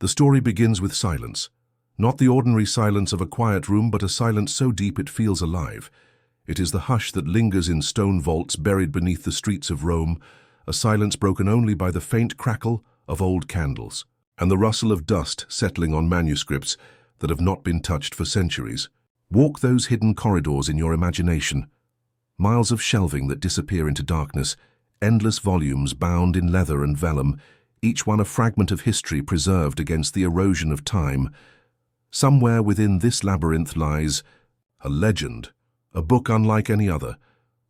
The story begins with silence. Not the ordinary silence of a quiet room, but a silence so deep it feels alive. It is the hush that lingers in stone vaults buried beneath the streets of Rome, a silence broken only by the faint crackle of old candles and the rustle of dust settling on manuscripts that have not been touched for centuries. Walk those hidden corridors in your imagination. Miles of shelving that disappear into darkness, endless volumes bound in leather and vellum, each one a fragment of history preserved against the erosion of time. Somewhere within this labyrinth lies a legend, a book unlike any other,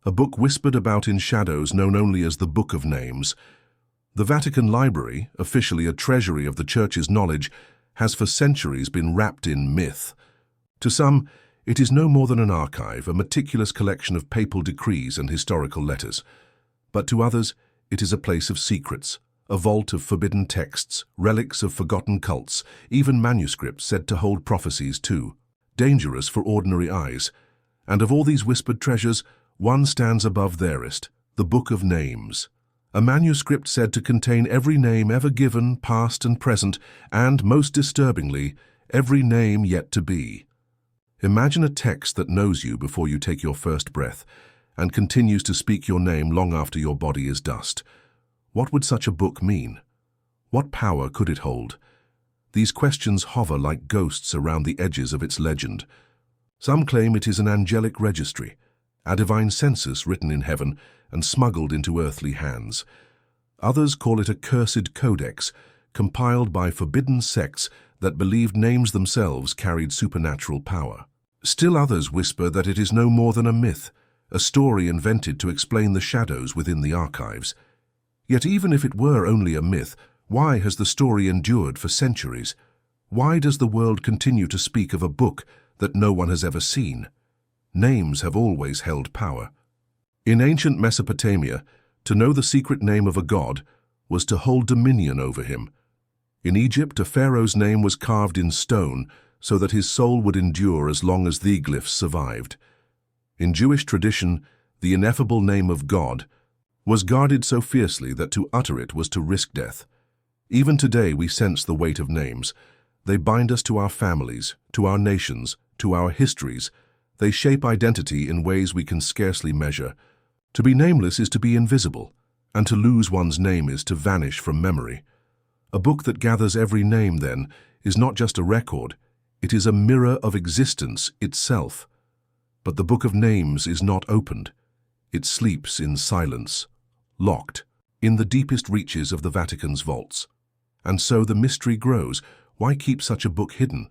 a book whispered about in shadows known only as the Book of Names. The Vatican Library, officially a treasury of the Church's knowledge, has for centuries been wrapped in myth. To some, it is no more than an archive, a meticulous collection of papal decrees and historical letters. But to others, it is a place of secrets, a vault of forbidden texts, relics of forgotten cults, even manuscripts said to hold prophecies too, dangerous for ordinary eyes. And of all these whispered treasures, one stands above theirest, the Book of Names. A manuscript said to contain every name ever given, past and present, and, most disturbingly, every name yet to be. Imagine a text that knows you before you take your first breath, and continues to speak your name long after your body is dust. What would such a book mean? What power could it hold? These questions hover like ghosts around the edges of its legend. Some claim it is an angelic registry, a divine census written in heaven and smuggled into earthly hands. Others call it a cursed codex, compiled by forbidden sects that believed names themselves carried supernatural power. Still others whisper that it is no more than a myth, a story invented to explain the shadows within the archives. Yet even if it were only a myth, why has the story endured for centuries? Why does the world continue to speak of a book that no one has ever seen? Names have always held power. In ancient Mesopotamia, to know the secret name of a god was to hold dominion over him. In Egypt, a pharaoh's name was carved in stone so that his soul would endure as long as the glyphs survived. In Jewish tradition, the ineffable name of God was guarded so fiercely that to utter it was to risk death. Even today we sense the weight of names. They bind us to our families, to our nations, to our histories. They shape identity in ways we can scarcely measure. To be nameless is to be invisible, and to lose one's name is to vanish from memory. A book that gathers every name, then, is not just a record, it is a mirror of existence itself. But the Book of Names is not opened. It sleeps in silence, locked, in the deepest reaches of the Vatican's vaults. And so the mystery grows. Why keep such a book hidden?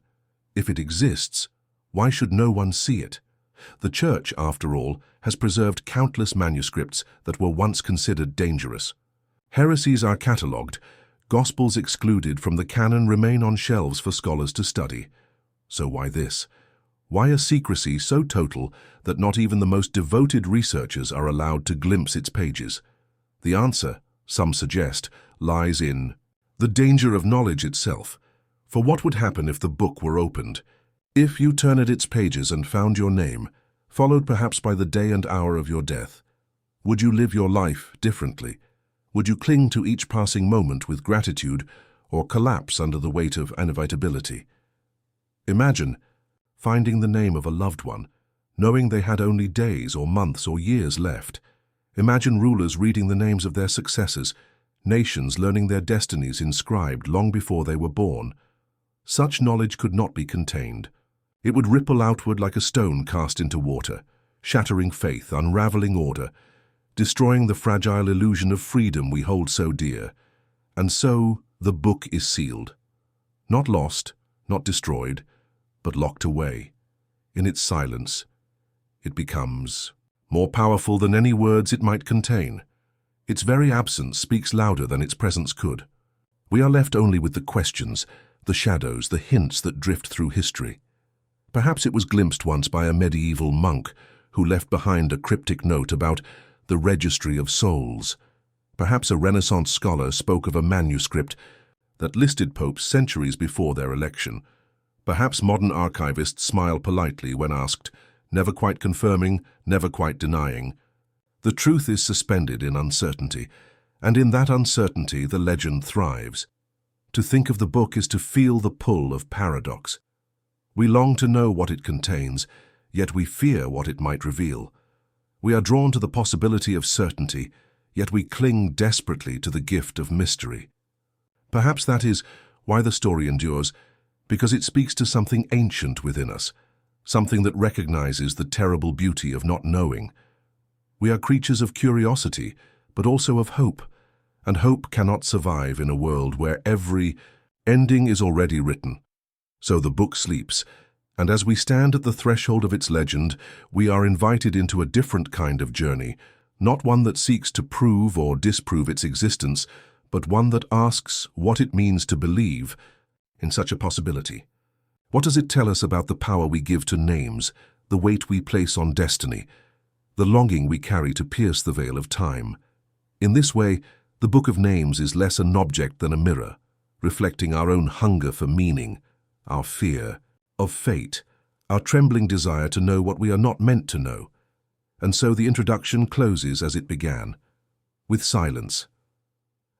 If it exists, why should no one see it? The Church, after all, has preserved countless manuscripts that were once considered dangerous. Heresies are catalogued. Gospels excluded from the canon remain on shelves for scholars to study. So why this? Why a secrecy so total that not even the most devoted researchers are allowed to glimpse its pages? The answer, some suggest, lies in the danger of knowledge itself. For what would happen if the book were opened? If you turned its pages and found your name, followed perhaps by the day and hour of your death, would you live your life differently? Would you cling to each passing moment with gratitude or collapse under the weight of inevitability? Imagine finding the name of a loved one, knowing they had only days or months or years left. Imagine rulers reading the names of their successors, nations learning their destinies inscribed long before they were born. Such knowledge could not be contained. It would ripple outward like a stone cast into water, shattering faith, unraveling order, destroying the fragile illusion of freedom we hold so dear. And so the book is sealed. Not lost, not destroyed, but locked away. In its silence, it becomes more powerful than any words it might contain. Its very absence speaks louder than its presence could. We are left only with the questions, the shadows, the hints that drift through history. Perhaps it was glimpsed once by a medieval monk who left behind a cryptic note about the registry of souls. Perhaps a Renaissance scholar spoke of a manuscript that listed popes centuries before their election. Perhaps modern archivists smile politely when asked, never quite confirming, never quite denying. The truth is suspended in uncertainty, and in that uncertainty the legend thrives. To think of the book is to feel the pull of paradox. We long to know what it contains, yet we fear what it might reveal. We are drawn to the possibility of certainty, yet we cling desperately to the gift of mystery. Perhaps that is why the story endures, because it speaks to something ancient within us, something that recognizes the terrible beauty of not knowing. We are creatures of curiosity, but also of hope, and hope cannot survive in a world where every ending is already written. So the book sleeps, and as we stand at the threshold of its legend, we are invited into a different kind of journey, not one that seeks to prove or disprove its existence, but one that asks what it means to believe in such a possibility. What does it tell us about the power we give to names, the weight we place on destiny, the longing we carry to pierce the veil of time? In this way, the Book of Names is less an object than a mirror, reflecting our own hunger for meaning, our fear of fate, our trembling desire to know what we are not meant to know. And so the introduction closes as it began, with silence.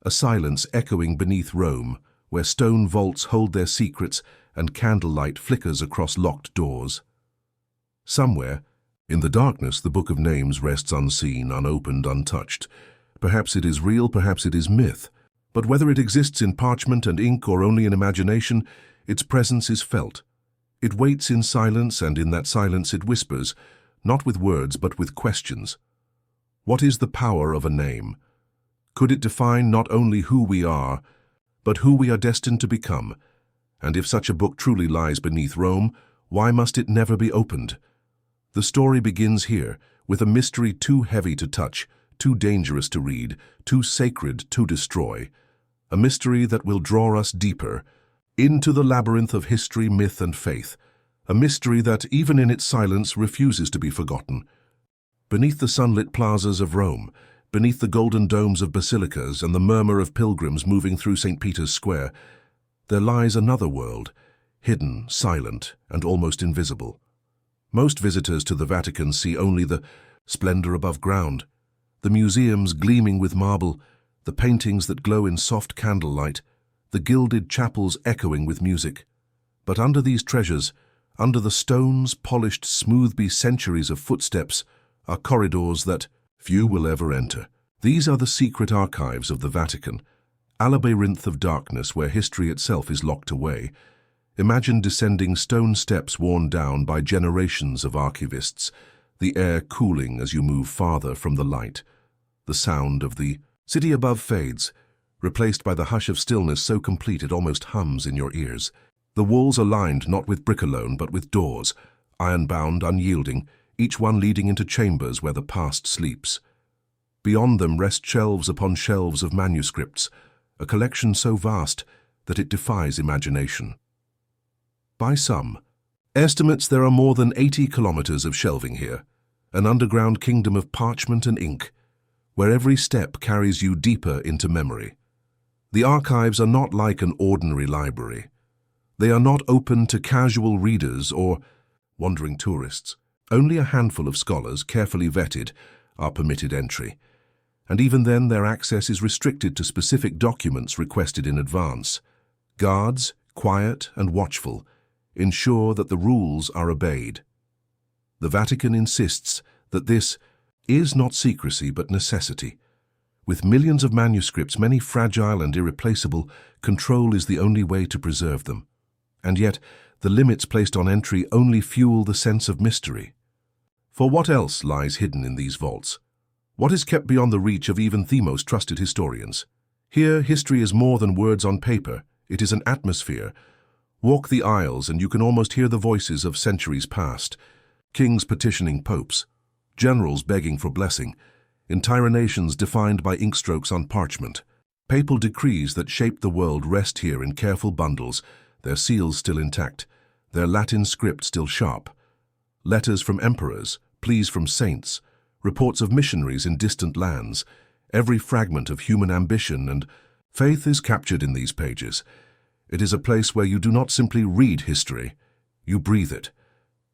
A silence echoing beneath Rome, where stone vaults hold their secrets and candlelight flickers across locked doors. Somewhere, in the darkness, the Book of Names rests unseen, unopened, untouched. Perhaps it is real, perhaps it is myth. But whether it exists in parchment and ink or only in imagination, its presence is felt. It waits in silence, and in that silence it whispers, not with words but with questions. What is the power of a name? Could it define not only who we are, but who we are destined to become? And if such a book truly lies beneath Rome, why must it never be opened? The story begins here, with a mystery too heavy to touch, too dangerous to read, too sacred to destroy. A mystery that will draw us deeper, into the labyrinth of history, myth, and faith. A mystery that, even in its silence, refuses to be forgotten. Beneath the sunlit plazas of Rome, beneath the golden domes of basilicas and the murmur of pilgrims moving through St. Peter's Square, there lies another world, hidden, silent, and almost invisible. Most visitors to the Vatican see only the splendor above ground, the museums gleaming with marble, the paintings that glow in soft candlelight, the gilded chapels echoing with music. But under these treasures, under the stones polished smooth by centuries of footsteps, are corridors that few will ever enter. These are the secret archives of the Vatican, a labyrinth of darkness where history itself is locked away. Imagine descending stone steps worn down by generations of archivists, the air cooling as you move farther from the light. The sound of the city above fades, replaced by the hush of stillness so complete it almost hums in your ears. The walls are lined not with brick alone, but with doors, iron-bound, unyielding, each one leading into chambers where the past sleeps. Beyond them rest shelves upon shelves of manuscripts, a collection so vast that it defies imagination. By some estimates, there are more than 80 kilometers of shelving here, an underground kingdom of parchment and ink, where every step carries you deeper into memory. The archives are not like an ordinary library. They are not open to casual readers or wandering tourists. Only a handful of scholars, carefully vetted, are permitted entry, and even then their access is restricted to specific documents requested in advance. Guards, quiet and watchful, ensure that the rules are obeyed. The Vatican insists that this is not secrecy but necessity. With millions of manuscripts, many fragile and irreplaceable, control is the only way to preserve them. And yet, the limits placed on entry only fuel the sense of mystery. For what else lies hidden in these vaults? What is kept beyond the reach of even the most trusted historians? Here, history is more than words on paper. It is an atmosphere. Walk the aisles and you can almost hear the voices of centuries past. Kings petitioning popes, generals begging for blessing, entire nations defined by inkstrokes on parchment. Papal decrees that shaped the world rest here in careful bundles, their seals still intact, their Latin script still sharp. Letters from emperors, pleas from saints, reports of missionaries in distant lands, every fragment of human ambition and faith is captured in these pages. It is a place where you do not simply read history, you breathe it.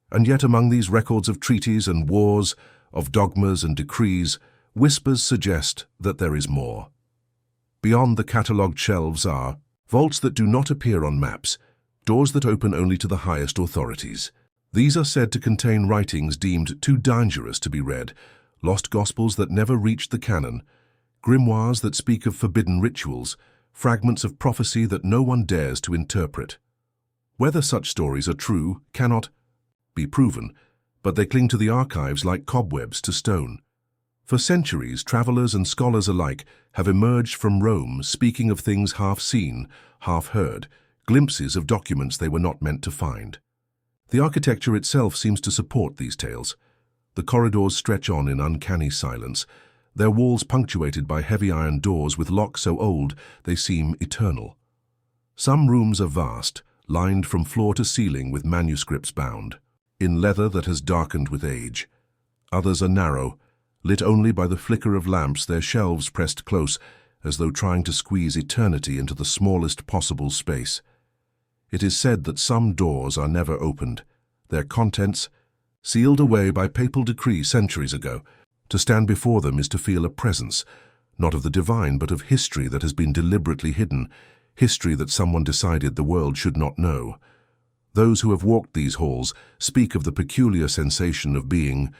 And yet among these records of treaties and wars, of dogmas and decrees, whispers suggest that there is more. Beyond the catalogued shelves are Vaults that do not appear on maps, doors that open only to the highest authorities. These are said to contain writings deemed too dangerous to be read, lost gospels that never reached the canon, grimoires that speak of forbidden rituals, fragments of prophecy that no one dares to interpret. Whether such stories are true cannot be proven, but they cling to the archives like cobwebs to stone. For centuries, travelers and scholars alike have emerged from Rome speaking of things half seen, half heard, glimpses of documents they were not meant to find. The architecture itself seems to support these tales. The corridors stretch on in uncanny silence, their walls punctuated by heavy iron doors with locks so old they seem eternal. Some rooms are vast, lined from floor to ceiling with manuscripts bound, in leather that has darkened with age. Others are narrow, lit only by the flicker of lamps, their shelves pressed close, as though trying to squeeze eternity into the smallest possible space. It is said that some doors are never opened, their contents sealed away by papal decree centuries ago. To stand before them is to feel a presence, not of the divine but of history that has been deliberately hidden, history that someone decided the world should not know. Those who have walked these halls speak of the peculiar sensation of being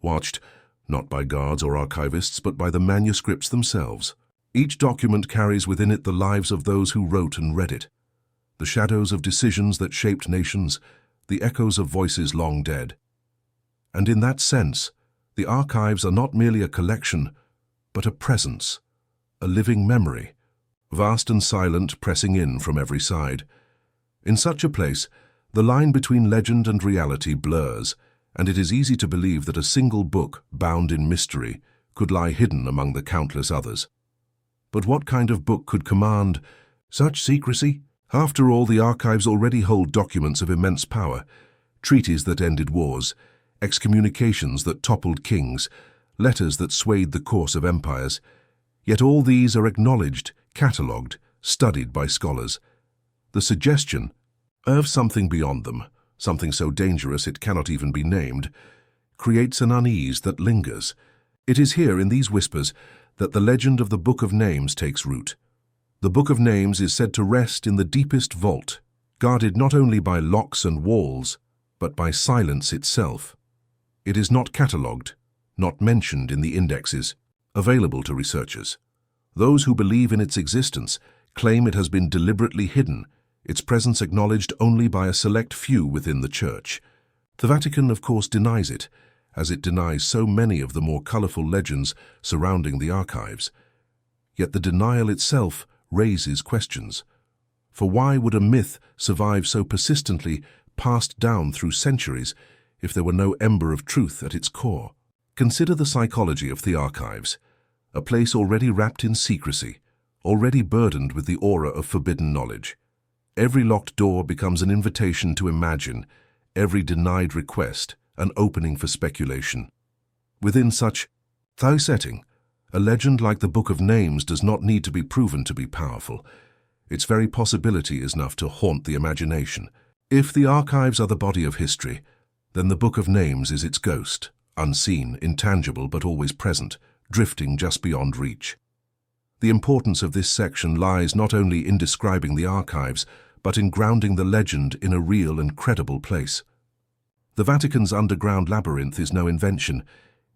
watched, not by guards or archivists, but by the manuscripts themselves. Each document carries within it the lives of those who wrote and read it, the shadows of decisions that shaped nations, the echoes of voices long dead. And in that sense, the archives are not merely a collection, but a presence, a living memory, vast and silent, pressing in from every side. In such a place, the line between legend and reality blurs, and it is easy to believe that a single book, bound in mystery, could lie hidden among the countless others. But what kind of book could command such secrecy? After all, the archives already hold documents of immense power, treaties that ended wars, excommunications that toppled kings, letters that swayed the course of empires. Yet all these are acknowledged, catalogued, studied by scholars. The suggestion of something beyond them, something so dangerous it cannot even be named, creates an unease that lingers. It is here, in these whispers, that the legend of the Book of Names takes root. The Book of Names is said to rest in the deepest vault, guarded not only by locks and walls, but by silence itself. It is not catalogued, not mentioned in the indexes, available to researchers. Those who believe in its existence claim it has been deliberately hidden, its presence acknowledged only by a select few within the Church. The Vatican, of course, denies it, as it denies so many of the more colorful legends surrounding the archives. Yet the denial itself raises questions. For why would a myth survive so persistently, passed down through centuries, if there were no ember of truth at its core? Consider the psychology of the archives, a place already wrapped in secrecy, already burdened with the aura of forbidden knowledge. Every locked door becomes an invitation to imagine, every denied request an opening for speculation. Within such a setting, a legend like the Book of Names does not need to be proven to be powerful. Its very possibility is enough to haunt the imagination. If the archives are the body of history, then the Book of Names is its ghost, unseen, intangible, but always present, drifting just beyond reach. The importance of this section lies not only in describing the archives, but in grounding the legend in a real and credible place. The Vatican's underground labyrinth is no invention.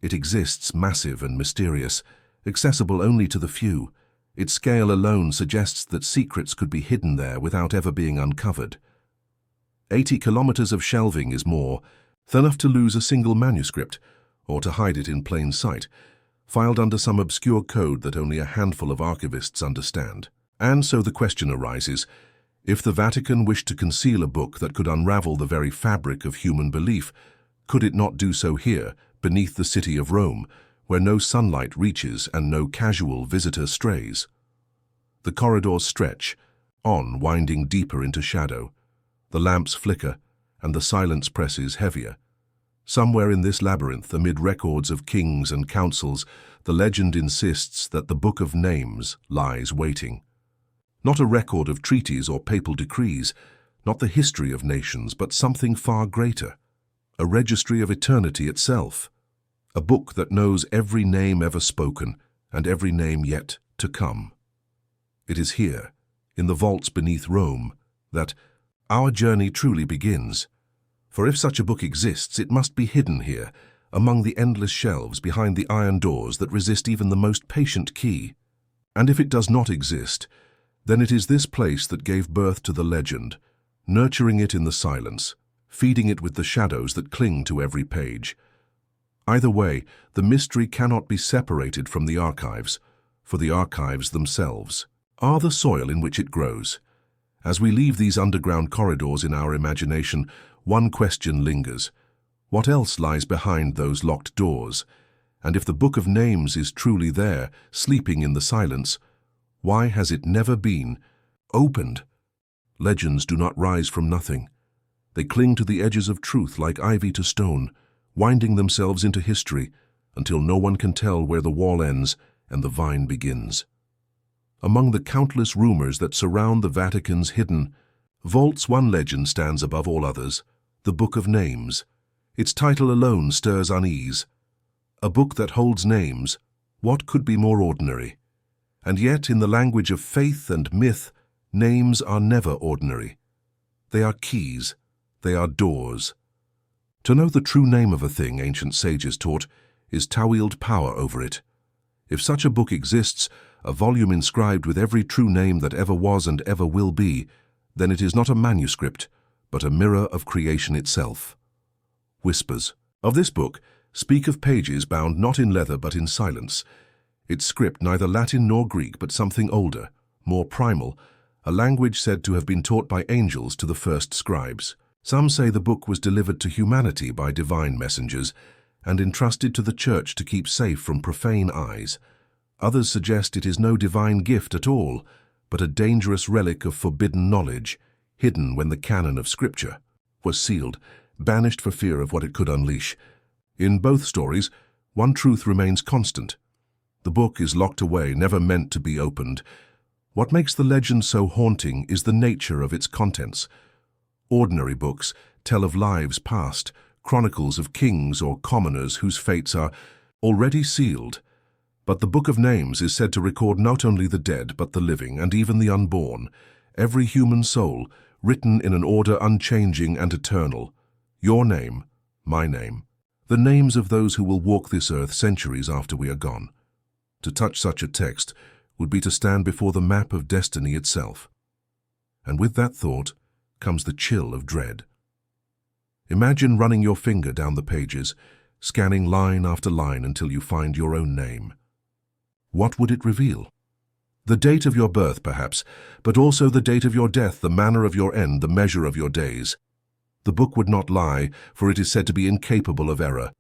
It exists, massive and mysterious, accessible only to the few. Its scale alone suggests that secrets could be hidden there without ever being uncovered. 80 kilometers of shelving is more than enough to lose a single manuscript, or to hide it in plain sight, filed under some obscure code that only a handful of archivists understand. And so the question arises, if the Vatican wished to conceal a book that could unravel the very fabric of human belief, could it not do so here, beneath the city of Rome, where no sunlight reaches and no casual visitor strays? The corridors stretch, on, winding deeper into shadow. The lamps flicker, and the silence presses heavier. Somewhere in this labyrinth, amid records of kings and councils, the legend insists that the Book of Names lies waiting. Not a record of treaties or papal decrees, not the history of nations, but something far greater. A registry of eternity itself. A book that knows every name ever spoken and every name yet to come. It is here, in the vaults beneath Rome, that our journey truly begins. For if such a book exists, it must be hidden here, among the endless shelves behind the iron doors that resist even the most patient key. And if it does not exist, then it is this place that gave birth to the legend, nurturing it in the silence, feeding it with the shadows that cling to every page. Either way, the mystery cannot be separated from the archives, for the archives themselves are the soil in which it grows. As we leave these underground corridors in our imagination, one question lingers. What else lies behind those locked doors? And if the Book of Names is truly there, sleeping in the silence, why has it never been opened? Legends do not rise from nothing. They cling to the edges of truth like ivy to stone, winding themselves into history until no one can tell where the wall ends and the vine begins. Among the countless rumors that surround the Vatican's hidden vaults, one legend stands above all others, the Book of Names. Its title alone stirs unease. A book that holds names, what could be more ordinary? And yet, in the language of faith and myth, names are never ordinary. They are keys, they are doors. To know the true name of a thing, ancient sages taught, is to wield power over it. If such a book exists, a volume inscribed with every true name that ever was and ever will be, then it is not a manuscript, but a mirror of creation itself. Whispers of this book speak of pages bound not in leather but in silence, its script neither Latin nor Greek but something older, more primal, a language said to have been taught by angels to the first scribes. Some say the book was delivered to humanity by divine messengers and entrusted to the Church to keep safe from profane eyes. Others suggest it is no divine gift at all, but a dangerous relic of forbidden knowledge, hidden when the canon of Scripture was sealed, banished for fear of what it could unleash. In both stories, one truth remains constant. The book is locked away, never meant to be opened. What makes the legend so haunting is the nature of its contents. Ordinary books tell of lives past, chronicles of kings or commoners whose fates are already sealed. But the Book of Names is said to record not only the dead, but the living and even the unborn, every human soul, written in an order unchanging and eternal. Your name, my name, the names of those who will walk this earth centuries after we are gone. To touch such a text would be to stand before the map of destiny itself. And with that thought comes the chill of dread. Imagine running your finger down the pages, scanning line after line until you find your own name. What would it reveal? The date of your birth, perhaps, but also the date of your death, the manner of your end, the measure of your days. The book would not lie, for it is said to be incapable of error.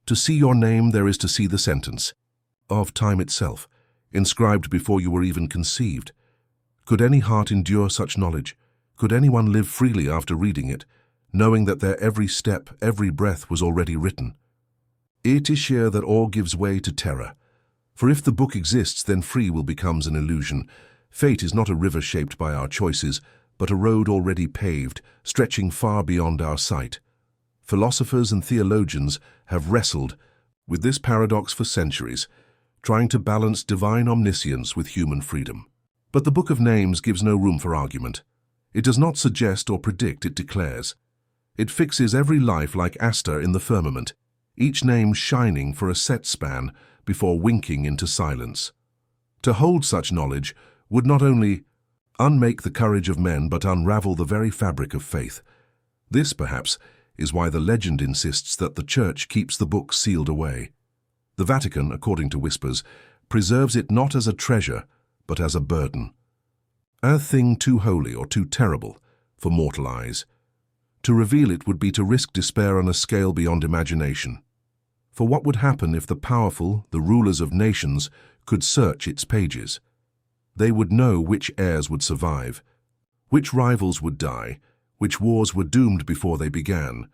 To see your name, there is to see the sentence of time itself, inscribed before you were even conceived. Could any heart endure such knowledge? Could anyone live freely after reading it, knowing that their every step, every breath was already written? It is sheer that awe gives way to terror. For if the book exists, then free will becomes an illusion. Fate is not a river shaped by our choices, but a road already paved, stretching far beyond our sight. Philosophers and theologians have wrestled with this paradox for centuries, trying to balance divine omniscience with human freedom. But the Book of Names gives no room for argument. It does not suggest or predict, it declares. It fixes every life like Aster in the firmament, each name shining for a set span before winking into silence. To hold such knowledge would not only unmake the courage of men but unravel the very fabric of faith. This, perhaps, is why the legend insists that the Church keeps the book sealed away. The Vatican, according to whispers, preserves it not as a treasure, but as a burden. A thing too holy or too terrible for mortal eyes. To reveal it would be to risk despair on a scale beyond imagination. For what would happen if the powerful, the rulers of nations, could search its pages? They would know which heirs would survive, which rivals would die, which wars were doomed before they began.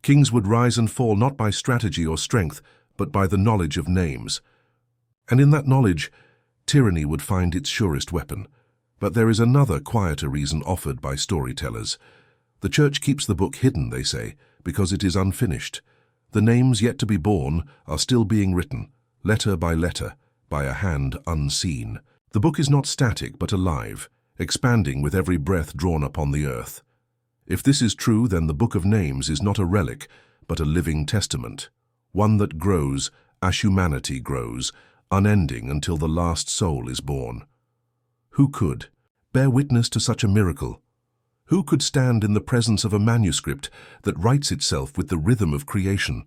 Kings would rise and fall not by strategy or strength, but by the knowledge of names. And in that knowledge, tyranny would find its surest weapon. But there is another, quieter reason offered by storytellers. The Church keeps the book hidden, they say, because it is unfinished. The names yet to be born are still being written, letter by a hand unseen. The book is not static but alive, expanding with every breath drawn upon the earth. If this is true, then the Book of Names is not a relic, but a living testament, one that grows as humanity grows, unending until the last soul is born. Who could bear witness to such a miracle? Who could stand in the presence of a manuscript that writes itself with the rhythm of creation?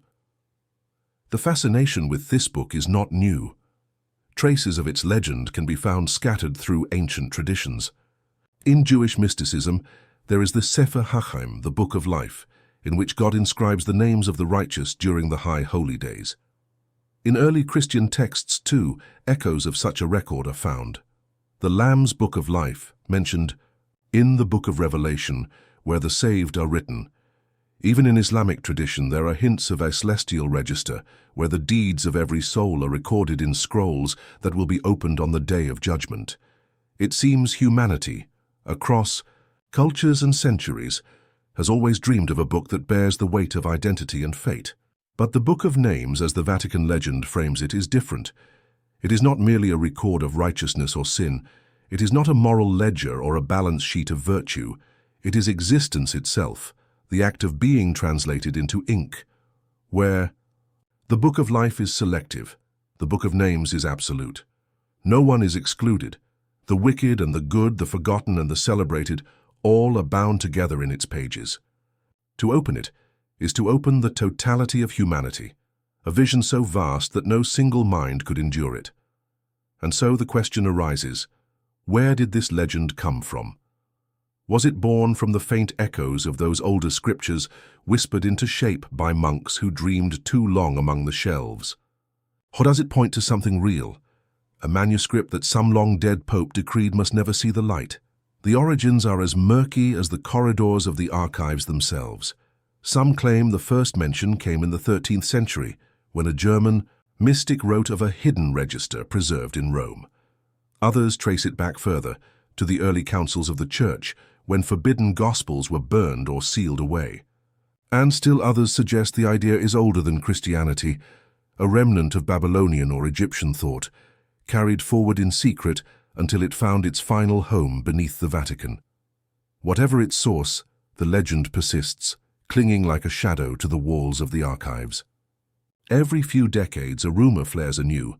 The fascination with this book is not new. Traces of its legend can be found scattered through ancient traditions. In Jewish mysticism, there is the Sefer HaChaim, the Book of Life, in which God inscribes the names of the righteous during the high holy days. In early Christian texts, too, echoes of such a record are found. The Lamb's Book of Life, mentioned in the Book of Revelation, where the saved are written. Even in Islamic tradition, there are hints of a celestial register, where the deeds of every soul are recorded in scrolls that will be opened on the day of judgment. It seems humanity, across cultures and centuries, has always dreamed of a book that bears the weight of identity and fate. But the Book of Names, as the Vatican legend frames it, is different. It is not merely a record of righteousness or sin. It is not a moral ledger or a balance sheet of virtue. It is existence itself, the act of being translated into ink, where the Book of Life is selective, the Book of Names is absolute. No one is excluded. The wicked and the good, the forgotten and the celebrated, all are bound together in its pages. To open it is to open the totality of humanity, a vision so vast that no single mind could endure it. And so the question arises, where did this legend come from? Was it born from the faint echoes of those older scriptures whispered into shape by monks who dreamed too long among the shelves? Or does it point to something real, a manuscript that some long-dead pope decreed must never see the light? The origins are as murky as the corridors of the archives themselves. Some claim the first mention came in the 13th century, when a German mystic wrote of a hidden register preserved in Rome. Others trace it back further, to the early councils of the Church, when forbidden gospels were burned or sealed away. And still others suggest the idea is older than Christianity, a remnant of Babylonian or Egyptian thought, carried forward in secret until it found its final home beneath the Vatican. Whatever its source, the legend persists, clinging like a shadow to the walls of the archives. Every few decades, a rumor flares anew,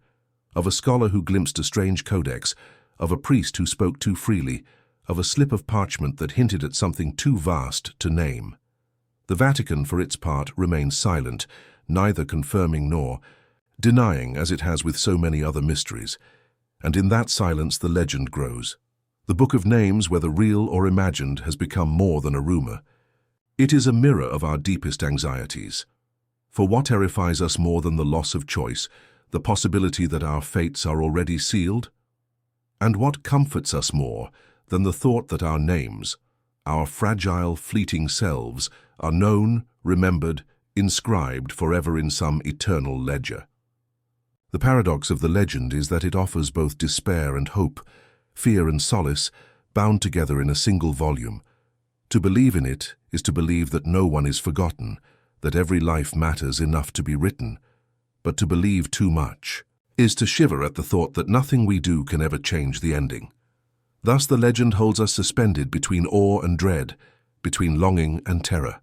of a scholar who glimpsed a strange codex, of a priest who spoke too freely, of a slip of parchment that hinted at something too vast to name. The Vatican, for its part, remains silent, neither confirming nor denying, as it has with so many other mysteries. And in that silence the legend grows. The Book of Names, whether real or imagined, has become more than a rumor. It is a mirror of our deepest anxieties. For what terrifies us more than the loss of choice, the possibility that our fates are already sealed? And what comforts us more than the thought that our names, our fragile, fleeting selves, are known, remembered, inscribed forever in some eternal ledger? The paradox of the legend is that it offers both despair and hope, fear and solace, bound together in a single volume. To believe in it is to believe that no one is forgotten, that every life matters enough to be written. But to believe too much is to shiver at the thought that nothing we do can ever change the ending. Thus the legend holds us suspended between awe and dread, between longing and terror.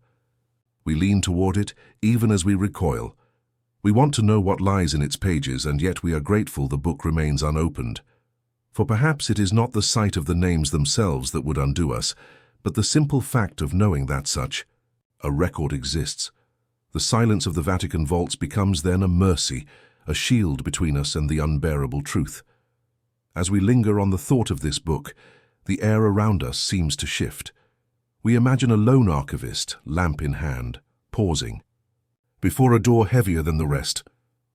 We lean toward it even as we recoil. We want to know what lies in its pages, and yet we are grateful the book remains unopened. For perhaps it is not the sight of the names themselves that would undo us, but the simple fact of knowing that such a record exists. The silence of the Vatican vaults becomes then a mercy, a shield between us and the unbearable truth. As we linger on the thought of this book, the air around us seems to shift. We imagine a lone archivist, lamp in hand, pausing before a door heavier than the rest.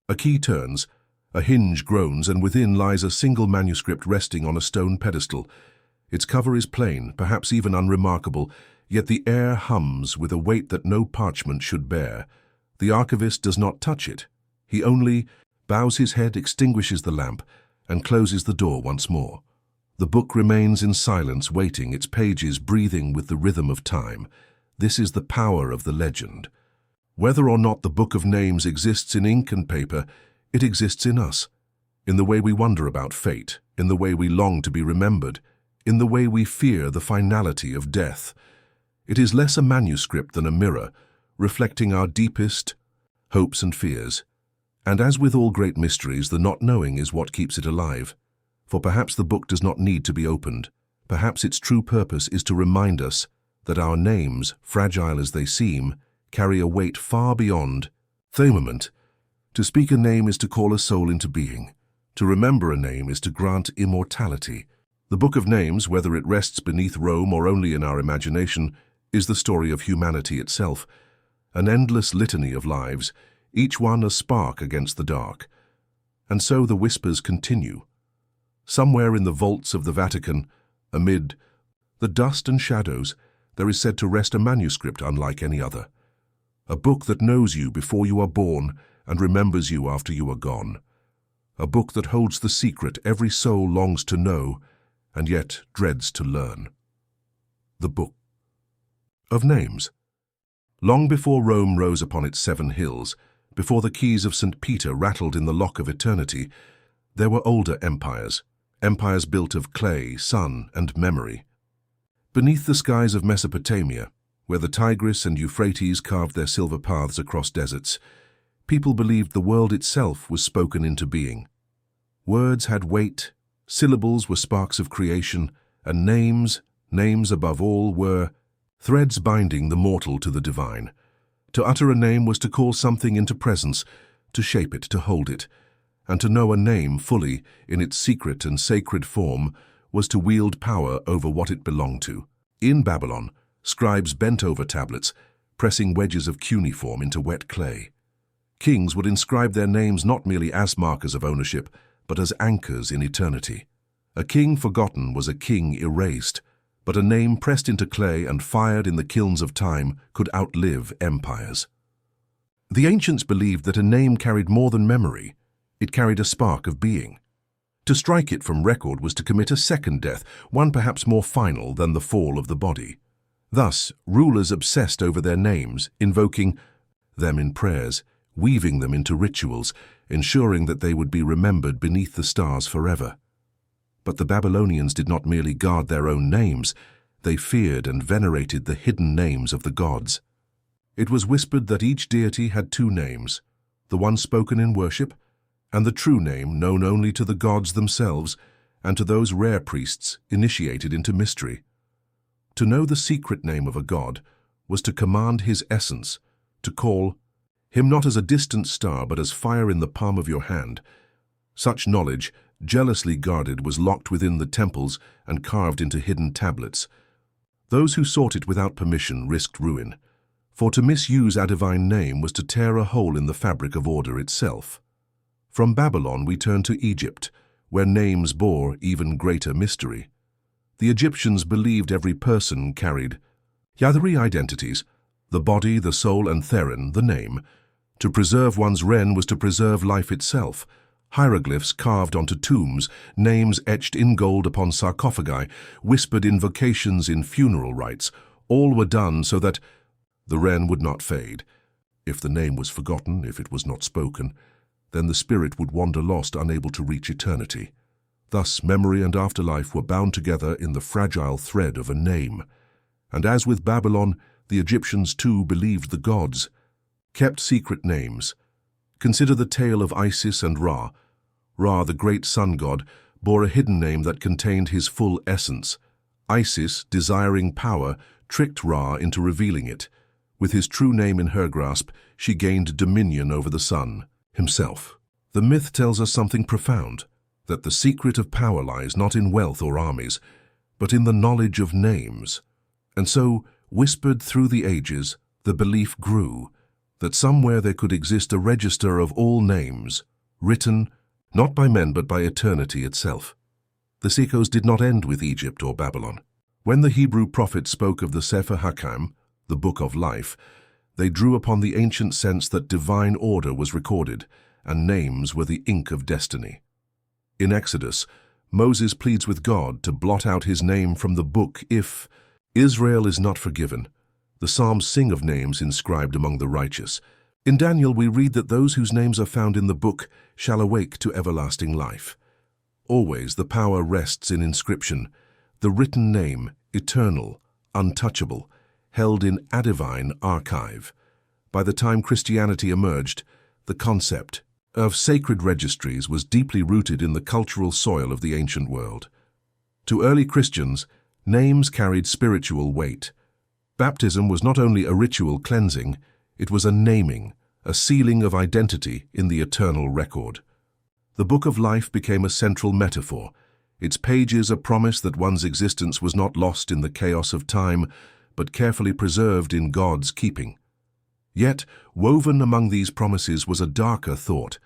A key turns, a hinge groans, and within lies a single manuscript resting on a stone pedestal. Its cover is plain, perhaps even unremarkable, yet the air hums with a weight that no parchment should bear. The archivist does not touch it. He only bows his head, extinguishes the lamp, and closes the door once more. The book remains in silence, waiting, its pages breathing with the rhythm of time. This is the power of the legend. Whether or not the Book of Names exists in ink and paper, it exists in us, in the way we wonder about fate, in the way we long to be remembered, in the way we fear the finality of death. It is less a manuscript than a mirror, reflecting our deepest hopes and fears. And as with all great mysteries, the not knowing is what keeps it alive. For perhaps the book does not need to be opened. Perhaps its true purpose is to remind us that our names, fragile as they seem, carry a weight far beyond firmament. To speak a name is to call a soul into being. To remember a name is to grant immortality. The Book of Names, whether it rests beneath Rome or only in our imagination, is the story of humanity itself, an endless litany of lives, each one a spark against the dark. And so the whispers continue. Somewhere in the vaults of the Vatican, amid the dust and shadows, there is said to rest a manuscript unlike any other. A book that knows you before you are born and remembers you after you are gone. A book that holds the secret every soul longs to know and yet dreads to learn. The Book of Names. Long before Rome rose upon its 7 hills, before the keys of St. Peter rattled in the lock of eternity, there were older empires, empires built of clay, sun, and memory. Beneath the skies of Mesopotamia, where the Tigris and Euphrates carved their silver paths across deserts, people believed the world itself was spoken into being. Words had weight, syllables were sparks of creation, and names above all, were threads binding the mortal to the divine. To utter a name was to call something into presence, to shape it, to hold it, and to know a name fully in its secret and sacred form was to wield power over what it belonged to. In Babylon, scribes bent over tablets, pressing wedges of cuneiform into wet clay. Kings would inscribe their names not merely as markers of ownership, but as anchors in eternity. A king forgotten was a king erased, but a name pressed into clay and fired in the kilns of time could outlive empires. The ancients believed that a name carried more than memory. It carried a spark of being. To strike it from record was to commit a second death, one perhaps more final than the fall of the body. Thus, rulers obsessed over their names, invoking them in prayers, weaving them into rituals, ensuring that they would be remembered beneath the stars forever. But the Babylonians did not merely guard their own names, they feared and venerated the hidden names of the gods. It was whispered that each deity had 2 names, the one spoken in worship, and the true name known only to the gods themselves and to those rare priests initiated into mystery. To know the secret name of a god was to command his essence, to call him not as a distant star but as fire in the palm of your hand. Such knowledge, jealously guarded, was locked within the temples and carved into hidden tablets. Those who sought it without permission risked ruin, for to misuse a divine name was to tear a hole in the fabric of order itself. From Babylon we turn to Egypt, where names bore even greater mystery. The Egyptians believed every person carried 3 identities, the body, the soul, and Theron, the name. To preserve one's Ren was to preserve life itself. Hieroglyphs carved onto tombs, names etched in gold upon sarcophagi, whispered invocations in funeral rites, all were done so that the Ren would not fade. If the name was forgotten, if it was not spoken, then the spirit would wander lost, unable to reach eternity. Thus memory and afterlife were bound together in the fragile thread of a name. And as with Babylon, the Egyptians too believed the gods, kept secret names. Consider the tale of Isis and Ra. Ra, the great sun god, bore a hidden name that contained his full essence. Isis, desiring power, tricked Ra into revealing it. With his true name in her grasp, she gained dominion over the sun himself. The myth tells us something profound, that the secret of power lies not in wealth or armies, but in the knowledge of names. And so, whispered through the ages, the belief grew that somewhere there could exist a register of all names, written not by men but by eternity itself. The echoes did not end with Egypt or Babylon. When the Hebrew prophets spoke of the Sefer HaKam, the Book of Life, they drew upon the ancient sense that divine order was recorded, and names were the ink of destiny. In Exodus, Moses pleads with God to blot out his name from the book if Israel is not forgiven. The Psalms sing of names inscribed among the righteous. In Daniel we read that those whose names are found in the book shall awake to everlasting life. Always the power rests in inscription. the written name, eternal, untouchable, held in a divine archive. By the time Christianity emerged, the concept of sacred registries was deeply rooted in the cultural soil of the ancient world. To early Christians, names carried spiritual weight. Baptism was not only a ritual cleansing, it was a naming, a sealing of identity in the eternal record. The Book of Life became a central metaphor, its pages a promise that one's existence was not lost in the chaos of time, but carefully preserved in God's keeping. Yet, woven among these promises was a darker thought.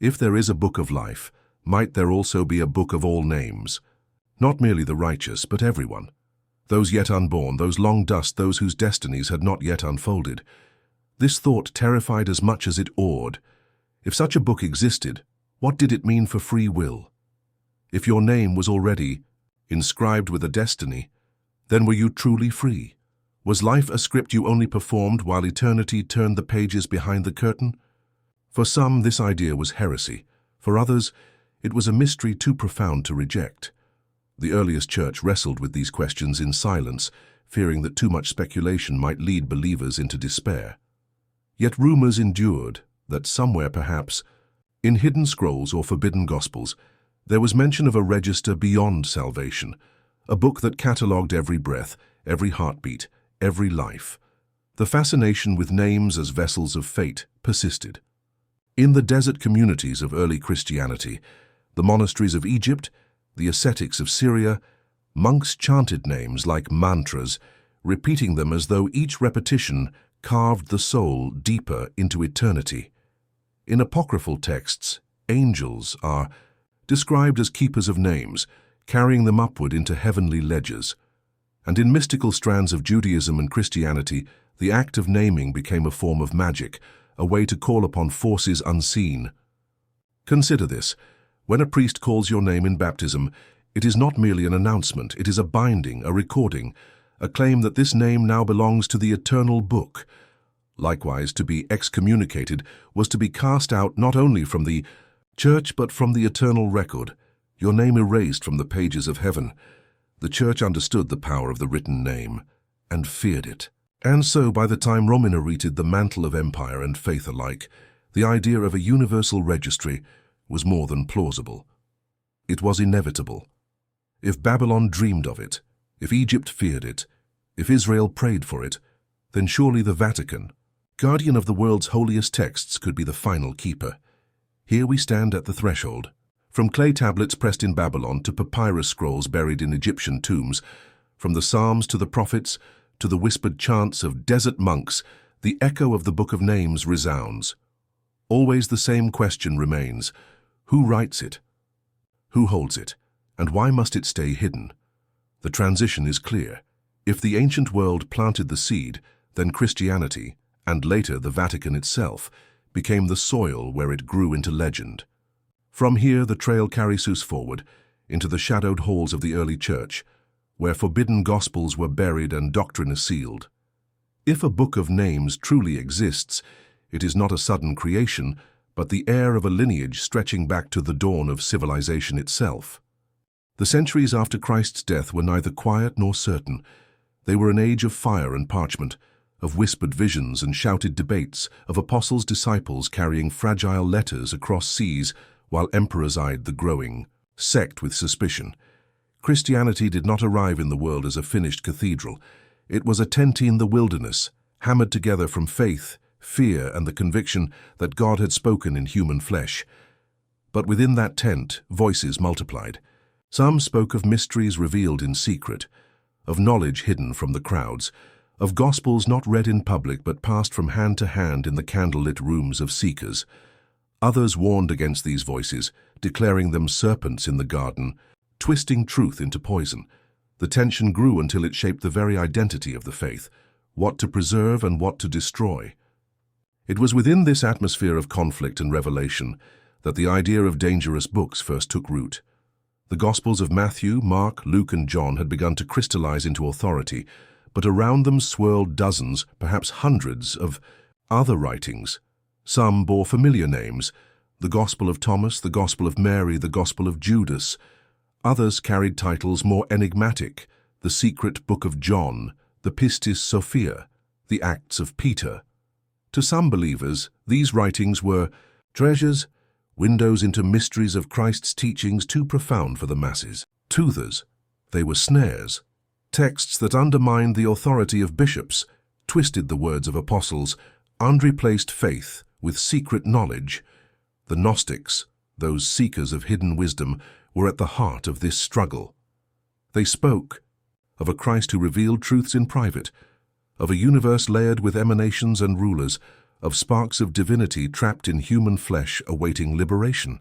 If there is a book of life, might there also be a book of all names? Not merely the righteous, but everyone. Those yet unborn, those long dust, those whose destinies had not yet unfolded. This thought terrified as much as it awed. If such a book existed, what did it mean for free will? If your name was already inscribed with a destiny, then were you truly free? Was life a script you only performed while eternity turned the pages behind the curtain? For some, this idea was heresy. For others, it was a mystery too profound to reject. The earliest church wrestled with these questions in silence, fearing that too much speculation might lead believers into despair. Yet rumors endured that somewhere, perhaps, in hidden scrolls or forbidden gospels, there was mention of a register beyond salvation, a book that catalogued every breath, every heartbeat, every life. The fascination with names as vessels of fate persisted. In the desert communities of early Christianity, the monasteries of Egypt, the ascetics of Syria, monks chanted names like mantras, repeating them as though each repetition carved the soul deeper into eternity. In apocryphal texts, angels are described as keepers of names, carrying them upward into heavenly ledgers. And in mystical strands of Judaism and Christianity, the act of naming became a form of magic, a way to call upon forces unseen. Consider this. When a priest calls your name in baptism, it is not merely an announcement, it is a binding, a recording, a claim that this name now belongs to the eternal book. Likewise, to be excommunicated was to be cast out not only from the church but from the eternal record, your name erased from the pages of heaven. The church understood the power of the written name and feared it. And so, by the time Rome inherited the mantle of empire and faith alike, the idea of a universal registry was more than plausible. It was inevitable. If Babylon dreamed of it, if Egypt feared it, if Israel prayed for it, then surely the Vatican, guardian of the world's holiest texts, could be the final keeper. Here we stand at the threshold. From clay tablets pressed in Babylon to papyrus scrolls buried in Egyptian tombs, from the Psalms to the prophets to the whispered chants of desert monks, the echo of the Book of Names resounds. Always the same question remains: who writes it? Who holds it? And why must it stay hidden? The transition is clear. If the ancient world planted the seed, then Christianity, and later the Vatican itself, became the soil where it grew into legend. From here the trail carries us forward, into the shadowed halls of the early church, where forbidden gospels were buried and doctrine is sealed. If a book of names truly exists, it is not a sudden creation, but the heir of a lineage stretching back to the dawn of civilization itself. The centuries after Christ's death were neither quiet nor certain. They were an age of fire and parchment, of whispered visions and shouted debates, of apostles' disciples carrying fragile letters across seas while emperors eyed the growing sect with suspicion. Christianity did not arrive in the world as a finished cathedral. It was a tent in the wilderness, hammered together from faith, fear, and the conviction that God had spoken in human flesh. But within that tent, voices multiplied. Some spoke of mysteries revealed in secret, of knowledge hidden from the crowds, of gospels not read in public but passed from hand to hand in the candlelit rooms of seekers. Others warned against these voices, declaring them serpents in the garden, twisting truth into poison. The tension grew until it shaped the very identity of the faith, what to preserve and what to destroy. It was within this atmosphere of conflict and revelation that the idea of dangerous books first took root. The Gospels of Matthew, Mark, Luke, and John had begun to crystallize into authority, but around them swirled dozens, perhaps hundreds, of other writings. Some bore familiar names: the Gospel of Thomas, the Gospel of Mary, the Gospel of Judas. Others carried titles more enigmatic: the Secret Book of John, the Pistis Sophia, the Acts of Peter. To some believers, these writings were treasures, windows into mysteries of Christ's teachings too profound for the masses. To others, they were snares, texts that undermined the authority of bishops, twisted the words of apostles, and replaced faith with secret knowledge. The Gnostics, those seekers of hidden wisdom, were at the heart of this struggle. They spoke of a Christ who revealed truths in private, of a universe layered with emanations and rulers, of sparks of divinity trapped in human flesh awaiting liberation.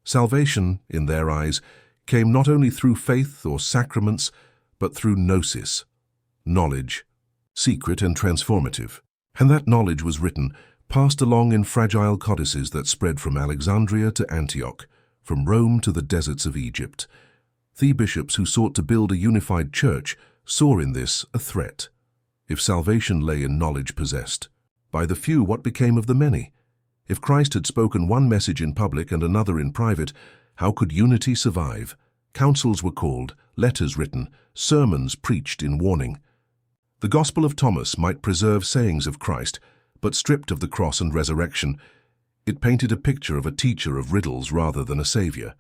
Salvation, in their eyes, came not only through faith or sacraments, but through gnosis, knowledge, secret and transformative. And that knowledge was written, passed along in fragile codices that spread from Alexandria to Antioch, from Rome to the deserts of Egypt. The bishops who sought to build a unified church saw in this a threat. If salvation lay in knowledge possessed by the few, what became of the many? If Christ had spoken one message in public and another in private, how could unity survive? Councils were called, letters written, sermons preached in warning. The Gospel of Thomas might preserve sayings of Christ, but stripped of the cross and resurrection, it painted a picture of a teacher of riddles rather than a savior.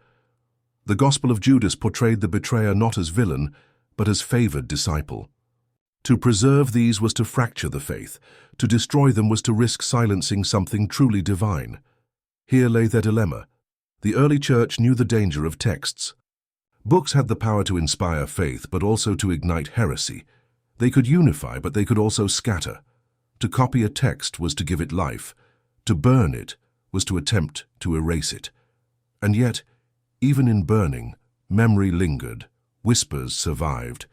The Gospel of Judas portrayed the betrayer not as villain, but as favored disciple. To preserve these was to fracture the faith. To destroy them was to risk silencing something truly divine. Here lay their dilemma. The early church knew the danger of texts. Books had the power to inspire faith, but also to ignite heresy. They could unify, but they could also scatter. To copy a text was to give it life. To burn it was to attempt to erase it. And yet, even in burning, memory lingered, whispers survived,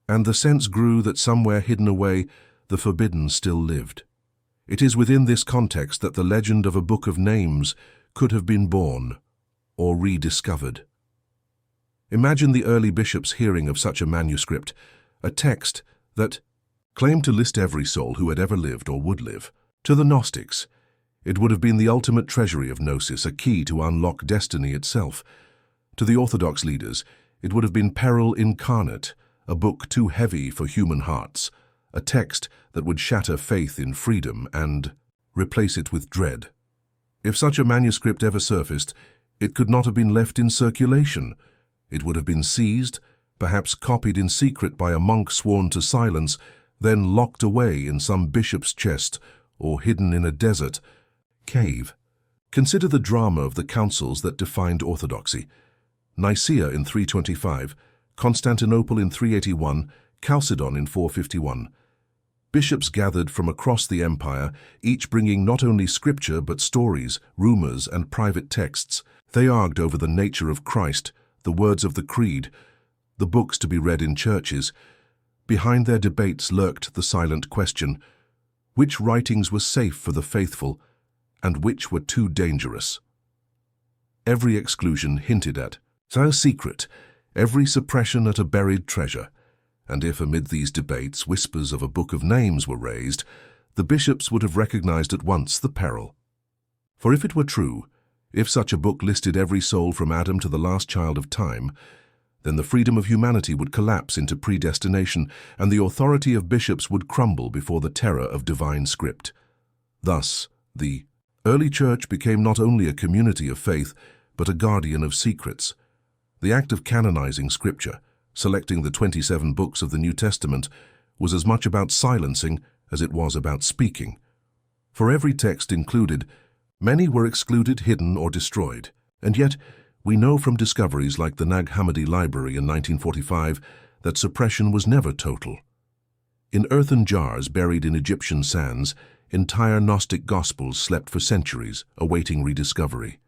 and the sense grew that somewhere hidden away, the forbidden still lived. It is within this context that the legend of a book of names could have been born or rediscovered. Imagine the early bishops hearing of such a manuscript, a text that claimed to list every soul who had ever lived or would live. To the Gnostics, it would have been the ultimate treasury of gnosis, a key to unlock destiny itself. To the Orthodox leaders, it would have been peril incarnate, a book too heavy for human hearts, a text that would shatter faith in freedom and replace it with dread. If such a manuscript ever surfaced, it could not have been left in circulation. It would have been seized, perhaps copied in secret by a monk sworn to silence, then locked away in some bishop's chest or hidden in a desert cave. Consider the drama of the councils that defined orthodoxy. Nicaea in 325, Constantinople in 381, Chalcedon in 451. Bishops gathered from across the empire, each bringing not only scripture but stories, rumors, and private texts. They argued over the nature of Christ, the words of the creed, the books to be read in churches. Behind their debates lurked the silent question: which writings were safe for the faithful, and which were too dangerous? Every exclusion hinted at a secret, every suppression at a buried treasure. And if amid these debates whispers of a book of names were raised, the bishops would have recognized at once the peril. For if it were true, if such a book listed every soul from Adam to the last child of time, then the freedom of humanity would collapse into predestination, and the authority of bishops would crumble before the terror of divine script. Thus, the early church became not only a community of faith, but a guardian of secrets. The act of canonizing Scripture, selecting the 27 books of the New Testament, was as much about silencing as it was about speaking. For every text included, many were excluded, hidden, or destroyed. And yet, we know from discoveries like the Nag Hammadi Library in 1945 that suppression was never total. In earthen jars buried in Egyptian sands, entire Gnostic Gospels slept for centuries, awaiting rediscovery.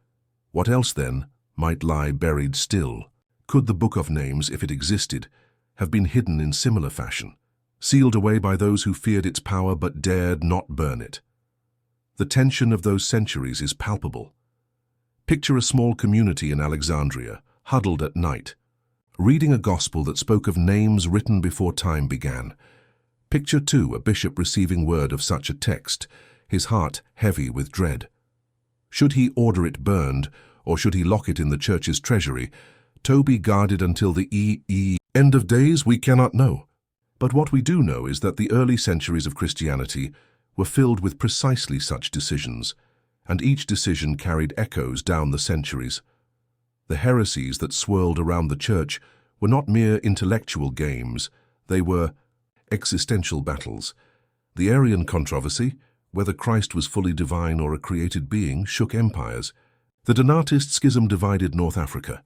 What else, then, might lie buried still? Could the Book of Names, if it existed, have been hidden in similar fashion, sealed away by those who feared its power but dared not burn it? The tension of those centuries is palpable. Picture a small community in Alexandria, huddled at night, reading a gospel that spoke of names written before time began. Picture, too, a bishop receiving word of such a text, his heart heavy with dread. Should he order it burned, or should he lock it in the church's treasury, To be guarded until the end of days, we cannot know. But what we do know is that the early centuries of Christianity were filled with precisely such decisions, and each decision carried echoes down the centuries. The heresies that swirled around the church were not mere intellectual games, they were existential battles. The Arian controversy, whether Christ was fully divine or a created being, shook empires. The Donatist schism divided North Africa.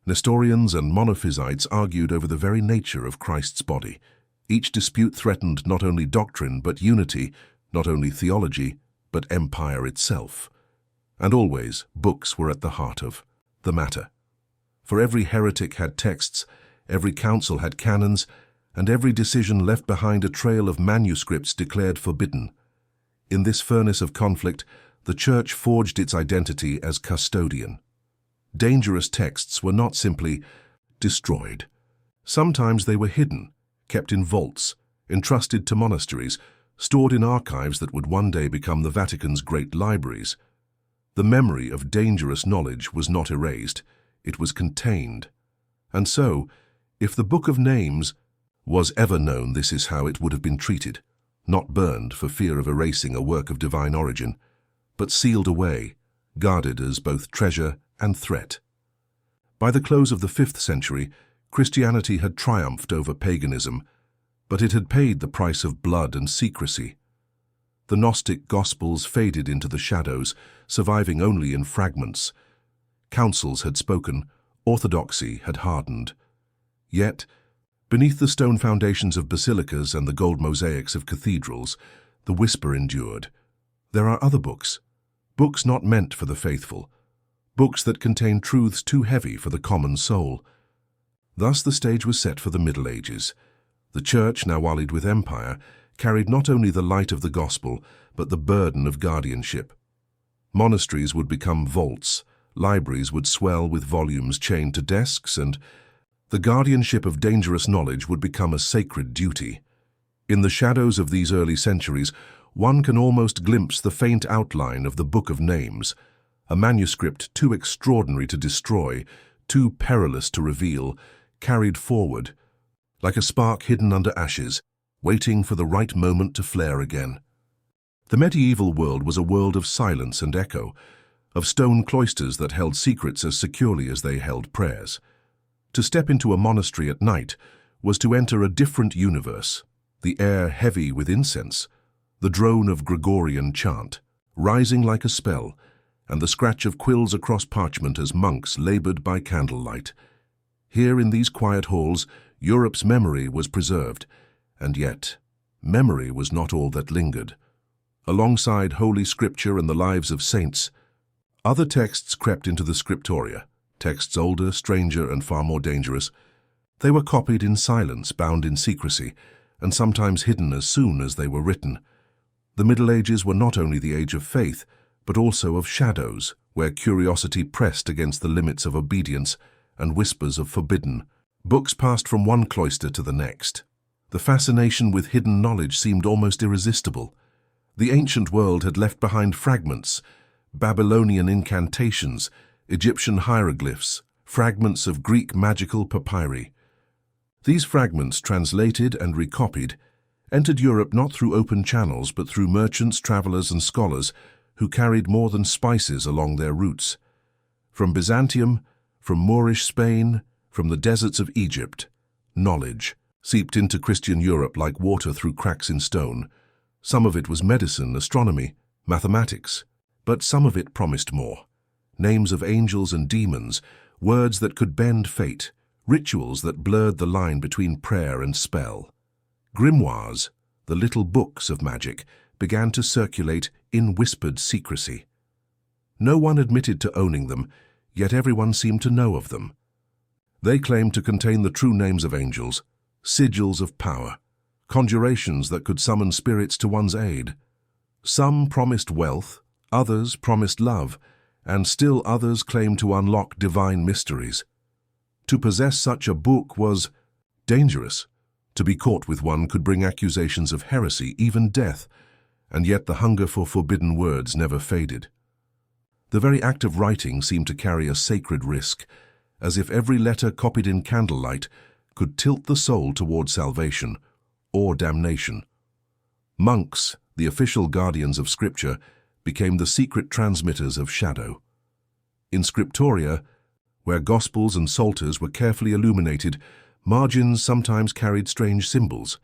Nestorians and Monophysites argued over the very nature of Christ's body. Each dispute threatened not only doctrine but unity, not only theology but empire itself. And always, books were at the heart of the matter. For every heretic had texts, every council had canons, and every decision left behind a trail of manuscripts declared forbidden. In this furnace of conflict, the Church forged its identity as custodian. Dangerous texts were not simply destroyed. Sometimes they were hidden, kept in vaults, entrusted to monasteries, stored in archives that would one day become the Vatican's great libraries. The memory of dangerous knowledge was not erased, it was contained. And so, if the Book of Names was ever known, this is how it would have been treated, not burned for fear of erasing a work of divine origin, but sealed away, guarded as both treasure and threat. By the close of the 5th century, Christianity had triumphed over paganism, but it had paid the price of blood and secrecy. The Gnostic Gospels faded into the shadows, surviving only in fragments. Councils had spoken, orthodoxy had hardened. Yet, beneath the stone foundations of basilicas and the gold mosaics of cathedrals, the whisper endured. There are other books, books not meant for the faithful, books that contain truths too heavy for the common soul. Thus the stage was set for the Middle Ages. The Church, now allied with empire, carried not only the light of the gospel, but the burden of guardianship. Monasteries would become vaults, libraries would swell with volumes chained to desks, and the guardianship of dangerous knowledge would become a sacred duty. In the shadows of these early centuries, one can almost glimpse the faint outline of the Book of Names, a manuscript too extraordinary to destroy, too perilous to reveal, carried forward, like a spark hidden under ashes, waiting for the right moment to flare again. The medieval world was a world of silence and echo, of stone cloisters that held secrets as securely as they held prayers. To step into a monastery at night was to enter a different universe, the air heavy with incense, the drone of Gregorian chant, rising like a spell, and the scratch of quills across parchment as monks labored by candlelight. Here in these quiet halls, Europe's memory was preserved, and yet, memory was not all that lingered. Alongside Holy Scripture and the lives of saints, other texts crept into the scriptoria, texts older, stranger, and far more dangerous. They were copied in silence, bound in secrecy, and sometimes hidden as soon as they were written. The Middle Ages were not only the age of faith, but also of shadows, where curiosity pressed against the limits of obedience and whispers of forbidden. Books passed from one cloister to the next. The fascination with hidden knowledge seemed almost irresistible. The ancient world had left behind fragments, Babylonian incantations, Egyptian hieroglyphs, fragments of Greek magical papyri. These fragments, translated and recopied, entered Europe not through open channels but through merchants, travelers, and scholars who carried more than spices along their routes. From Byzantium, from Moorish Spain, from the deserts of Egypt, knowledge seeped into Christian Europe like water through cracks in stone. Some of it was medicine, astronomy, mathematics, but some of it promised more. Names of angels and demons, words that could bend fate, rituals that blurred the line between prayer and spell. Grimoires, the little books of magic, began to circulate in whispered secrecy. No one admitted to owning them, yet everyone seemed to know of them. They claimed to contain the true names of angels, sigils of power, conjurations that could summon spirits to one's aid. Some promised wealth, others promised love, and still others claimed to unlock divine mysteries. To possess such a book was dangerous. To be caught with one could bring accusations of heresy, even death, and yet the hunger for forbidden words never faded. The very act of writing seemed to carry a sacred risk, as if every letter copied in candlelight could tilt the soul toward salvation or damnation. Monks, the official guardians of Scripture, became the secret transmitters of shadow. In scriptoria, where Gospels and Psalters were carefully illuminated, margins sometimes carried strange symbols: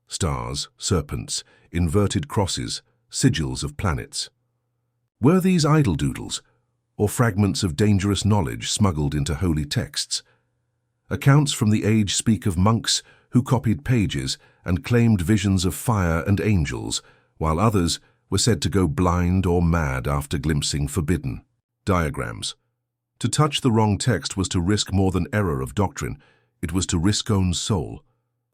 stars, serpents, inverted crosses, sigils of planets. Were these idle doodles, or fragments of dangerous knowledge smuggled into holy texts? Accounts from the age speak of monks who copied pages and claimed visions of fire and angels, while others were said to go blind or mad after glimpsing forbidden diagrams. To touch the wrong text was to risk more than error of doctrine. It was to risk one's soul.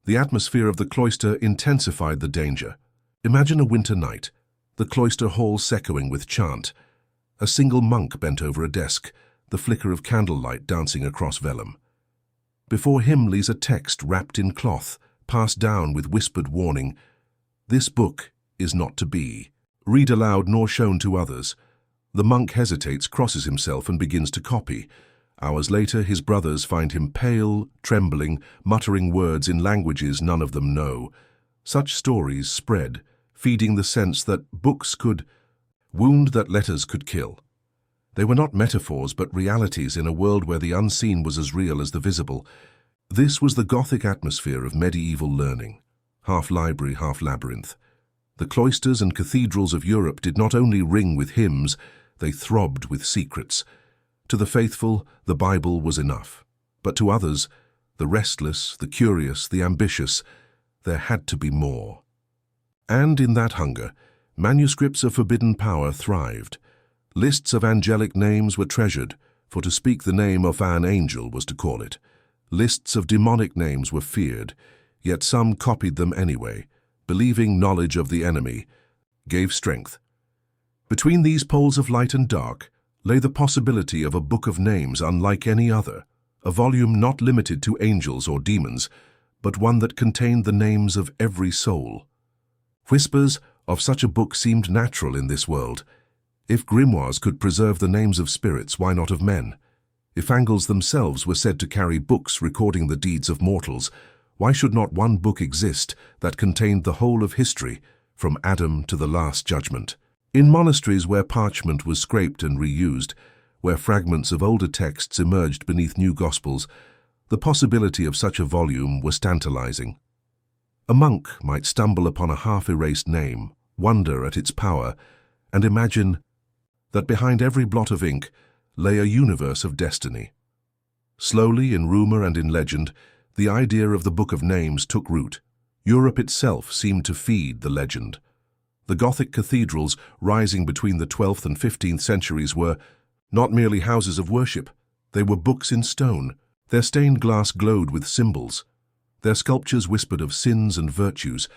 The atmosphere of the cloister intensified the danger. Imagine a winter night, the cloister halls echoing with chant. A single monk bent over a desk, the flicker of candlelight dancing across vellum. Before him lays a text wrapped in cloth, passed down with whispered warning: "This book is not to be read aloud nor shown to others." The monk hesitates, crosses himself, and begins to copy. Hours later, his brothers find him pale, trembling, muttering words in languages none of them know. Such stories spread, feeding the sense that books could wound, that letters could kill. They were not metaphors, but realities in a world where the unseen was as real as the visible. This was the Gothic atmosphere of medieval learning, half library, half labyrinth. The cloisters and cathedrals of Europe did not only ring with hymns, they throbbed with secrets. To the faithful, the Bible was enough. But to others, the restless, the curious, the ambitious, there had to be more. And in that hunger, manuscripts of forbidden power thrived. Lists of angelic names were treasured, for to speak the name of an angel was to call it. Lists of demonic names were feared, yet some copied them anyway, believing knowledge of the enemy gave strength. Between these poles of light and dark lay the possibility of a book of names unlike any other, a volume not limited to angels or demons, but one that contained the names of every soul. Whispers of such a book seemed natural in this world. If grimoires could preserve the names of spirits, why not of men? If angels themselves were said to carry books recording the deeds of mortals, why should not one book exist that contained the whole of history, from Adam to the Last Judgment? In monasteries where parchment was scraped and reused, where fragments of older texts emerged beneath new Gospels, the possibility of such a volume was tantalizing. A monk might stumble upon a half-erased name, wonder at its power, and imagine that behind every blot of ink lay a universe of destiny. Slowly, in rumor and in legend, the idea of the Book of Names took root. Europe itself seemed to feed the legend. The Gothic cathedrals rising between the 12th and 15th centuries were not merely houses of worship, they were books in stone. Their stained glass glowed with symbols. Their sculptures whispered of sins and virtues.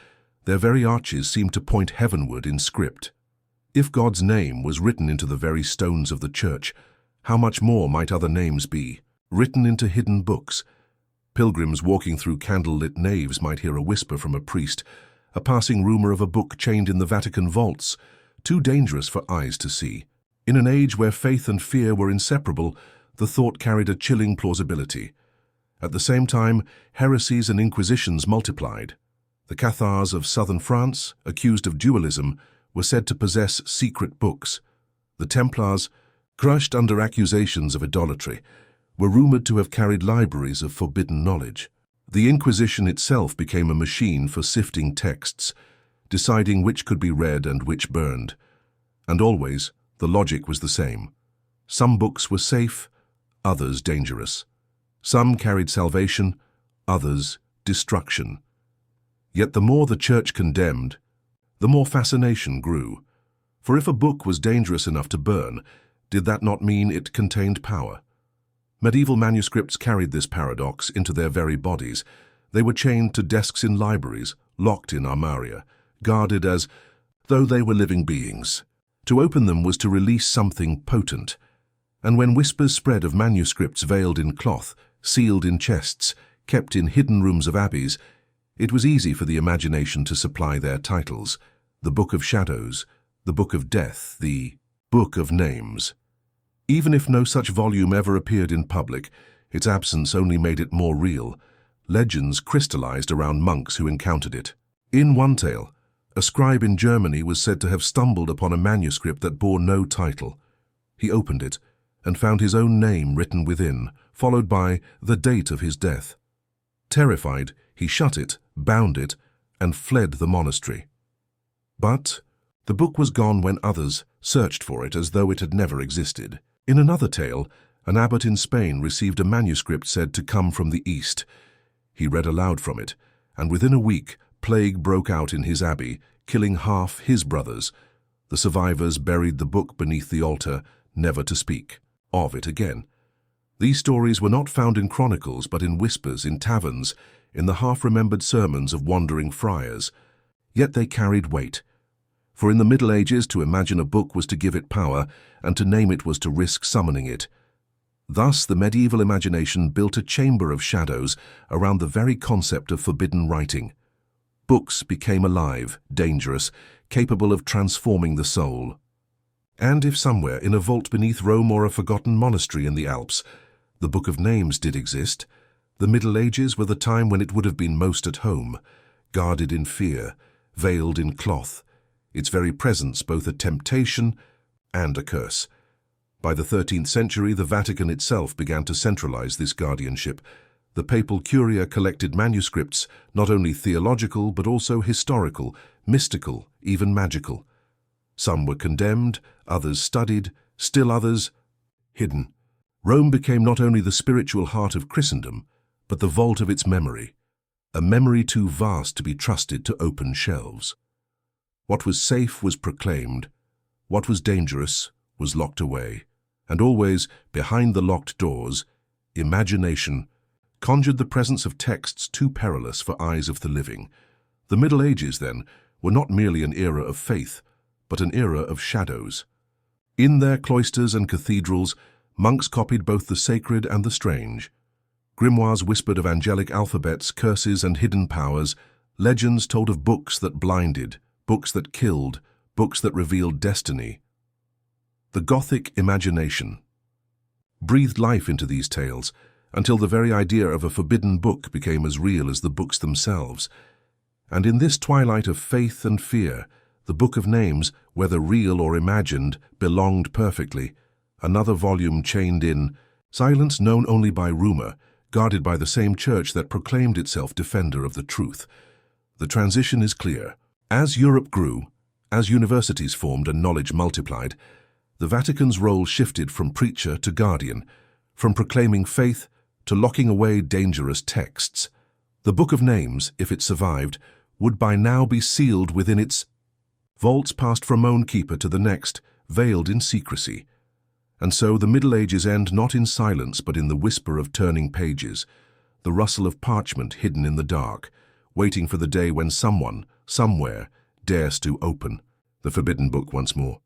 Their very arches seemed to point heavenward in script. If God's name was written into the very stones of the church, how much more might other names be, written into hidden books? Pilgrims walking through candle-lit naves might hear a whisper from a priest, a passing rumor of a book chained in the Vatican vaults, too dangerous for eyes to see. In an age where faith and fear were inseparable, the thought carried a chilling plausibility. At the same time, heresies and inquisitions multiplied. The Cathars of southern France, accused of dualism, were said to possess secret books. The Templars, crushed under accusations of idolatry, were rumored to have carried libraries of forbidden knowledge. The Inquisition itself became a machine for sifting texts, deciding which could be read and which burned. And always, the logic was the same. Some books were safe, others dangerous. Some carried salvation, others destruction. Yet the more the Church condemned, the more fascination grew. For if a book was dangerous enough to burn, did that not mean it contained power? Medieval manuscripts carried this paradox into their very bodies. They were chained to desks in libraries, locked in armaria, guarded as though they were living beings. To open them was to release something potent. And when whispers spread of manuscripts veiled in cloth, sealed in chests, kept in hidden rooms of abbeys, it was easy for the imagination to supply their titles: the Book of Shadows, the Book of Death, the Book of Names. Even if no such volume ever appeared in public, Its absence only made it more real. Legends crystallized around monks who encountered it. In one tale, a scribe in Germany was said to have stumbled upon a manuscript that bore no title. He opened it and found his own name written within, followed by the date of his death. Terrified, he shut it, bound it, and fled the monastery. But the book was gone when others searched for it as though it had never existed. In another tale, an abbot in Spain received a manuscript said to come from the East. He read aloud from it, and within a week, plague broke out in his abbey, killing half his brothers. The survivors buried the book beneath the altar, never to speak of it again. These stories were not found in chronicles, but in whispers, in taverns, in the half-remembered sermons of wandering friars. Yet they carried weight. For in the Middle Ages, to imagine a book was to give it power, and to name it was to risk summoning it. Thus, the medieval imagination built a chamber of shadows around the very concept of forbidden writing. Books became alive, dangerous, capable of transforming the soul. And if somewhere, in a vault beneath Rome or a forgotten monastery in the Alps, the Book of Names did exist, the Middle Ages were the time when it would have been most at home, guarded in fear, veiled in cloth, its very presence both a temptation and a curse. By the 13th century, the Vatican itself began to centralize this guardianship. The papal curia collected manuscripts, not only theological but also historical, mystical, even magical. Some were condemned, others studied, still others hidden. Rome became not only the spiritual heart of Christendom, but the vault of its memory, a memory too vast to be trusted to open shelves. What was safe was proclaimed, what was dangerous was locked away, and always, behind the locked doors, imagination conjured the presence of texts too perilous for eyes of the living. The Middle Ages, then, were not merely an era of faith, but an era of shadows. In their cloisters and cathedrals, monks copied both the sacred and the strange. Grimoires whispered of angelic alphabets, curses, and hidden powers. Legends told of books that blinded, books that killed, books that revealed destiny. The Gothic imagination breathed life into these tales until the very idea of a forbidden book became as real as the books themselves. And in this twilight of faith and fear, the Book of Names, whether real or imagined, belonged perfectly. Another volume chained in, silence known only by rumor, guarded by the same church that proclaimed itself defender of the truth. The transition is clear. As Europe grew, as universities formed and knowledge multiplied, the Vatican's role shifted from preacher to guardian, from proclaiming faith to locking away dangerous texts. The Book of Names, if it survived, would by now be sealed within its vaults, passed from one keeper to the next, veiled in secrecy. And so the Middle Ages end not in silence but in the whisper of turning pages, the rustle of parchment hidden in the dark, waiting for the day when someone, somewhere, dares to open the forbidden book once more.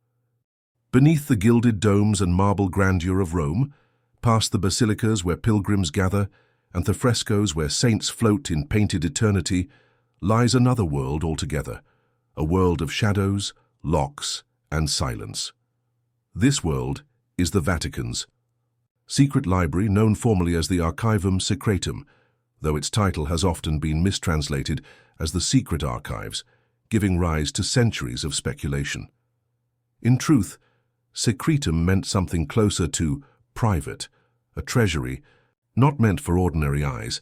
Beneath the gilded domes and marble grandeur of Rome, past the basilicas where pilgrims gather, and the frescoes where saints float in painted eternity, lies another world altogether, a world of shadows, locks, and silence. This world is the Vatican's secret library, known formally as the Archivum Secretum, though its title has often been mistranslated as the Secret Archives, giving rise to centuries of speculation. In truth, secretum meant something closer to private, a treasury, not meant for ordinary eyes.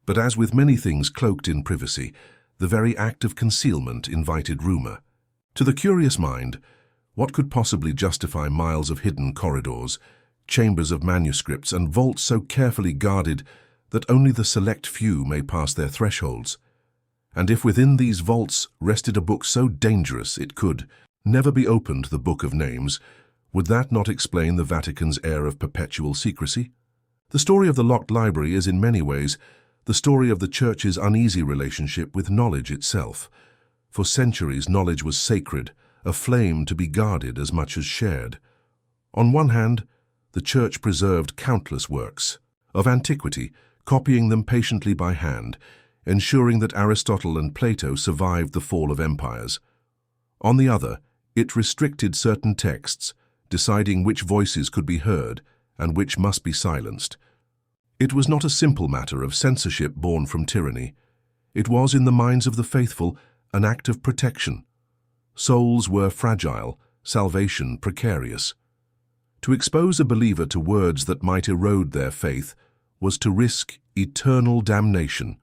But as with many things cloaked in privacy, the very act of concealment invited rumor. To the curious mind, what could possibly justify miles of hidden corridors, chambers of manuscripts, and vaults so carefully guarded that only the select few may pass their thresholds? And if within these vaults rested a book so dangerous it could never be opened, the Book of Names, would that not explain the Vatican's air of perpetual secrecy? The story of the locked library is in many ways the story of the Church's uneasy relationship with knowledge itself. For centuries, knowledge was sacred, a flame to be guarded as much as shared. On one hand, the Church preserved countless works of antiquity, copying them patiently by hand, ensuring that Aristotle and Plato survived the fall of empires. On the other, it restricted certain texts, deciding which voices could be heard and which must be silenced. It was not a simple matter of censorship born from tyranny. It was, in the minds of the faithful, an act of protection. Souls were fragile, salvation precarious. To expose a believer to words that might erode their faith was to risk eternal damnation.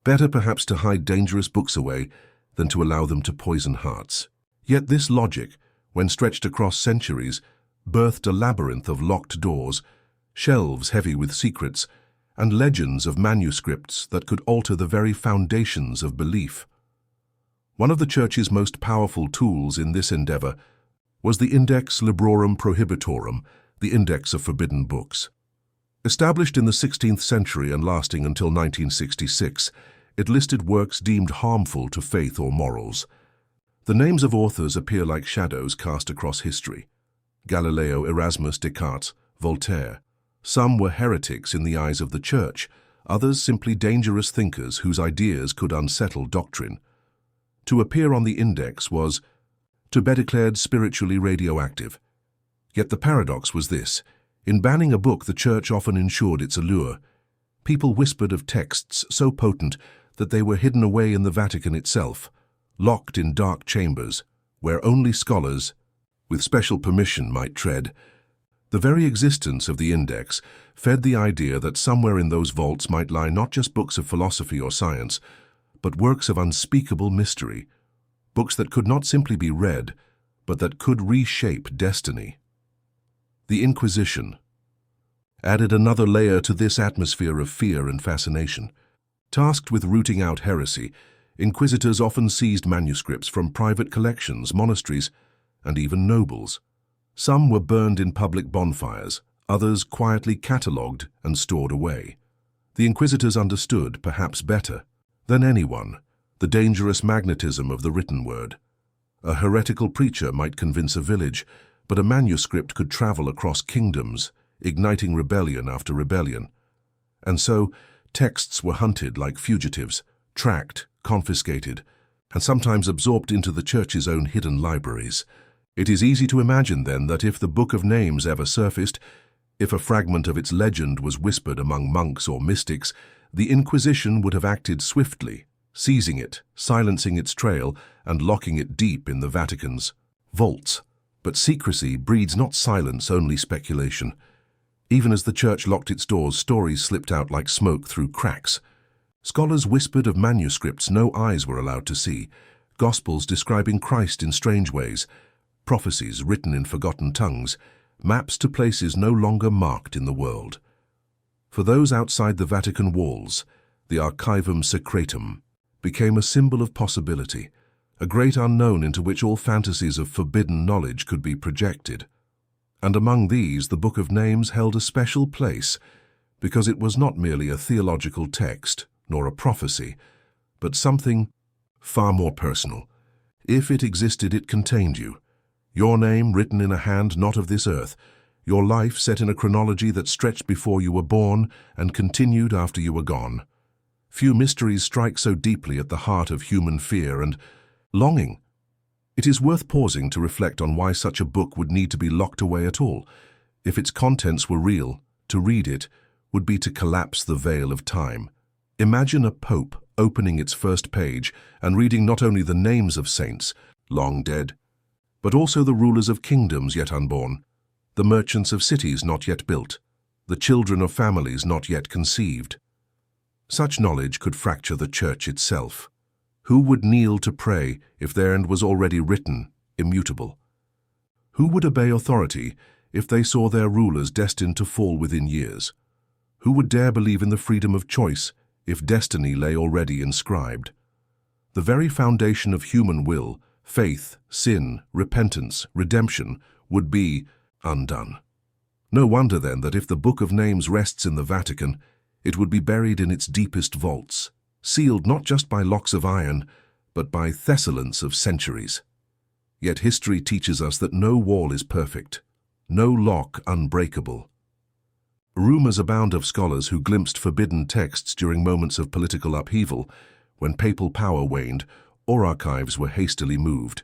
Better perhaps to hide dangerous books away than to allow them to poison hearts. Yet this logic, when stretched across centuries, birthed a labyrinth of locked doors, shelves heavy with secrets, and legends of manuscripts that could alter the very foundations of belief. One of the Church's most powerful tools in this endeavor was the Index Librorum Prohibitorum, the Index of Forbidden Books. Established in the 16th century and lasting until 1966, it listed works deemed harmful to faith or morals. The names of authors appear like shadows cast across history. Galileo, Erasmus, Descartes, Voltaire. Some were heretics in the eyes of the Church, others simply dangerous thinkers whose ideas could unsettle doctrine. To appear on the index was to be declared spiritually radioactive. Yet the paradox was this: in banning a book, the Church often ensured its allure. People whispered of texts so potent that they were hidden away in the Vatican itself, locked in dark chambers, where only scholars, with special permission, might tread. The very existence of the index fed the idea that somewhere in those vaults might lie not just books of philosophy or science, but works of unspeakable mystery, books that could not simply be read, but that could reshape destiny. The Inquisition added another layer to this atmosphere of fear and fascination. Tasked with rooting out heresy, inquisitors often seized manuscripts from private collections, monasteries, and even nobles. Some were burned in public bonfires, others quietly catalogued and stored away. The inquisitors understood, perhaps better than anyone, the dangerous magnetism of the written word. A heretical preacher might convince a village, but a manuscript could travel across kingdoms, igniting rebellion after rebellion. And so, texts were hunted like fugitives, tracked, confiscated, and sometimes absorbed into the Church's own hidden libraries. It is easy to imagine, then, that if the Book of Names ever surfaced, if a fragment of its legend was whispered among monks or mystics, the Inquisition would have acted swiftly, seizing it, silencing its trail, and locking it deep in the Vatican's vaults. But secrecy breeds not silence, only speculation. Even as the Church locked its doors, stories slipped out like smoke through cracks. Scholars whispered of manuscripts no eyes were allowed to see, gospels describing Christ in strange ways, prophecies written in forgotten tongues, maps to places no longer marked in the world. For those outside the Vatican walls, the Archivum Secretum became a symbol of possibility, a great unknown into which all fantasies of forbidden knowledge could be projected. And among these, the Book of Names held a special place, because it was not merely a theological text, nor a prophecy, but something far more personal. If it existed, it contained you. Your name written in a hand not of this earth, your life set in a chronology that stretched before you were born and continued after you were gone. Few mysteries strike so deeply at the heart of human fear and longing. It is worth pausing to reflect on why such a book would need to be locked away at all. If its contents were real, to read it would be to collapse the veil of time. Imagine a pope opening its first page and reading not only the names of saints, long dead, but also the rulers of kingdoms yet unborn, the merchants of cities not yet built, the children of families not yet conceived. Such knowledge could fracture the Church itself. Who would kneel to pray if their end was already written, immutable? Who would obey authority if they saw their rulers destined to fall within years? Who would dare believe in the freedom of choice if destiny lay already inscribed? The very foundation of human will, faith, sin, repentance, redemption, would be undone. No wonder, then, that if the Book of Names rests in the Vatican, it would be buried in its deepest vaults, sealed not just by locks of iron, but by thessalants of centuries. Yet history teaches us that no wall is perfect, no lock unbreakable. Rumors abound of scholars who glimpsed forbidden texts during moments of political upheaval, when papal power waned or archives were hastily moved.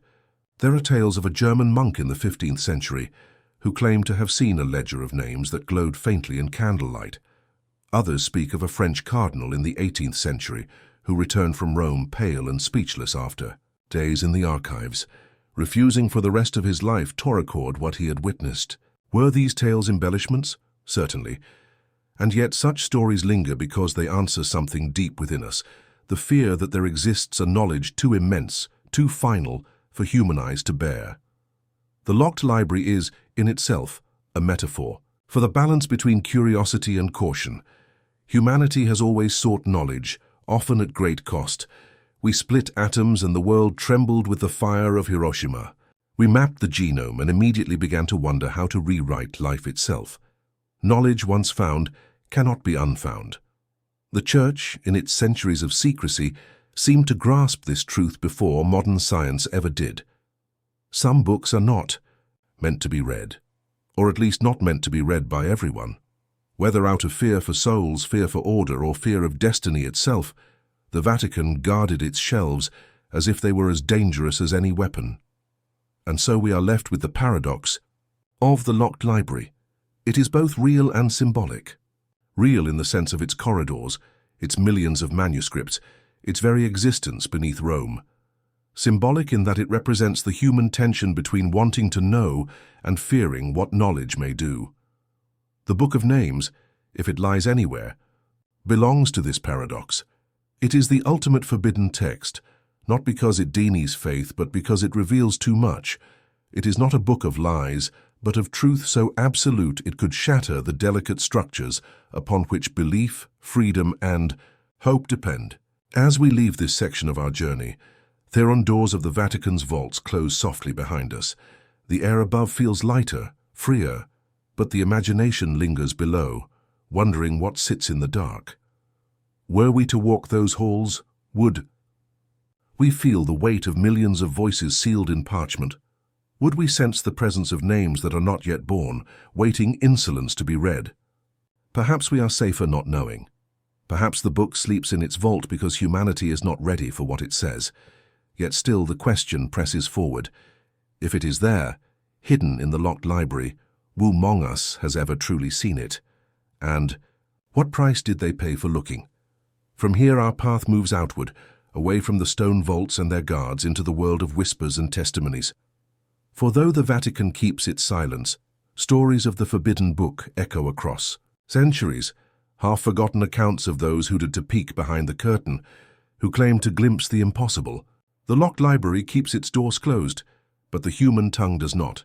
There are tales of a German monk in the 15th century who claimed to have seen a ledger of names that glowed faintly in candlelight. Others speak of a French cardinal in the 18th century who returned from Rome pale and speechless after days in the archives, refusing for the rest of his life to record what he had witnessed. Were these tales embellishments? Certainly. And yet such stories linger because they answer something deep within us, the fear that there exists a knowledge too immense, too final, for human eyes to bear. The locked library is, in itself, a metaphor for the balance between curiosity and caution. Humanity has always sought knowledge, often at great cost. We split atoms and the world trembled with the fire of Hiroshima. We mapped the genome and immediately began to wonder how to rewrite life itself. Knowledge once found cannot be unfound. The Church, in its centuries of secrecy, seemed to grasp this truth before modern science ever did. Some books are not meant to be read, or at least not meant to be read by everyone. Whether out of fear for souls, fear for order, or fear of destiny itself, the Vatican guarded its shelves as if they were as dangerous as any weapon. And so we are left with the paradox of the locked library. It is both real and symbolic. Real in the sense of its corridors, its millions of manuscripts, its very existence beneath Rome. Symbolic in that it represents the human tension between wanting to know and fearing what knowledge may do. The Book of Names, if it lies anywhere, belongs to this paradox. It is the ultimate forbidden text, not because it denies faith, but because it reveals too much. It is not a book of lies, but of truth so absolute it could shatter the delicate structures upon which belief, freedom, and hope depend. As we leave this section of our journey, thereon doors of the Vatican's vaults close softly behind us. The air above feels lighter, freer, but the imagination lingers below, wondering what sits in the dark. Were we to walk those halls, would we feel the weight of millions of voices sealed in parchment? Would we sense the presence of names that are not yet born, waiting insolence to be read? Perhaps we are safer not knowing. Perhaps the book sleeps in its vault because humanity is not ready for what it says. Yet still the question presses forward. If it is there, hidden in the locked library, who among us has ever truly seen it? And what price did they pay for looking? From here our path moves outward, away from the stone vaults and their guards into the world of whispers and testimonies. For though the Vatican keeps its silence, stories of the forbidden book echo across centuries, half-forgotten accounts of those who dared to peek behind the curtain, who claimed to glimpse the impossible. The locked library keeps its doors closed, but the human tongue does not.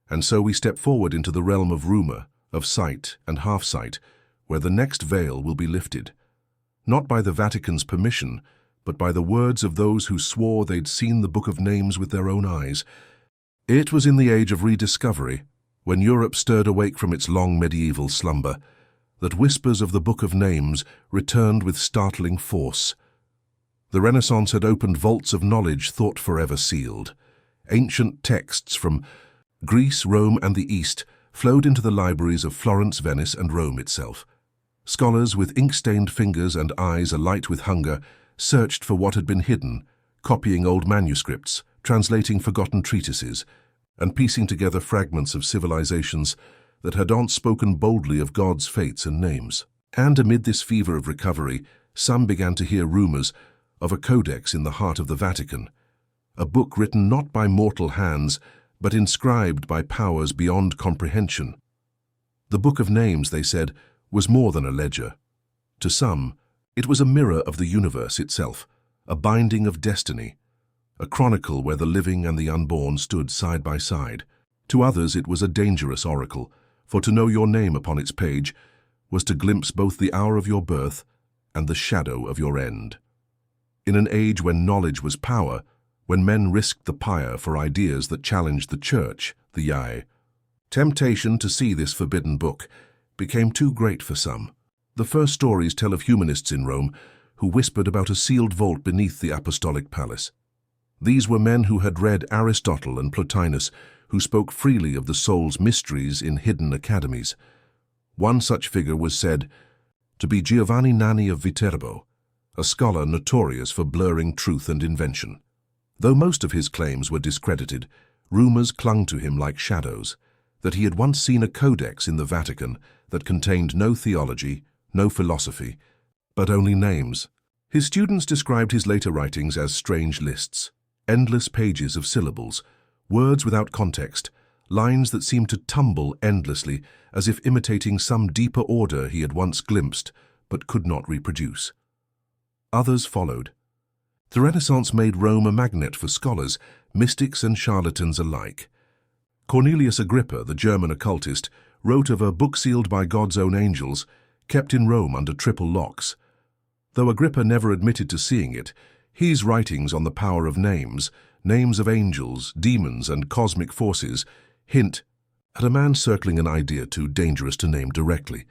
And so we step forward into the realm of rumor, of sight and half-sight, where the next veil will be lifted. Not by the Vatican's permission, but by the words of those who swore they'd seen the Book of Names with their own eyes. It was in the age of rediscovery, when Europe stirred awake from its long medieval slumber, that whispers of the Book of Names returned with startling force. The Renaissance had opened vaults of knowledge thought forever sealed. Ancient texts from Greece, Rome, and the East flowed into the libraries of Florence, Venice, and Rome itself. Scholars with ink-stained fingers and eyes alight with hunger searched for what had been hidden, copying old manuscripts, translating forgotten treatises, and piecing together fragments of civilizations that had once spoken boldly of God's fates and names. And amid this fever of recovery, some began to hear rumors of a codex in the heart of the Vatican, a book written not by mortal hands, but inscribed by powers beyond comprehension. The Book of Names, they said, was more than a ledger. To some, it was a mirror of the universe itself, a binding of destiny, a chronicle where the living and the unborn stood side by side. To others it was a dangerous oracle, for to know your name upon its page was to glimpse both the hour of your birth and the shadow of your end. In an age when knowledge was power, when men risked the pyre for ideas that challenged the church, the eye, temptation to see this forbidden book became too great for some. The first stories tell of humanists in Rome who whispered about a sealed vault beneath the apostolic palace. These were men who had read Aristotle and Plotinus, who spoke freely of the soul's mysteries in hidden academies. One such figure was said to be Giovanni Nanni of Viterbo, a scholar notorious for blurring truth and invention. Though most of his claims were discredited, rumors clung to him like shadows, that he had once seen a codex in the Vatican that contained no theology, no philosophy, but only names. His students described his later writings as strange lists, endless pages of syllables, words without context, lines that seemed to tumble endlessly as if imitating some deeper order he had once glimpsed but could not reproduce. Others followed. The Renaissance made Rome a magnet for scholars, mystics and charlatans alike. Cornelius Agrippa, the German occultist, wrote of a book sealed by God's own angels, kept in Rome under triple locks. Though Agrippa never admitted to seeing it, his writings on the power of names, names of angels, demons and cosmic forces, hint at a man circling an idea too dangerous to name directly.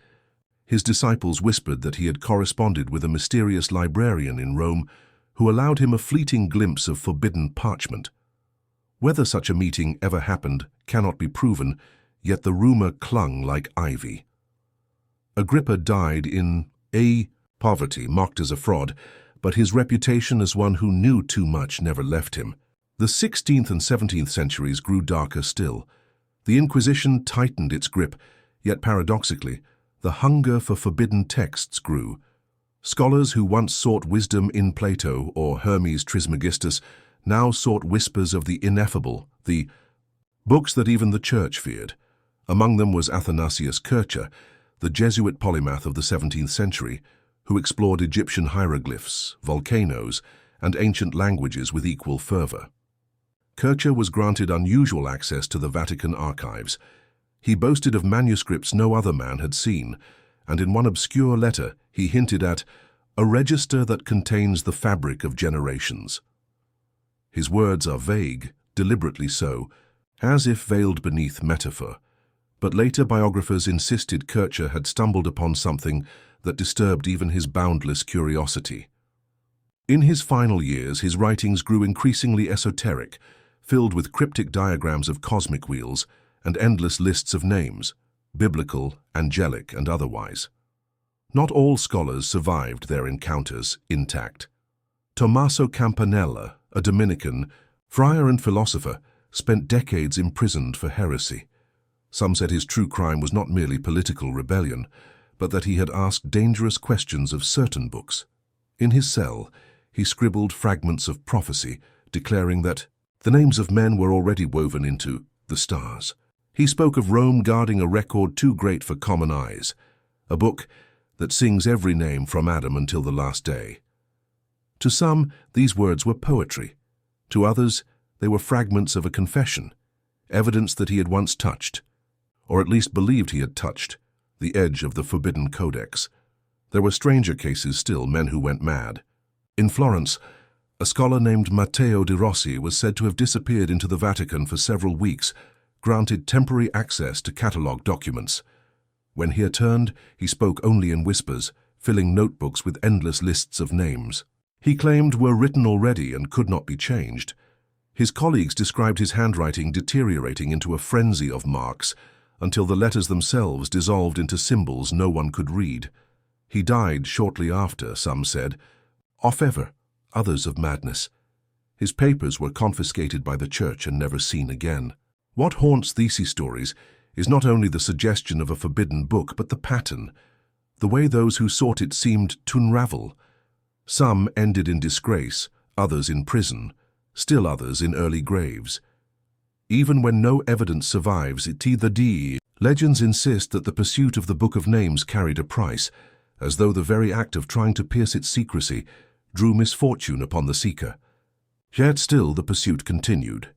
His disciples whispered that he had corresponded with a mysterious librarian in Rome who allowed him a fleeting glimpse of forbidden parchment. Whether such a meeting ever happened cannot be proven, yet the rumor clung like ivy. Agrippa died in poverty, mocked as a fraud, but his reputation as one who knew too much never left him. The 16th and 17th centuries grew darker still. The Inquisition tightened its grip, yet paradoxically, the hunger for forbidden texts grew. Scholars who once sought wisdom in Plato or Hermes Trismegistus now sought whispers of the ineffable, the books that even the Church feared. Among them was Athanasius Kircher, the Jesuit polymath of the 17th century, who explored Egyptian hieroglyphs, volcanoes, and ancient languages with equal fervor. Kircher was granted unusual access to the Vatican archives. He boasted of manuscripts no other man had seen, and in one obscure letter he hinted at a register that contains the fabric of generations. His words are vague, deliberately so, as if veiled beneath metaphor, but later biographers insisted Kircher had stumbled upon something that disturbed even his boundless curiosity. In his final years, his writings grew increasingly esoteric, filled with cryptic diagrams of cosmic wheels and endless lists of names, biblical, angelic, and otherwise. Not all scholars survived their encounters intact. Tommaso Campanella, a Dominican, friar and philosopher, spent decades imprisoned for heresy. Some said his true crime was not merely political rebellion, but that he had asked dangerous questions of certain books. In his cell, he scribbled fragments of prophecy, declaring that the names of men were already woven into the stars. He spoke of Rome guarding a record too great for common eyes, a book that sings every name from Adam until the last day. To some, these words were poetry. To others, they were fragments of a confession, evidence that he had once touched, or at least believed he had touched, the edge of the forbidden codex. There were stranger cases still, men who went mad. In Florence, a scholar named Matteo de Rossi was said to have disappeared into the Vatican for several weeks, granted temporary access to catalogue documents. When he returned, he spoke only in whispers, filling notebooks with endless lists of names he claimed were written already and could not be changed. His colleagues described his handwriting deteriorating into a frenzy of marks until the letters themselves dissolved into symbols no one could read. He died shortly after, some said, of fever, others of madness. His papers were confiscated by the Church and never seen again. What haunts these stories is not only the suggestion of a forbidden book, but the pattern, the way those who sought it seemed to unravel. Some ended in disgrace, others in prison, still others in early graves. Even when no evidence survives, legends insist that the pursuit of the Book of Names carried a price, as though the very act of trying to pierce its secrecy drew misfortune upon the seeker. Yet still the pursuit continued.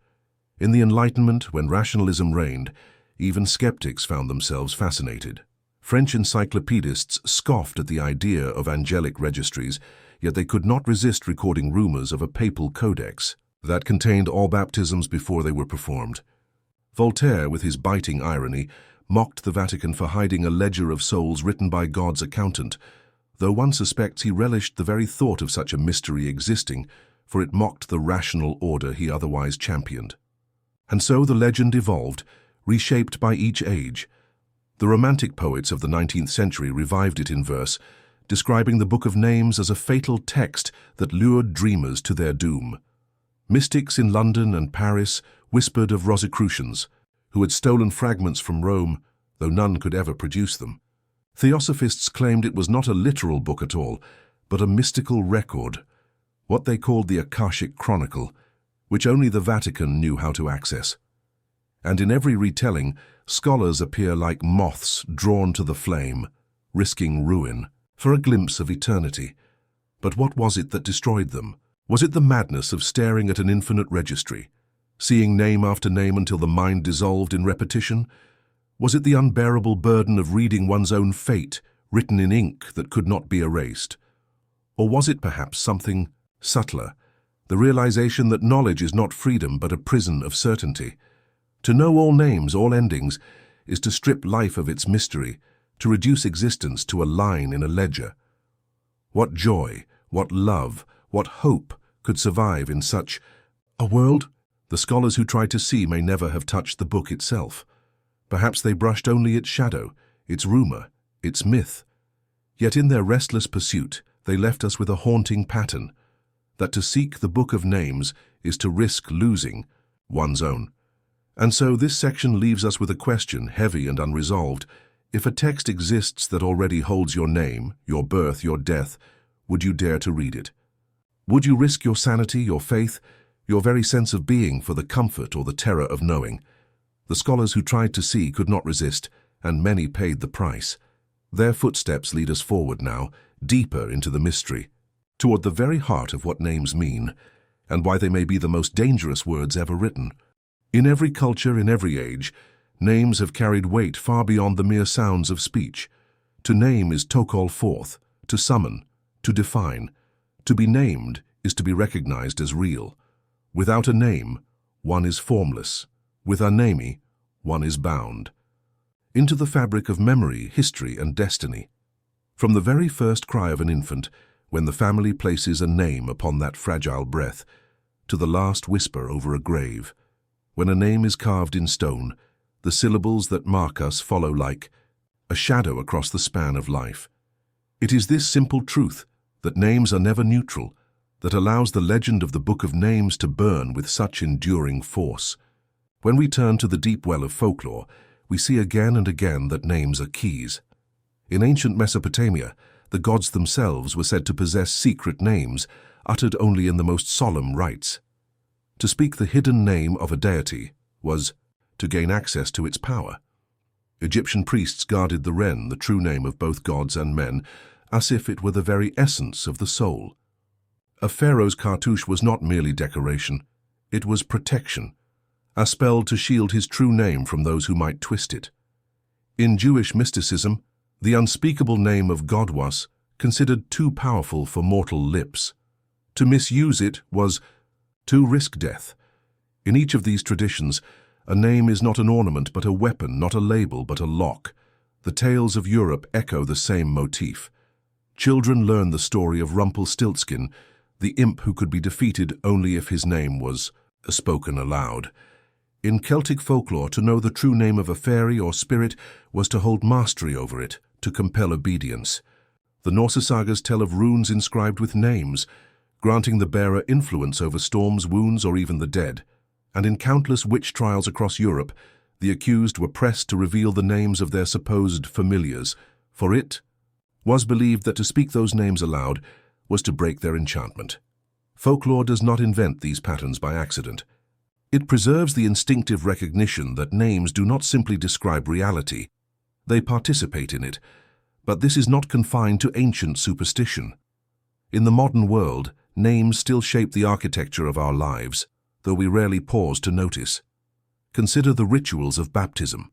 In the Enlightenment, when rationalism reigned, even skeptics found themselves fascinated. French encyclopedists scoffed at the idea of angelic registries, yet they could not resist recording rumors of a papal codex that contained all baptisms before they were performed. Voltaire, with his biting irony, mocked the Vatican for hiding a ledger of souls written by God's accountant, though one suspects he relished the very thought of such a mystery existing, for it mocked the rational order he otherwise championed. And so the legend evolved, reshaped by each age. The Romantic poets of the 19th century revived it in verse, describing the Book of Names as a fatal text that lured dreamers to their doom. Mystics in London and Paris whispered of Rosicrucians, who had stolen fragments from Rome, though none could ever produce them. Theosophists claimed it was not a literal book at all, but a mystical record, what they called the Akashic Chronicle, which only the Vatican knew how to access. And in every retelling, scholars appear like moths drawn to the flame, risking ruin, for a glimpse of eternity. But what was it that destroyed them? Was it the madness of staring at an infinite registry, seeing name after name until the mind dissolved in repetition? Was it the unbearable burden of reading one's own fate, written in ink that could not be erased? Or was it perhaps something subtler, the realization that knowledge is not freedom but a prison of certainty? To know all names, all endings, is to strip life of its mystery, to reduce existence to a line in a ledger. What joy, what love, what hope could survive in such a world? The scholars who try to see may never have touched the book itself. Perhaps they brushed only its shadow, its rumor, its myth. Yet in their restless pursuit, they left us with a haunting pattern, that to seek the book of names is to risk losing one's own. And so this section leaves us with a question, heavy and unresolved. If a text exists that already holds your name, your birth, your death, would you dare to read it? Would you risk your sanity, your faith, your very sense of being for the comfort or the terror of knowing? The scholars who tried to see could not resist, and many paid the price. Their footsteps lead us forward now, deeper into the mystery, toward the very heart of what names mean, and why they may be the most dangerous words ever written. In every culture, in every age, names have carried weight far beyond the mere sounds of speech. To name is to call forth, to summon, to define. To be named is to be recognized as real. Without a name, one is formless. With a name, one is bound. Into the fabric of memory, history, and destiny. From the very first cry of an infant, when the family places a name upon that fragile breath, to the last whisper over a grave, when a name is carved in stone, the syllables that mark us follow like a shadow across the span of life. It is this simple truth, that names are never neutral, that allows the legend of the Book of Names to burn with such enduring force. When we turn to the deep well of folklore, we see again and again that names are keys. In ancient Mesopotamia, the gods themselves were said to possess secret names, uttered only in the most solemn rites. To speak the hidden name of a deity was to gain access to its power. Egyptian priests guarded the Ren, the true name of both gods and men, as if it were the very essence of the soul. A pharaoh's cartouche was not merely decoration, it was protection, a spell to shield his true name from those who might twist it. In Jewish mysticism, the unspeakable name of God was considered too powerful for mortal lips. To misuse it was to risk death. In each of these traditions, a name is not an ornament but a weapon, not a label but a lock. The tales of Europe echo the same motif. Children learn the story of Rumpelstiltskin, the imp who could be defeated only if his name was spoken aloud. In Celtic folklore, to know the true name of a fairy or spirit was to hold mastery over it, to compel obedience. The Norse sagas tell of runes inscribed with names, granting the bearer influence over storms, wounds, or even the dead. And in countless witch trials across Europe, the accused were pressed to reveal the names of their supposed familiars, for it was believed that to speak those names aloud was to break their enchantment. Folklore does not invent these patterns by accident. It preserves the instinctive recognition that names do not simply describe reality, they participate in it, but this is not confined to ancient superstition. In the modern world, names still shape the architecture of our lives, though we rarely pause to notice. Consider the rituals of baptism.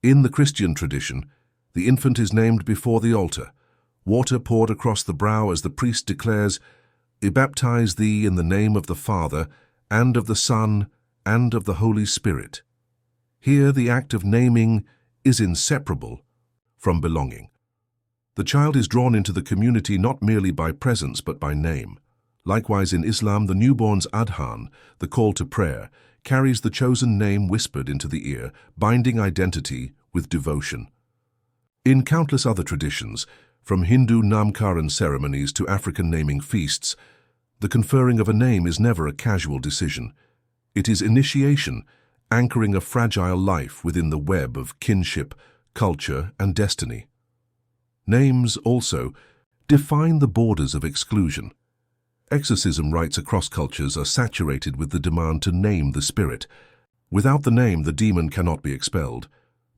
In the Christian tradition, the infant is named before the altar, water poured across the brow as the priest declares, "I baptize thee in the name of the Father, and of the Son, and of the Holy Spirit." Here the act of naming is inseparable from belonging. The child is drawn into the community not merely by presence but by name. Likewise in Islam, the newborn's adhan, the call to prayer, carries the chosen name whispered into the ear, binding identity with devotion. In countless other traditions, from Hindu Namkaran ceremonies to African naming feasts, the conferring of a name is never a casual decision. It is initiation, anchoring a fragile life within the web of kinship, culture, and destiny. Names, also, define the borders of exclusion. Exorcism rites across cultures are saturated with the demand to name the spirit. Without the name, the demon cannot be expelled.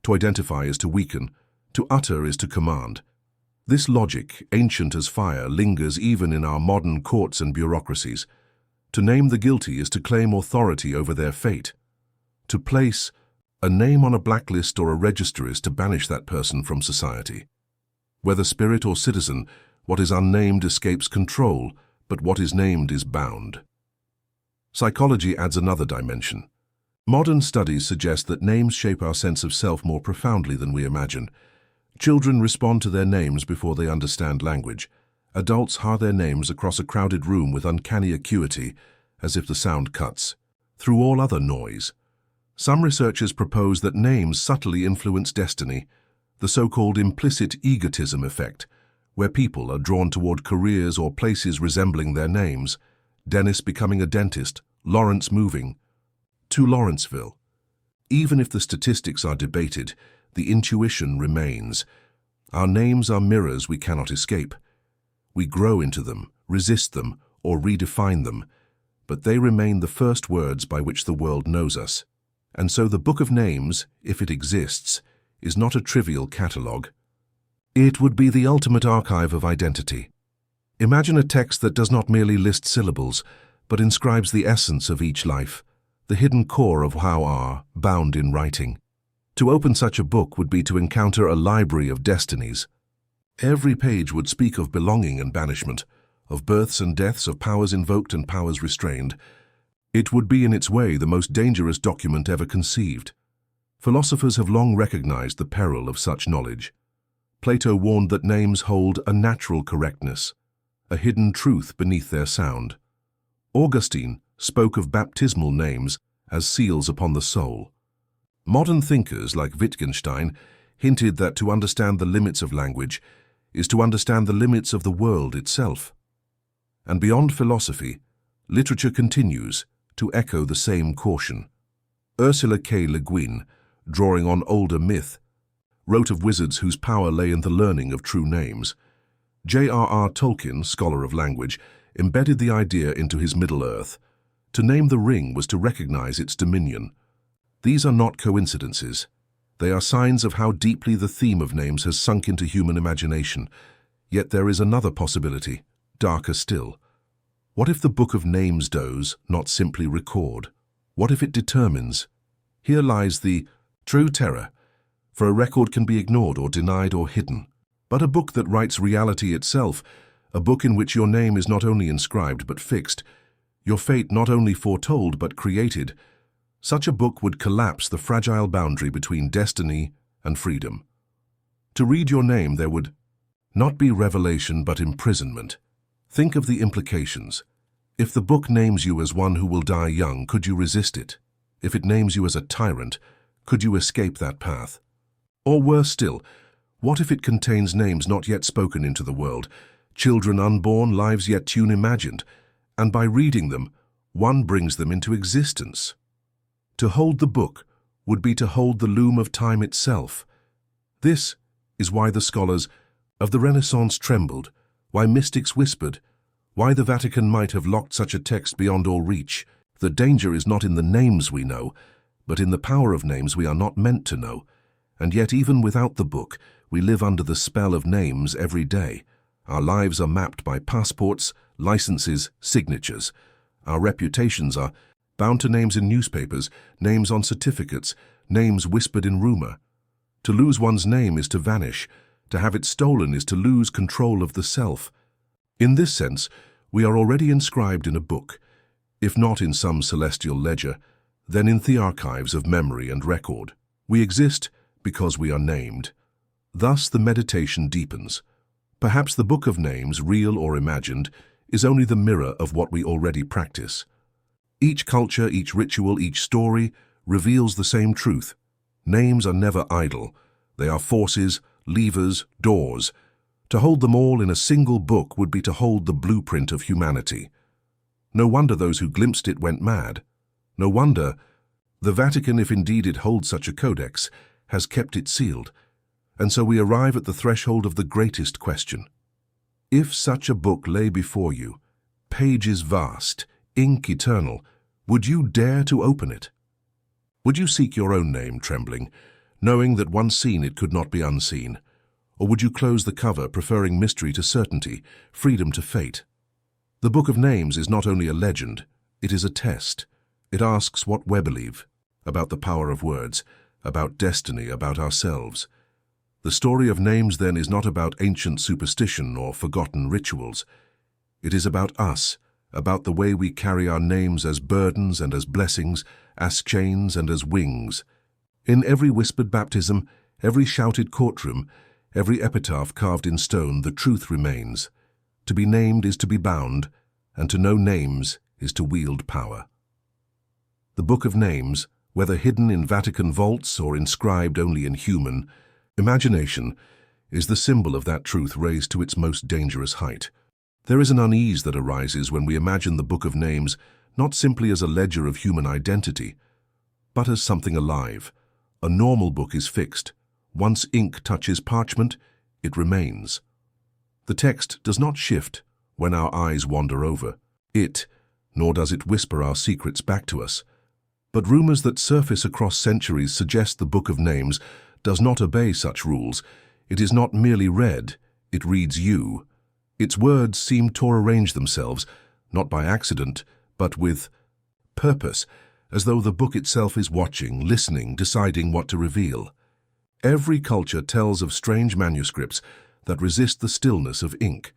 To identify is to weaken, to utter is to command. This logic, ancient as fire, lingers even in our modern courts and bureaucracies. To name the guilty is to claim authority over their fate. To place a name on a blacklist or a register is to banish that person from society. Whether spirit or citizen, what is unnamed escapes control, but what is named is bound. Psychology adds another dimension. Modern studies suggest that names shape our sense of self more profoundly than we imagine. Children respond to their names before they understand language. Adults har their names across a crowded room with uncanny acuity, as if the sound cuts through all other noise. Some researchers propose that names subtly influence destiny, the so-called implicit egotism effect, where people are drawn toward careers or places resembling their names. Dennis becoming a dentist, Lawrence moving to Lawrenceville. Even if the statistics are debated, the intuition remains. Our names are mirrors we cannot escape. We grow into them, resist them, or redefine them, but they remain the first words by which the world knows us. And so the Book of Names, if it exists, is not a trivial catalogue. It would be the ultimate archive of identity. Imagine a text that does not merely list syllables, but inscribes the essence of each life, the hidden core of how are bound in writing. To open such a book would be to encounter a library of destinies. Every page would speak of belonging and banishment, of births and deaths, of powers invoked and powers restrained. It would be in its way the most dangerous document ever conceived. Philosophers have long recognized the peril of such knowledge. Plato warned that names hold a natural correctness, a hidden truth beneath their sound. Augustine spoke of baptismal names as seals upon the soul. Modern thinkers like Wittgenstein hinted that to understand the limits of language is to understand the limits of the world itself. And beyond philosophy, literature continues to echo the same caution. Ursula K. Le Guin, drawing on older myth, wrote of wizards whose power lay in the learning of true names. J.R.R. Tolkien, scholar of language, embedded the idea into his Middle-earth. To name the ring was to recognize its dominion. These are not coincidences. They are signs of how deeply the theme of names has sunk into human imagination. Yet there is another possibility, darker still. What if the Book of Names does not simply record? What if it determines? Here lies the true terror, for a record can be ignored or denied or hidden. But a book that writes reality itself, a book in which your name is not only inscribed but fixed, your fate not only foretold but created, such a book would collapse the fragile boundary between destiny and freedom. To read your name, there would not be revelation but imprisonment. Think of the implications. If the book names you as one who will die young, could you resist it? If it names you as a tyrant, could you escape that path? Or worse still, what if it contains names not yet spoken into the world, children unborn, lives yet unimagined, and by reading them, one brings them into existence? To hold the book would be to hold the loom of time itself. This is why the scholars of the Renaissance trembled, why mystics whispered, why the Vatican might have locked such a text beyond all reach. The danger is not in the names we know, but in the power of names we are not meant to know. And yet even without the book, we live under the spell of names every day. Our lives are mapped by passports, licenses, signatures. Our reputations are bound to names in newspapers, names on certificates, names whispered in rumor. To lose one's name is to vanish. To have it stolen is to lose control of the self. In this sense, we are already inscribed in a book, if not in some celestial ledger, then in the archives of memory and record. We exist because we are named. Thus the meditation deepens. Perhaps the Book of Names, real or imagined, is only the mirror of what we already practice. Each culture, each ritual, each story reveals the same truth. Names are never idle. They are forces, levers, doors. To hold them all in a single book would be to hold the blueprint of humanity. No wonder those who glimpsed it went mad. No wonder the Vatican, if indeed it holds such a codex, has kept it sealed. And so we arrive at the threshold of the greatest question. If such a book lay before you, pages vast, ink eternal, would you dare to open it? Would you seek your own name, trembling, knowing that once seen it could not be unseen? Or would you close the cover, preferring mystery to certainty, freedom to fate? The Book of Names is not only a legend, it is a test. It asks what we believe about the power of words, about destiny, about ourselves. The story of names, then, is not about ancient superstition or forgotten rituals. It is about us, about the way we carry our names as burdens and as blessings, as chains and as wings. In every whispered baptism, every shouted courtroom, every epitaph carved in stone, the truth remains. To be named is to be bound, and to know names is to wield power. The Book of Names, whether hidden in Vatican vaults or inscribed only in human imagination, is the symbol of that truth raised to its most dangerous height. There is an unease that arises when we imagine the Book of Names not simply as a ledger of human identity, but as something alive. A normal book is fixed. Once ink touches parchment, it remains. The text does not shift when our eyes wander over it, nor does it whisper our secrets back to us. But rumors that surface across centuries suggest the Book of Names does not obey such rules. It is not merely read, it reads you. Its words seem to arrange themselves, not by accident, but with purpose, as though the book itself is watching, listening, deciding what to reveal. Every culture tells of strange manuscripts that resist the stillness of ink.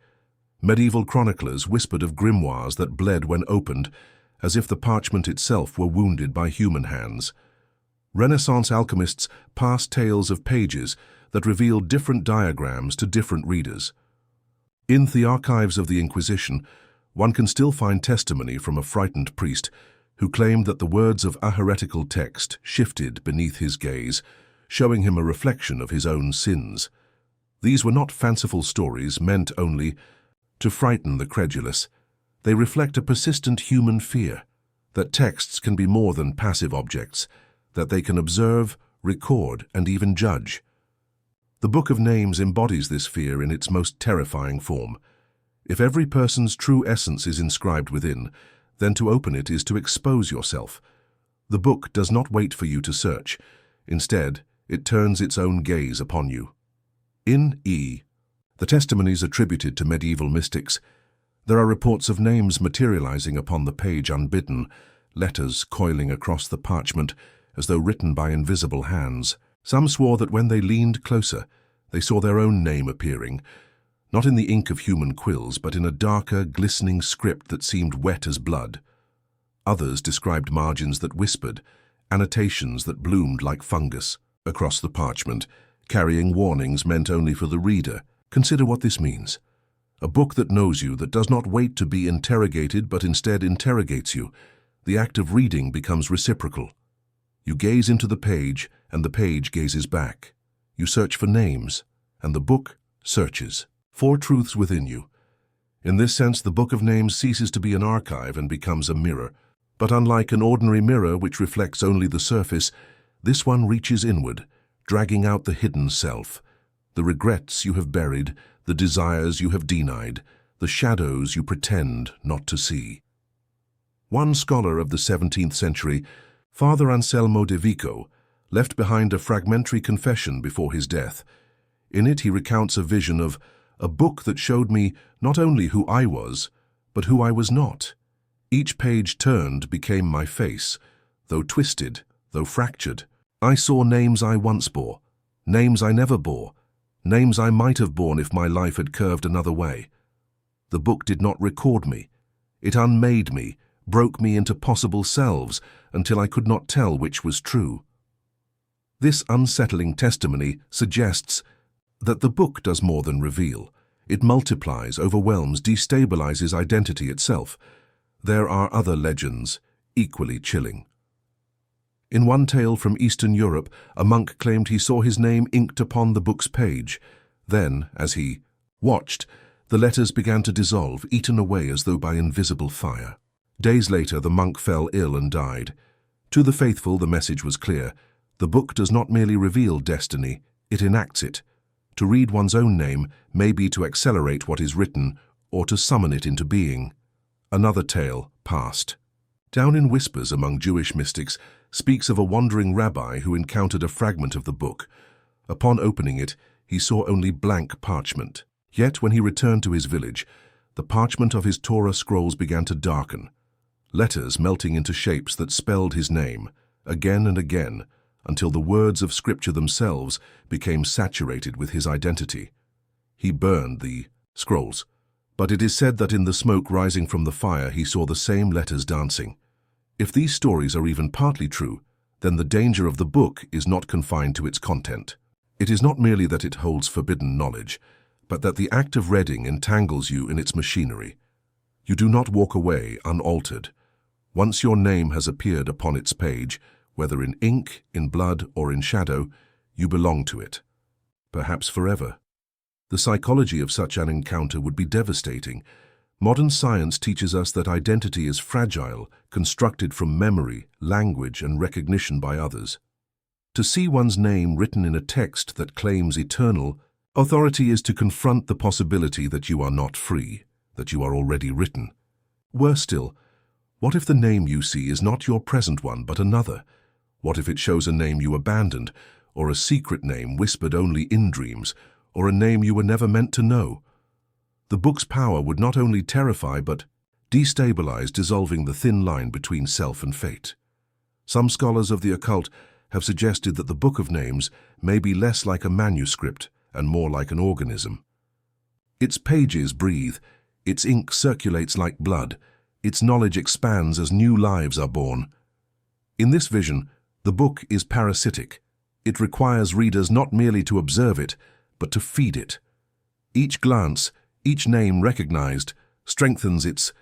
Medieval chroniclers whispered of grimoires that bled when opened, as if the parchment itself were wounded by human hands. Renaissance alchemists passed tales of pages that revealed different diagrams to different readers. In the archives of the Inquisition, one can still find testimony from a frightened priest who claimed that the words of a heretical text shifted beneath his gaze, showing him a reflection of his own sins. These were not fanciful stories meant only to frighten the credulous. They reflect a persistent human fear that texts can be more than passive objects, that they can observe, record, and even judge. The Book of Names embodies this fear in its most terrifying form. If every person's true essence is inscribed within, then to open it is to expose yourself. The book does not wait for you to search. Instead, it turns its own gaze upon you. In the testimonies attributed to medieval mystics, there are reports of names materializing upon the page unbidden, letters coiling across the parchment as though written by invisible hands. Some swore that when they leaned closer, they saw their own name appearing, not in the ink of human quills, but in a darker, glistening script that seemed wet as blood. Others described margins that whispered, annotations that bloomed like fungus across the parchment, carrying warnings meant only for the reader. Consider what this means. A book that knows you, that does not wait to be interrogated, but instead interrogates you. The act of reading becomes reciprocal. You gaze into the page, and the page gazes back. You search for names, and the book searches for truths within you. In this sense, the Book of Names ceases to be an archive and becomes a mirror. But unlike an ordinary mirror which reflects only the surface, this one reaches inward, dragging out the hidden self, the regrets you have buried, the desires you have denied, the shadows you pretend not to see. One scholar of the 17th century, Father Anselmo de Vico, left behind a fragmentary confession before his death. In it he recounts a vision of a book that showed me not only who I was, but who I was not. Each page turned became my face, though twisted, though fractured. I saw names I once bore, names I never bore, names I might have borne if my life had curved another way. The book did not record me. It unmade me, broke me into possible selves until I could not tell which was true. This unsettling testimony suggests that the book does more than reveal. It multiplies, overwhelms, destabilizes identity itself. There are other legends, equally chilling. In one tale from Eastern Europe, a monk claimed he saw his name inked upon the book's page. Then, as he watched, the letters began to dissolve, eaten away as though by invisible fire. Days later, the monk fell ill and died. To the faithful, the message was clear. The book does not merely reveal destiny, it enacts it. To read one's own name may be to accelerate what is written or to summon it into being. Another tale, past. Down in Whispers among Jewish mystics, speaks of a wandering rabbi who encountered a fragment of the book. Upon opening it, he saw only blank parchment. Yet when he returned to his village, the parchment of his Torah scrolls began to darken, letters melting into shapes that spelled his name, again and again, until the words of Scripture themselves became saturated with his identity. He burned the scrolls, but it is said that in the smoke rising from the fire he saw the same letters dancing. If these stories are even partly true, then the danger of the book is not confined to its content. It is not merely that it holds forbidden knowledge, but that the act of reading entangles you in its machinery. You do not walk away unaltered. Once your name has appeared upon its page, whether in ink, in blood, or in shadow, you belong to it, perhaps forever. The psychology of such an encounter would be devastating. Modern science teaches us that identity is fragile, constructed from memory, language, and recognition by others. To see one's name written in a text that claims eternal authority is to confront the possibility that you are not free, that you are already written. Worse still, what if the name you see is not your present one but another? What if it shows a name you abandoned, or a secret name whispered only in dreams, or a name you were never meant to know? The book's power would not only terrify but destabilize, dissolving the thin line between self and fate. Some scholars of the occult have suggested that the Book of Names may be less like a manuscript and more like an organism. Its pages breathe, its ink circulates like blood, its knowledge expands as new lives are born. In this vision, the book is parasitic. It requires readers not merely to observe it, but to feed it. Each glance, each name recognized, strengthens its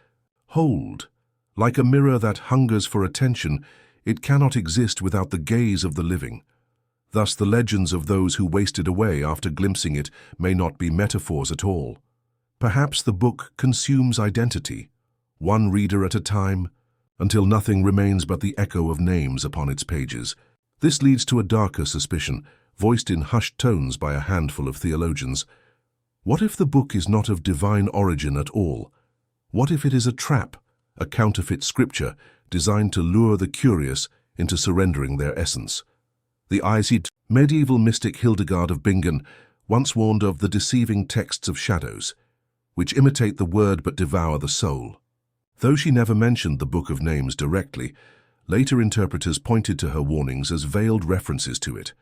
hold. Like a mirror that hungers for attention, it cannot exist without the gaze of the living. Thus the legends of those who wasted away after glimpsing it may not be metaphors at all. Perhaps the book consumes identity, one reader at a time, until nothing remains but the echo of names upon its pages. This leads to a darker suspicion, voiced in hushed tones by a handful of theologians. What if the book is not of divine origin at all? What if it is a trap, a counterfeit scripture designed to lure the curious into surrendering their essence? The Isid medieval mystic Hildegard of Bingen once warned of the deceiving texts of shadows, which imitate the word but devour the soul. Though she never mentioned the Book of Names directly, later interpreters pointed to her warnings as veiled references to it.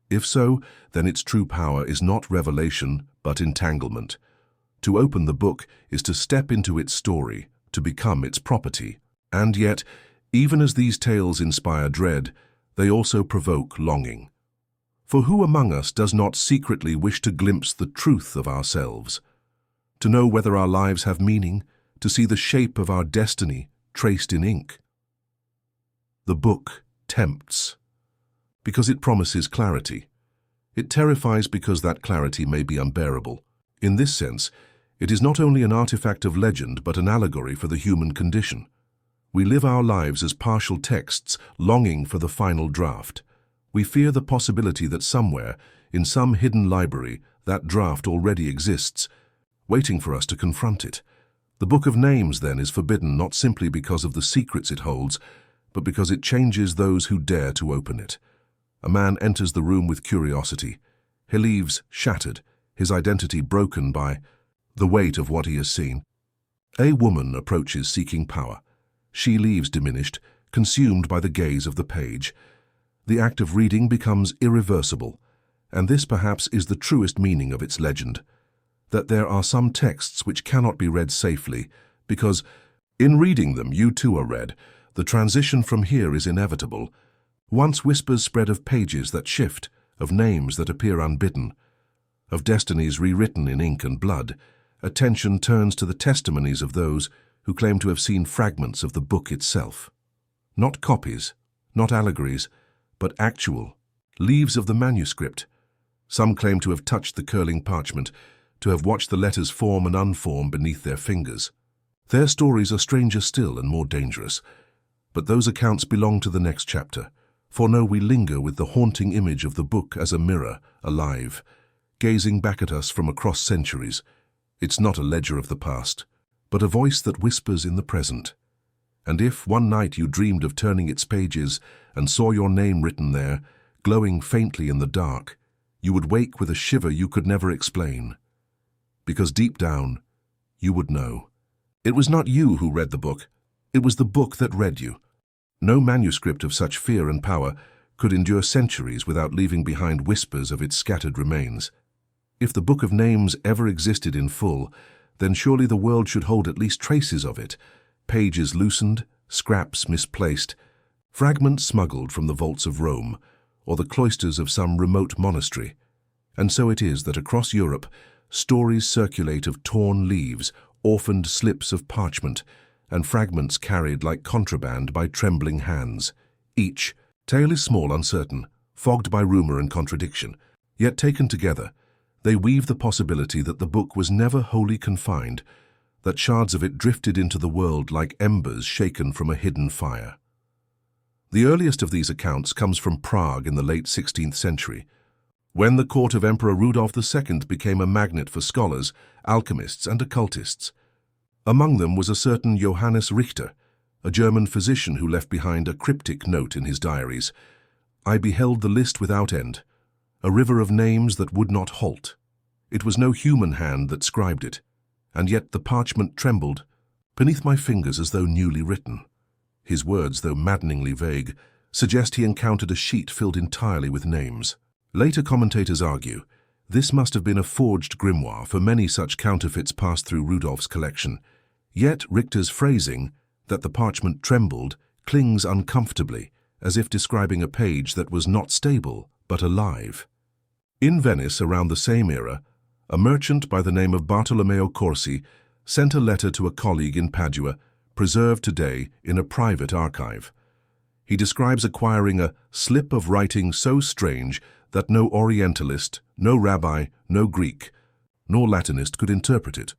If so, then its true power is not revelation, but entanglement. To open the book is to step into its story, to become its property. And yet, even as these tales inspire dread, they also provoke longing. For who among us does not secretly wish to glimpse the truth of ourselves? To know whether our lives have meaning, to see the shape of our destiny traced in ink? The book tempts because it promises clarity. It terrifies because that clarity may be unbearable. In this sense, it is not only an artifact of legend but an allegory for the human condition. We live our lives as partial texts, longing for the final draft. We fear the possibility that somewhere, in some hidden library, that draft already exists, waiting for us to confront it. The Book of Names, then, is forbidden not simply because of the secrets it holds, but because it changes those who dare to open it. A man enters the room with curiosity. He leaves shattered, his identity broken by the weight of what he has seen. A woman approaches seeking power. She leaves diminished, consumed by the gaze of the page. The act of reading becomes irreversible, and this perhaps is the truest meaning of its legend, that there are some texts which cannot be read safely, because, in reading them, you too are read. The transition from here is inevitable. Once whispers spread of pages that shift, of names that appear unbidden, of destinies rewritten in ink and blood, attention turns to the testimonies of those who claim to have seen fragments of the book itself. Not copies, not allegories, but actual leaves of the manuscript. Some claim to have touched the curling parchment, to have watched the letters form and unform beneath their fingers. Their stories are stranger still and more dangerous, but those accounts belong to the next chapter. For no, we linger with the haunting image of the book as a mirror, alive, gazing back at us from across centuries. It's not a ledger of the past, but a voice that whispers in the present. And if one night you dreamed of turning its pages and saw your name written there, glowing faintly in the dark, you would wake with a shiver you could never explain. Because deep down, you would know. It was not you who read the book, it was the book that read you. No manuscript of such fear and power could endure centuries without leaving behind whispers of its scattered remains. If the Book of Names ever existed in full, then surely the world should hold at least traces of it, pages loosened, scraps misplaced, fragments smuggled from the vaults of Rome, or the cloisters of some remote monastery. And so it is that across Europe, stories circulate of torn leaves, orphaned slips of parchment, and fragments carried like contraband by trembling hands. Each tale is small, uncertain, fogged by rumor and contradiction, yet taken together, they weave the possibility that the book was never wholly confined, that shards of it drifted into the world like embers shaken from a hidden fire. The earliest of these accounts comes from Prague in the late 16th century, when the court of Emperor Rudolf II became a magnet for scholars, alchemists, and occultists. Among them was a certain Johannes Richter, a German physician who left behind a cryptic note in his diaries. I beheld the list without end, a river of names that would not halt. It was no human hand that scribed it, and yet the parchment trembled beneath my fingers as though newly written. His words, though maddeningly vague, suggest he encountered a sheet filled entirely with names. Later commentators argue this must have been a forged grimoire, for many such counterfeits passed through Rudolph's collection. Yet Richter's phrasing, that the parchment trembled, clings uncomfortably, as if describing a page that was not stable, but alive. In Venice, around the same era, a merchant by the name of Bartolomeo Corsi sent a letter to a colleague in Padua, preserved today in a private archive. He describes acquiring a slip of writing so strange that no Orientalist, no rabbi, no Greek, nor Latinist could interpret it.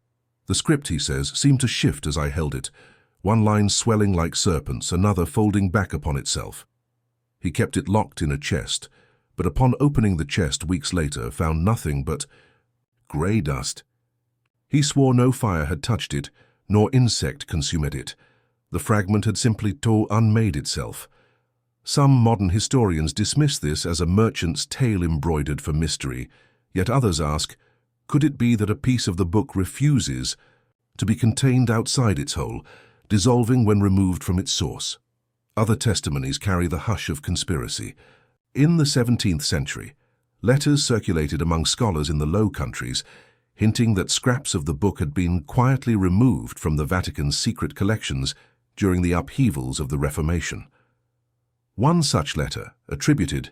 The script, he says, seemed to shift as I held it, one line swelling like serpents, another folding back upon itself. He kept it locked in a chest, but upon opening the chest weeks later found nothing but grey dust. He swore no fire had touched it, nor insect consumed it. The fragment had simply unmade itself. Some modern historians dismiss this as a merchant's tale embroidered for mystery, yet others ask, could it be that a piece of the book refuses to be contained outside its whole, dissolving when removed from its source? Other testimonies carry the hush of conspiracy. In the 17th century, letters circulated among scholars in the Low Countries, hinting that scraps of the book had been quietly removed from the Vatican's secret collections during the upheavals of the Reformation. One such letter, attributed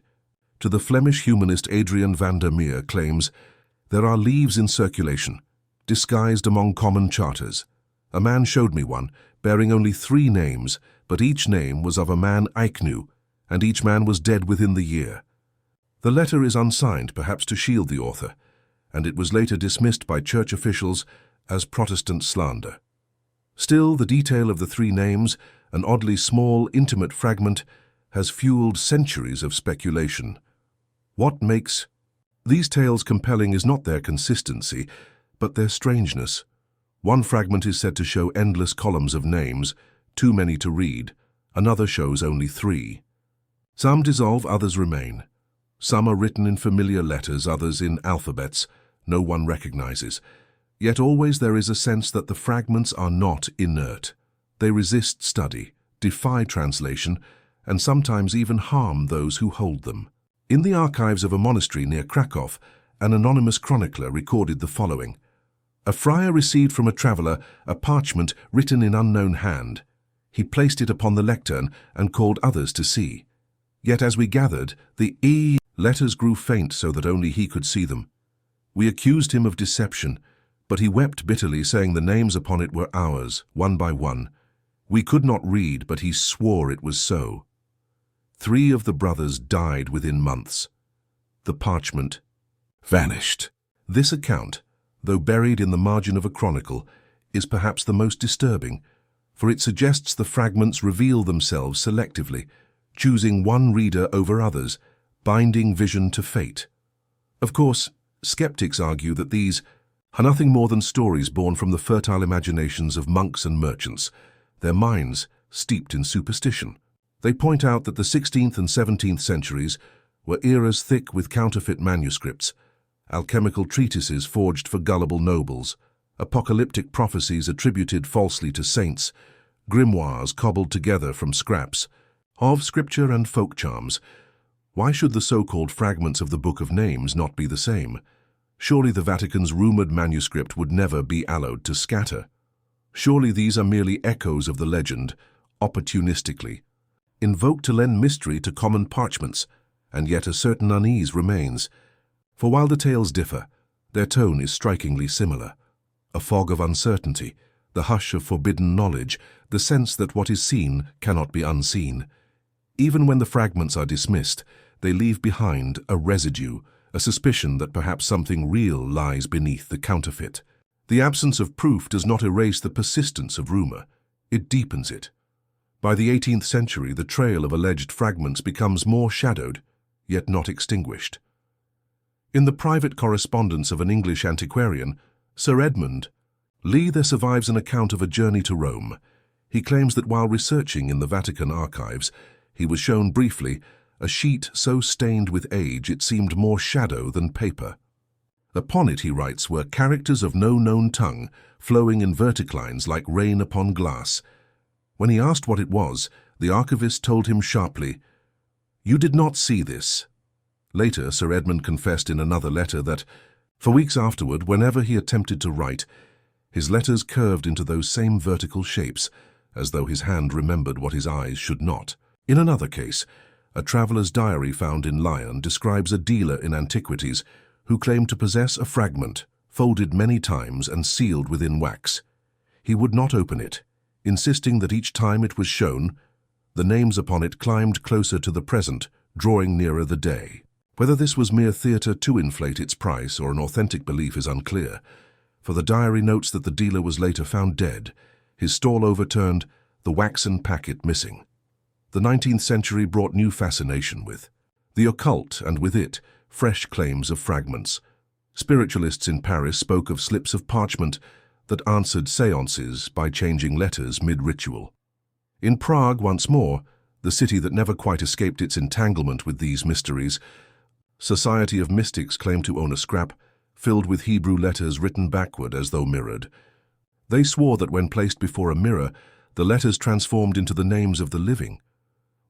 to the Flemish humanist Adrian van der Meer, claims, "There are leaves in circulation, disguised among common charters. A man showed me one, bearing only 3 names, but each name was of a man I knew, and each man was dead within the year." The letter is unsigned, perhaps to shield the author, and it was later dismissed by church officials as Protestant slander. Still, the detail of the 3 names, an oddly small, intimate fragment, has fueled centuries of speculation. What makes these tales compelling is not their consistency, but their strangeness. One fragment is said to show endless columns of names, too many to read. Another shows only 3. Some dissolve, others remain. Some are written in familiar letters, others in alphabets no one recognizes. Yet always there is a sense that the fragments are not inert. They resist study, defy translation, and sometimes even harm those who hold them. In the archives of a monastery near Krakow, an anonymous chronicler recorded the following. A friar received from a traveller a parchment written in unknown hand. He placed it upon the lectern and called others to see. Yet as we gathered, the E letters grew faint so that only he could see them. We accused him of deception, but he wept bitterly, saying the names upon it were ours, one by one. We could not read, but he swore it was so. 3 of the brothers died within months. The parchment vanished. This account, though buried in the margin of a chronicle, is perhaps the most disturbing, for it suggests the fragments reveal themselves selectively, choosing one reader over others, binding vision to fate. Of course, skeptics argue that these are nothing more than stories born from the fertile imaginations of monks and merchants, their minds steeped in superstition. They point out that the 16th and 17th centuries were eras thick with counterfeit manuscripts, alchemical treatises forged for gullible nobles, apocalyptic prophecies attributed falsely to saints, grimoires cobbled together from scraps of scripture and folk charms. Why should the so-called fragments of the Book of Names not be the same? Surely the Vatican's rumored manuscript would never be allowed to scatter. Surely these are merely echoes of the legend, opportunistically invoked to lend mystery to common parchments, and yet a certain unease remains. For while the tales differ, their tone is strikingly similar. A fog of uncertainty, the hush of forbidden knowledge, the sense that what is seen cannot be unseen. Even when the fragments are dismissed, they leave behind a residue, a suspicion that perhaps something real lies beneath the counterfeit. The absence of proof does not erase the persistence of rumor, it deepens it. By the 18th century, the trail of alleged fragments becomes more shadowed, yet not extinguished. In the private correspondence of an English antiquarian, Sir Edmund Lee, there survives an account of a journey to Rome. He claims that while researching in the Vatican archives, he was shown briefly a sheet so stained with age it seemed more shadow than paper. Upon it, he writes, were characters of no known tongue, flowing in verticlines like rain upon glass. When he asked what it was, the archivist told him sharply, "You did not see this." Later, Sir Edmund confessed in another letter that, for weeks afterward, whenever he attempted to write, his letters curved into those same vertical shapes, as though his hand remembered what his eyes should not. In another case, a traveller's diary found in Lyon describes a dealer in antiquities who claimed to possess a fragment, folded many times and sealed within wax. He would not open it, insisting that each time it was shown, the names upon it climbed closer to the present, drawing nearer the day. Whether this was mere theatre to inflate its price or an authentic belief is unclear, for the diary notes that the dealer was later found dead, his stall overturned, the waxen packet missing. The 19th century brought new fascination with the occult, and with it, fresh claims of fragments. Spiritualists in Paris spoke of slips of parchment that answered séances by changing letters mid-ritual. In Prague, once more, the city that never quite escaped its entanglement with these mysteries, Society of Mystics claimed to own a scrap filled with Hebrew letters written backward as though mirrored. They swore that when placed before a mirror, the letters transformed into the names of the living.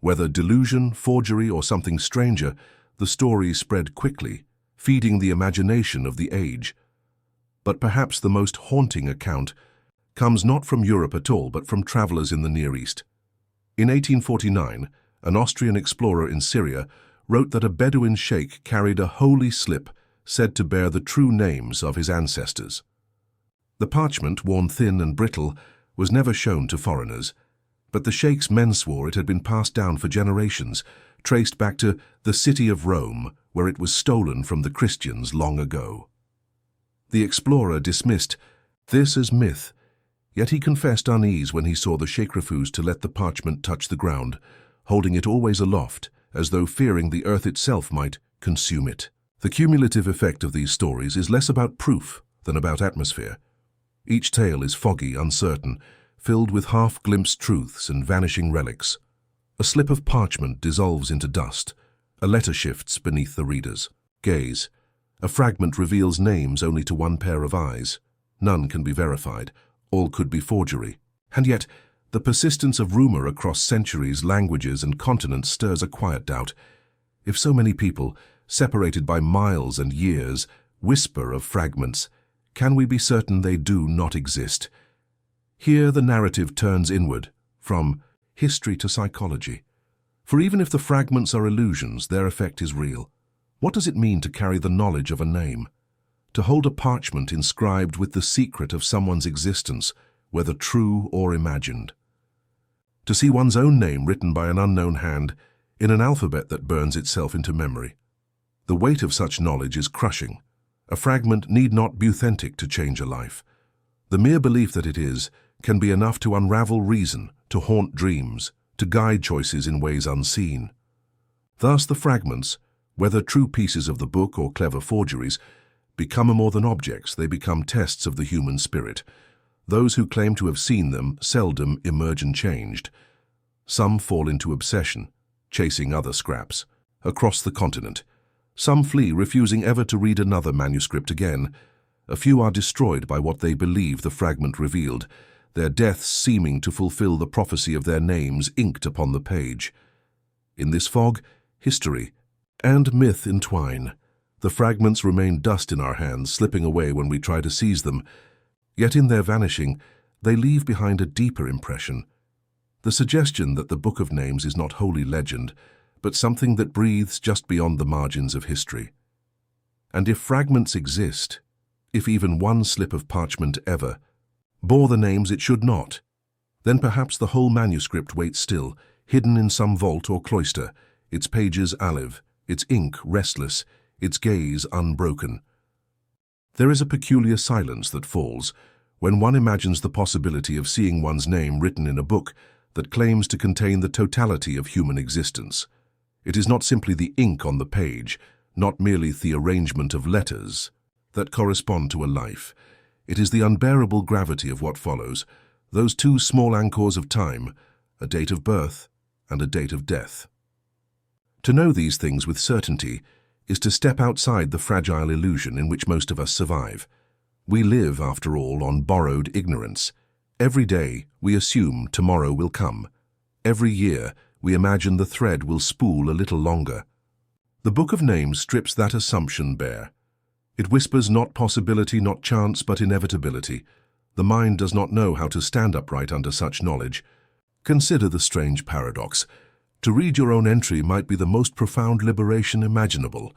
Whether delusion, forgery, or something stranger, the story spread quickly, feeding the imagination of the age. But perhaps the most haunting account comes not from Europe at all, but from travelers in the Near East. In 1849, an Austrian explorer in Syria wrote that a Bedouin sheikh carried a holy slip said to bear the true names of his ancestors. The parchment, worn thin and brittle, was never shown to foreigners, but the sheikh's men swore it had been passed down for generations, traced back to the city of Rome, where it was stolen from the Christians long ago. The explorer dismissed this as myth, yet he confessed unease when he saw the sheikh refuse to let the parchment touch the ground, holding it always aloft, as though fearing the earth itself might consume it. The cumulative effect of these stories is less about proof than about atmosphere. Each tale is foggy, uncertain, filled with half-glimpsed truths and vanishing relics. A slip of parchment dissolves into dust. A letter shifts beneath the reader's gaze. A fragment reveals names only to one pair of eyes. None can be verified. All could be forgery. And yet, the persistence of rumor across centuries, languages, and continents stirs a quiet doubt. If so many people, separated by miles and years, whisper of fragments, can we be certain they do not exist? Here the narrative turns inward, from history to psychology. For even if the fragments are illusions, their effect is real. What does it mean to carry the knowledge of a name? To hold a parchment inscribed with the secret of someone's existence, whether true or imagined. To see one's own name written by an unknown hand in an alphabet that burns itself into memory. The weight of such knowledge is crushing. A fragment need not be authentic to change a life. The mere belief that it is can be enough to unravel reason, to haunt dreams, to guide choices in ways unseen. Thus the fragments, whether true pieces of the book or clever forgeries, become more than objects, they become tests of the human spirit. Those who claim to have seen them seldom emerge unchanged. Some fall into obsession, chasing other scraps, across the continent. Some flee, refusing ever to read another manuscript again. A few are destroyed by what they believe the fragment revealed, their deaths seeming to fulfill the prophecy of their names inked upon the page. In this fog, history and myth entwine. The fragments remain dust in our hands, slipping away when we try to seize them. Yet in their vanishing, they leave behind a deeper impression. The suggestion that the Book of Names is not wholly legend, but something that breathes just beyond the margins of history. And if fragments exist, if even one slip of parchment ever bore the names it should not, then perhaps the whole manuscript waits still, hidden in some vault or cloister, its pages alive, its ink restless, its gaze unbroken. There is a peculiar silence that falls when one imagines the possibility of seeing one's name written in a book that claims to contain the totality of human existence. It is not simply the ink on the page, not merely the arrangement of letters that correspond to a life. It is the unbearable gravity of what follows, those two small anchors of time, a date of birth and a date of death. To know these things with certainty is to step outside the fragile illusion in which most of us survive. We live, after all, on borrowed ignorance. Every day we assume tomorrow will come. Every year we imagine the thread will spool a little longer. The Book of Names strips that assumption bare. It whispers not possibility, not chance, but inevitability. The mind does not know how to stand upright under such knowledge. Consider the strange paradox. To read your own entry might be the most profound liberation imaginable.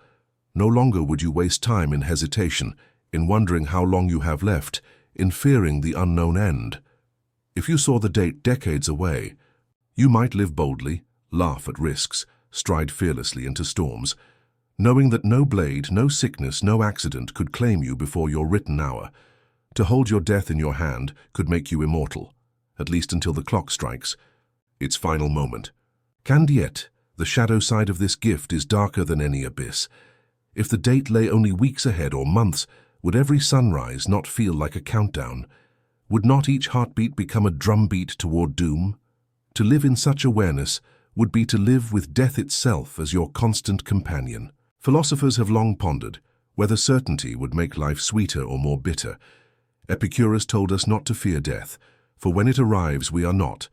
No longer would you waste time in hesitation, in wondering how long you have left, in fearing the unknown end. If you saw the date decades away, you might live boldly, laugh at risks, stride fearlessly into storms, knowing that no blade, no sickness, no accident could claim you before your written hour. To hold your death in your hand could make you immortal, at least until the clock strikes its final moment. And yet, the shadow side of this gift is darker than any abyss. If the date lay only weeks ahead or months, would every sunrise not feel like a countdown? Would not each heartbeat become a drumbeat toward doom? To live in such awareness would be to live with death itself as your constant companion. Philosophers have long pondered whether certainty would make life sweeter or more bitter. Epicurus told us not to fear death, for when it arrives we are not,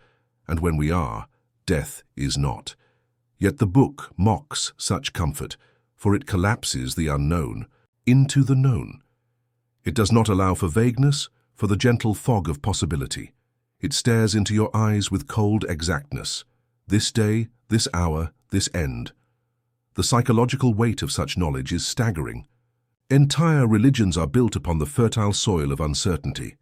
and when we are, death is not. Yet the book mocks such comfort, for it collapses the unknown into the known. It does not allow for vagueness, for the gentle fog of possibility. It stares into your eyes with cold exactness. This day, this hour, this end. The psychological weight of such knowledge is staggering. Entire religions are built upon the fertile soil of uncertainty.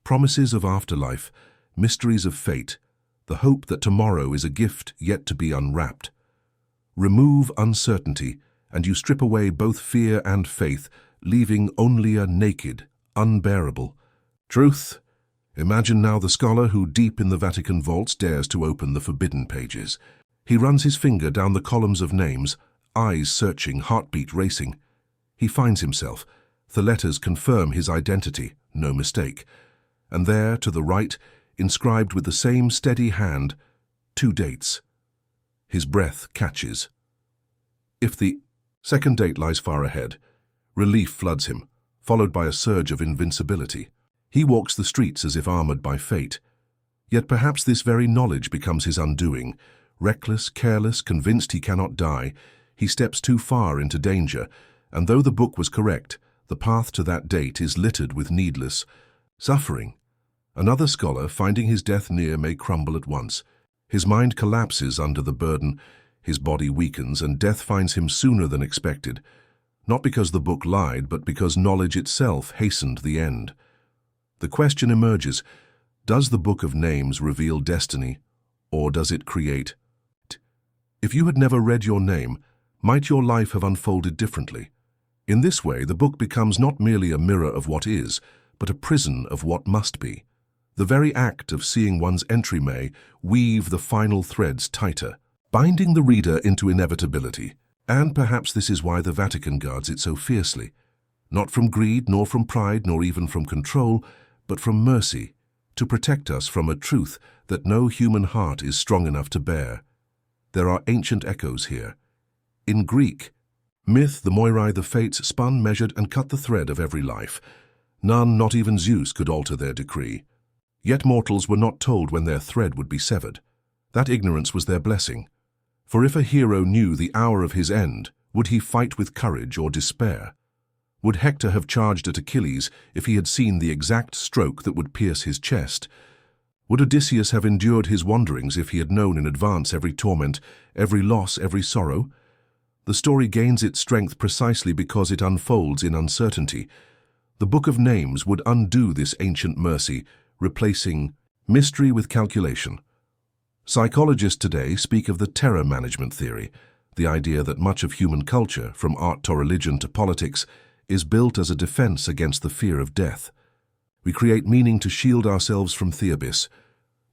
Promises of afterlife, mysteries of fate, the hope that tomorrow is a gift yet to be unwrapped. Remove uncertainty, and you strip away both fear and faith, leaving only a naked, unbearable truth. Imagine now the scholar who, deep in the Vatican vaults, dares to open the forbidden pages. He runs his finger down the columns of names, eyes searching, heartbeat racing. He finds himself. The letters confirm his identity, no mistake. And there, to the right, inscribed with the same steady hand, 2 dates. His breath catches. If the second date lies far ahead, relief floods him, followed by a surge of invincibility. He walks the streets as if armored by fate. Yet perhaps this very knowledge becomes his undoing. Reckless, careless, convinced he cannot die, he steps too far into danger, and though the book was correct, the path to that date is littered with needless suffering. Another scholar, finding his death near, may crumble at once. His mind collapses under the burden, his body weakens, and death finds him sooner than expected, not because the book lied, but because knowledge itself hastened the end. The question emerges, does the Book of Names reveal destiny, or does it create it? If you had never read your name, might your life have unfolded differently? In this way, the book becomes not merely a mirror of what is, but a prison of what must be. The very act of seeing one's entry may weave the final threads tighter, binding the reader into inevitability. And perhaps this is why the Vatican guards it so fiercely. not from greed, nor from pride, nor even from control, but from mercy, to protect us from a truth that no human heart is strong enough to bear. There are ancient echoes here. In Greek myth, the Moirai, the fates, spun, measured, and cut the thread of every life. None, not even Zeus, could alter their decree. Yet mortals were not told when their thread would be severed. That ignorance was their blessing. For if a hero knew the hour of his end, would he fight with courage or despair? Would Hector have charged at Achilles if he had seen the exact stroke that would pierce his chest? Would Odysseus have endured his wanderings if he had known in advance every torment, every loss, every sorrow? The story gains its strength precisely because it unfolds in uncertainty. The Book of Names would undo this ancient mercy, replacing mystery with calculation. Psychologists today speak of the terror management theory, the idea that much of human culture, from art to religion to politics, is built as a defense against the fear of death. We create meaning to shield ourselves from the abyss.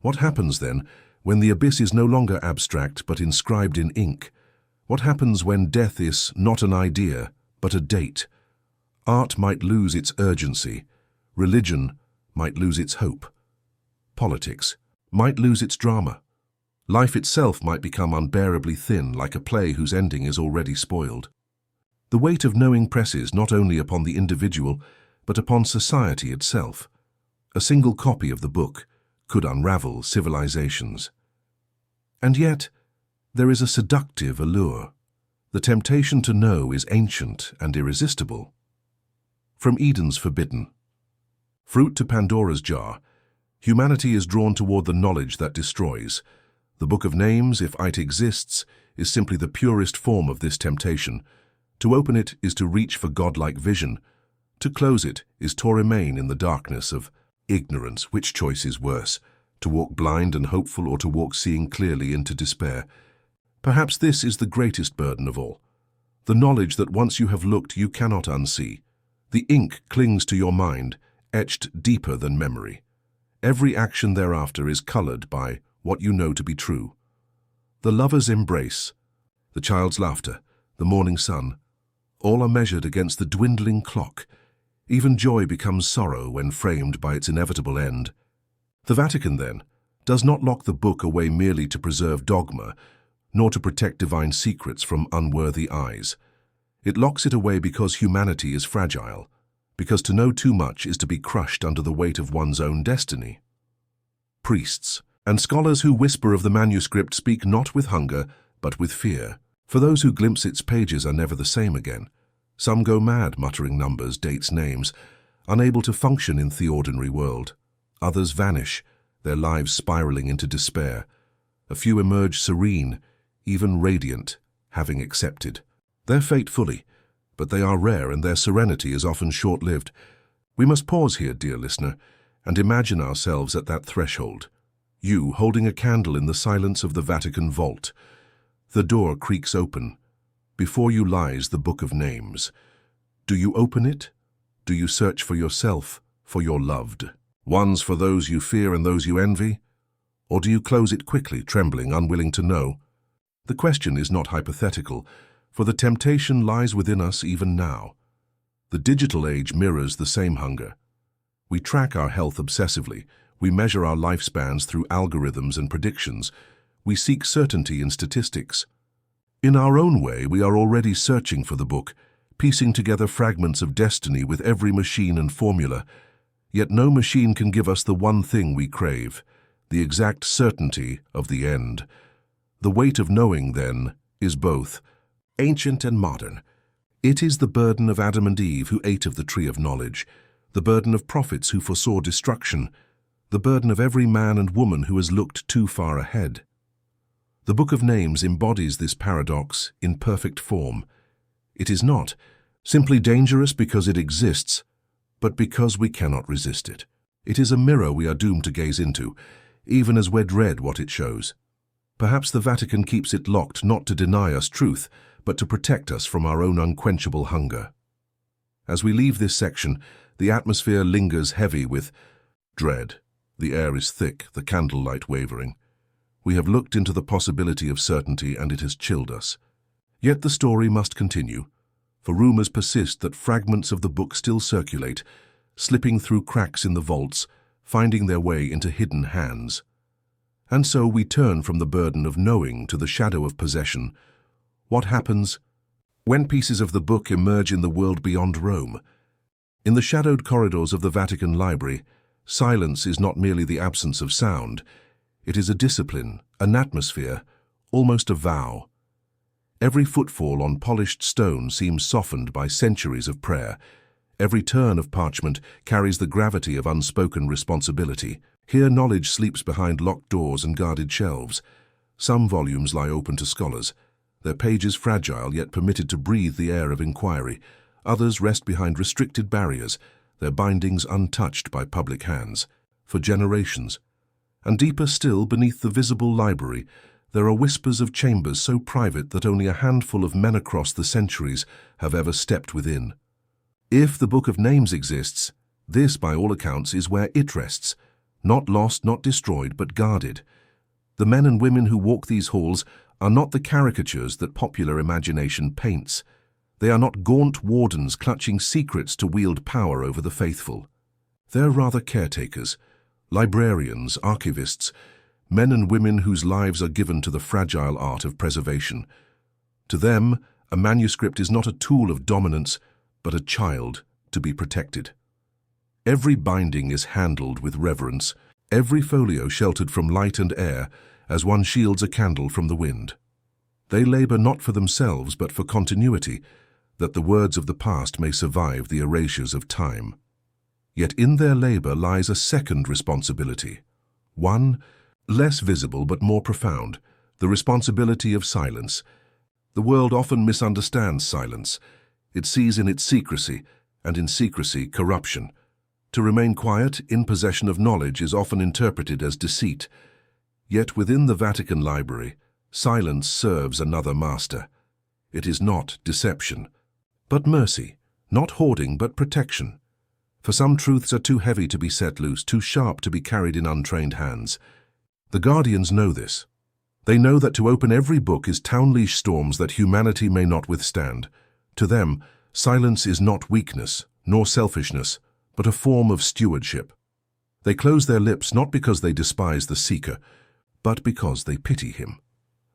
What happens then when the abyss is no longer abstract but inscribed in ink? What happens when death is not an idea but a date? Art might lose its urgency. Religion might lose its hope. Politics might lose its drama. Life itself might become unbearably thin, like a play whose ending is already spoiled. The weight of knowing presses not only upon the individual, but upon society itself. A single copy of the book could unravel civilizations. And yet, there is a seductive allure. The temptation to know is ancient and irresistible. From Eden's forbidden fruit to Pandora's jar, humanity is drawn toward the knowledge that destroys. The Book of Names, if it exists, is simply the purest form of this temptation. To open it is to reach for godlike vision. To close it is to remain in the darkness of ignorance. Which choice is worse, to walk blind and hopeful or to walk seeing clearly into despair? Perhaps this is the greatest burden of all. The knowledge that once you have looked you cannot unsee. The ink clings to your mind, etched deeper than memory. Every action thereafter is colored by what you know to be true. The lover's embrace, the child's laughter, the morning sun, all are measured against the dwindling clock. Even joy becomes sorrow when framed by its inevitable end. The Vatican, then, does not lock the book away merely to preserve dogma, nor to protect divine secrets from unworthy eyes. It locks it away because humanity is fragile, because to know too much is to be crushed under the weight of one's own destiny. Priests and scholars who whisper of the manuscript speak not with hunger, but with fear. For those who glimpse its pages are never the same again. Some go mad muttering numbers, dates, names, unable to function in the ordinary world. Others vanish, their lives spiraling into despair. A few emerge serene, even radiant, having accepted their fate fully, but they are rare and their serenity is often short-lived. We must pause here, dear listener, and imagine ourselves at that threshold. You holding a candle in the silence of the Vatican vault. The door creaks open. Before you lies the Book of Names. Do you open it? Do you search for yourself, for your loved ones, for those you fear and those you envy? Or do you close it quickly, trembling, unwilling to know? The question is not hypothetical, for the temptation lies within us even now. The digital age mirrors the same hunger. We track our health obsessively. We measure our lifespans through algorithms and predictions. We seek certainty in statistics. In our own way, we are already searching for the book, piecing together fragments of destiny with every machine and formula. Yet no machine can give us the one thing we crave, the exact certainty of the end. The weight of knowing, then, is both ancient and modern. It is the burden of Adam and Eve who ate of the tree of knowledge, the burden of prophets who foresaw destruction, the burden of every man and woman who has looked too far ahead. The Book of Names embodies this paradox in perfect form. It is not simply dangerous because it exists, but because we cannot resist it. It is a mirror we are doomed to gaze into, even as we dread what it shows. Perhaps the Vatican keeps it locked not to deny us truth, but to protect us from our own unquenchable hunger. As we leave this section, the atmosphere lingers heavy with dread. The air is thick, the candlelight wavering. We have looked into the possibility of certainty and it has chilled us. Yet the story must continue. for rumors persist that fragments of the book still circulate, slipping through cracks in the vaults, finding their way into hidden hands. And so we turn from the burden of knowing to the shadow of possession. What happens when pieces of the book emerge in the world beyond Rome? In the shadowed corridors of the Vatican Library, silence is not merely the absence of sound. It is a discipline, an atmosphere, almost a vow. Every footfall on polished stone seems softened by centuries of prayer. Every turn of parchment carries the gravity of unspoken responsibility. Here knowledge sleeps behind locked doors and guarded shelves. Some volumes lie open to scholars, their pages fragile yet permitted to breathe the air of inquiry. Others rest behind restricted barriers, their bindings untouched by public hands, for generations. And deeper still, beneath the visible library, there are whispers of chambers so private that only a handful of men across the centuries have ever stepped within. If the Book of Names exists, this, by all accounts, is where it rests, not lost, not destroyed, but guarded. The men and women who walk these halls are not the caricatures that popular imagination paints. They are not gaunt wardens clutching secrets to wield power over the faithful. They're rather caretakers, librarians, archivists, men and women whose lives are given to the fragile art of preservation. To them, a manuscript is not a tool of dominance, but a child to be protected. Every binding is handled with reverence, every folio sheltered from light and air, as one shields a candle from the wind. They labor not for themselves, but for continuity, that the words of the past may survive the erasures of time. Yet in their labor lies a second responsibility, one less visible but more profound, the responsibility of silence. The world often misunderstands silence. It sees in its secrecy, and in secrecy, corruption. To remain quiet, in possession of knowledge, is often interpreted as deceit. Yet within the Vatican Library, silence serves another master. It is not deception, but mercy, not hoarding, but protection. For some truths are too heavy to be set loose, too sharp to be carried in untrained hands. The guardians know this. They know that to open every book is to unleash storms that humanity may not withstand. To them, silence is not weakness, nor selfishness, but a form of stewardship. They close their lips not because they despise the seeker, but because they pity him.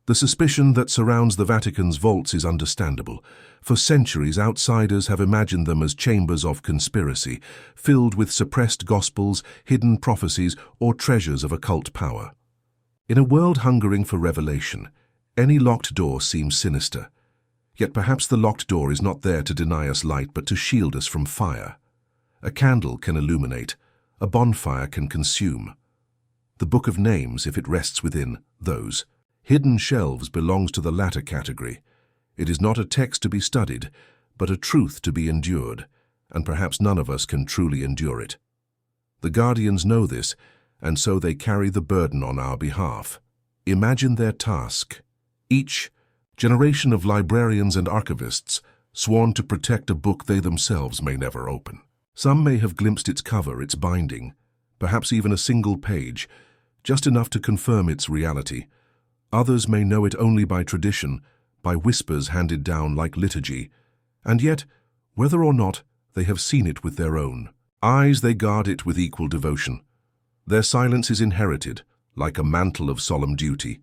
The suspicion that surrounds the Vatican's vaults is understandable. For centuries, outsiders have imagined them as chambers of conspiracy, filled with suppressed gospels, hidden prophecies, or treasures of occult power. In a world hungering for revelation, any locked door seems sinister. Yet perhaps the locked door is not there to deny us light, but to shield us from fire. A candle can illuminate, a bonfire can consume. The Book of Names, if it rests within those hidden shelves, belongs to the latter category. It is not a text to be studied, but a truth to be endured, and perhaps none of us can truly endure it. The guardians know this, and so they carry the burden on our behalf. Imagine their task. Each generation of librarians and archivists sworn to protect a book they themselves may never open. Some may have glimpsed its cover, its binding, perhaps even a single page, just enough to confirm its reality. Others may know it only by tradition, by whispers handed down like liturgy, and yet, whether or not, they have seen it with their own eyes, they guard it with equal devotion. Their silence is inherited, like a mantle of solemn duty.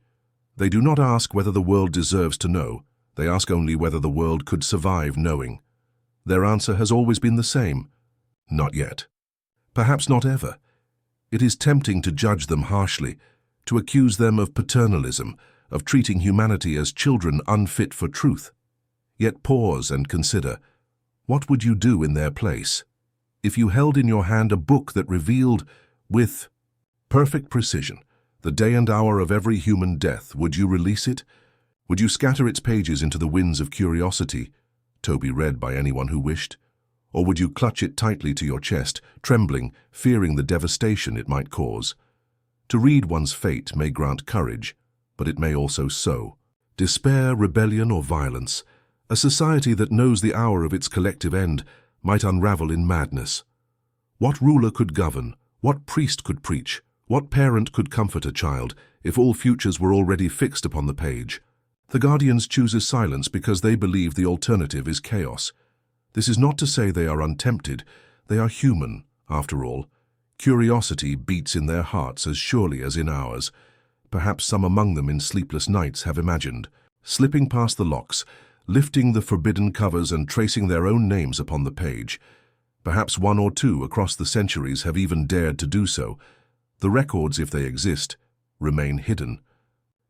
They do not ask whether the world deserves to know, they ask only whether the world could survive knowing. Their answer has always been the same: not yet. Perhaps not ever. It is tempting to judge them harshly, to accuse them of paternalism, of treating humanity as children unfit for truth. Yet pause and consider, what would you do in their place? If you held in your hand a book that revealed, with perfect precision, the day and hour of every human death, would you release it? Would you scatter its pages into the winds of curiosity, to be read by anyone who wished? Or would you clutch it tightly to your chest, trembling, fearing the devastation it might cause? To read one's fate may grant courage, but it may also sow despair, rebellion, or violence. A society that knows the hour of its collective end might unravel in madness. What ruler could govern? What priest could preach? What parent could comfort a child if all futures were already fixed upon the page? The Guardians chooses silence because they believe the alternative is chaos. This is not to say they are untempted. They are human, after all. Curiosity beats in their hearts as surely as in ours. Perhaps some among them in sleepless nights have imagined, slipping past the locks, lifting the forbidden covers and tracing their own names upon the page. Perhaps one or two across the centuries have even dared to do so. The records, if they exist, remain hidden.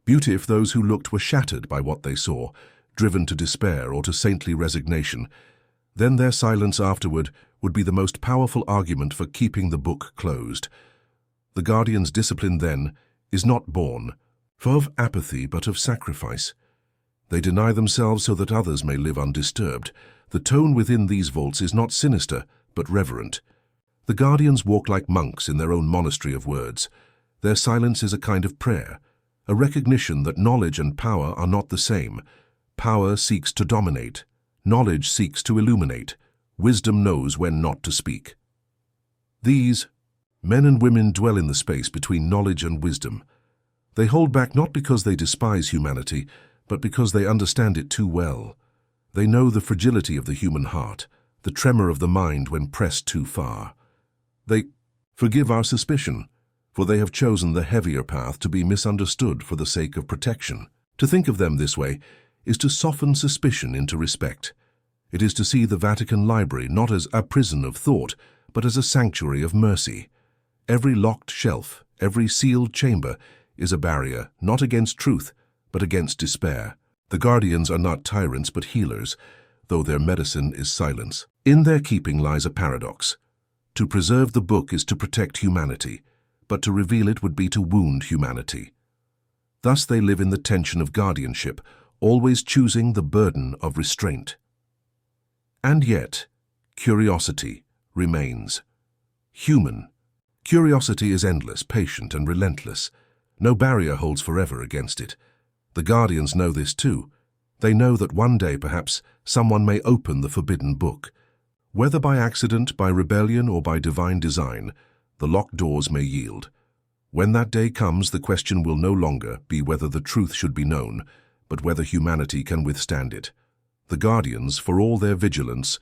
Beauty if those who looked were shattered by what they saw, driven to despair or to saintly resignation. Then their silence afterward would be the most powerful argument for keeping the book closed. The Guardians' discipline then is not born of apathy but of sacrifice. They deny themselves so that others may live undisturbed. The tone within these vaults is not sinister but reverent. The Guardians walk like monks in their own monastery of words. Their silence is a kind of prayer, a recognition that knowledge and power are not the same. Power seeks to dominate. Knowledge seeks to illuminate. Wisdom knows when not to speak. These men and women dwell in the space between knowledge and wisdom. They hold back not because they despise humanity, but because they understand it too well. They know the fragility of the human heart, the tremor of the mind when pressed too far. They forgive our suspicion, for they have chosen the heavier path to be misunderstood for the sake of protection. To think of them this way is to soften suspicion into respect. It is to see the Vatican Library not as a prison of thought, but as a sanctuary of mercy. Every locked shelf, every sealed chamber is a barrier not against truth, but against despair. The Guardians are not tyrants but healers, though their medicine is silence. In their keeping lies a paradox. To preserve the book is to protect humanity, but to reveal it would be to wound humanity. Thus they live in the tension of guardianship, always choosing the burden of restraint. And yet, curiosity remains. Human. Curiosity is endless, patient, and relentless. No barrier holds forever against it. The Guardians know this too. They know that one day, perhaps, someone may open the forbidden book. Whether by accident, by rebellion, or by divine design, the locked doors may yield. When that day comes, the question will no longer be whether the truth should be known, but whether humanity can withstand it. The Guardians, for all their vigilance,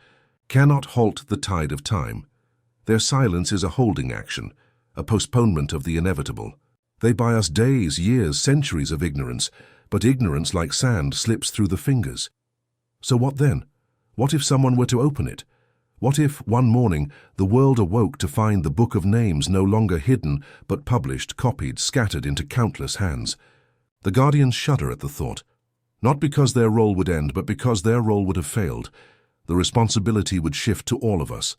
cannot halt the tide of time. Their silence is a holding action, a postponement of the inevitable. They buy us days, years, centuries of ignorance, but ignorance like sand slips through the fingers. So what then? What if someone were to open it? What if, one morning, the world awoke to find the book of names no longer hidden, but published, copied, scattered into countless hands? The Guardians shudder at the thought, not because their role would end, but because their role would have failed. The responsibility would shift to all of us.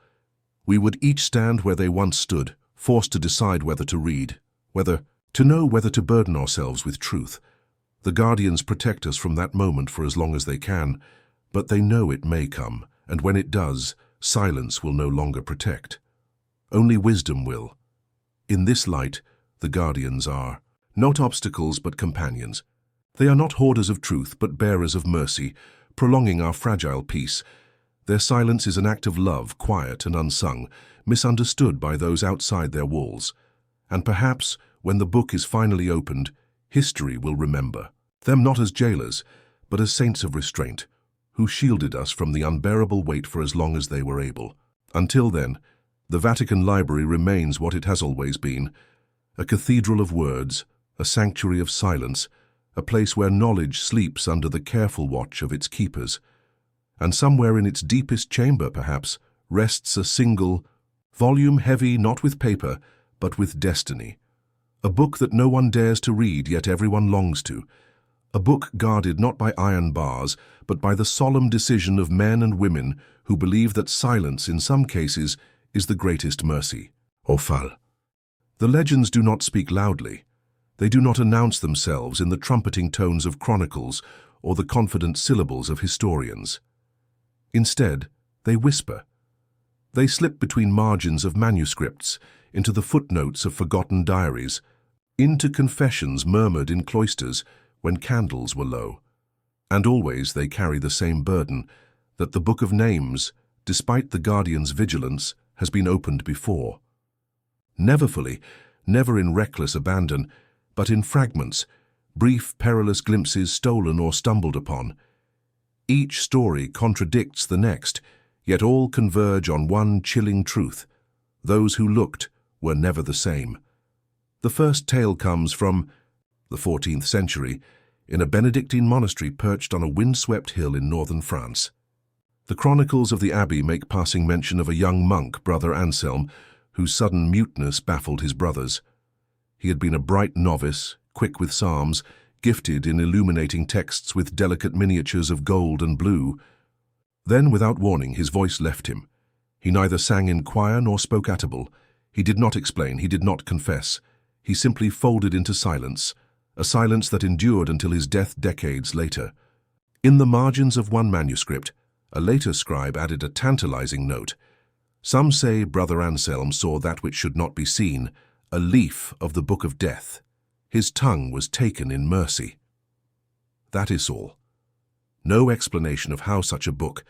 We would each stand where they once stood, forced to decide whether to read, whether to burden ourselves with truth. The Guardians protect us from that moment for as long as they can, but they know it may come, and when it does, silence will no longer protect. Only wisdom will. In this light, the Guardians are not obstacles but companions. They are not hoarders of truth but bearers of mercy, prolonging our fragile peace. Their silence is an act of love, quiet and unsung, misunderstood by those outside their walls. And perhaps, when the book is finally opened, history will remember them not as jailers, but as saints of restraint, who shielded us from the unbearable weight for as long as they were able. Until then, the Vatican Library remains what it has always been, a cathedral of words, a sanctuary of silence, a place where knowledge sleeps under the careful watch of its keepers. And somewhere in its deepest chamber, perhaps, rests a single volume heavy not with paper, but with destiny. A book that no one dares to read, yet everyone longs to. A book guarded not by iron bars, but by the solemn decision of men and women who believe that silence, in some cases, is the greatest mercy. Ofal. The legends do not speak loudly. They do not announce themselves in the trumpeting tones of chronicles or the confident syllables of historians. Instead, they whisper. They slip between margins of manuscripts, into the footnotes of forgotten diaries, into confessions murmured in cloisters when candles were low. And always they carry the same burden, that the book of names, despite the Guardian's vigilance, has been opened before. Never fully, never in reckless abandon, but in fragments, brief, perilous glimpses stolen or stumbled upon. Each story contradicts the next, yet all converge on one chilling truth: those who looked were never the same. The first tale comes from the 14th century, in a Benedictine monastery perched on a windswept hill in northern France. The chronicles of the abbey make passing mention of a young monk, Brother Anselm, whose sudden muteness baffled his brothers. He had been a bright novice, quick with psalms, gifted in illuminating texts with delicate miniatures of gold and blue. Then, without warning, his voice left him. He neither sang in choir nor spoke audible. He did not explain, he did not confess. He simply folded into silence, a silence that endured until his death decades later. In the margins of one manuscript, a later scribe added a tantalizing note. Some say Brother Anselm saw that which should not be seen, a leaf of the Book of Death. His tongue was taken in mercy. That is all. No explanation of how such a book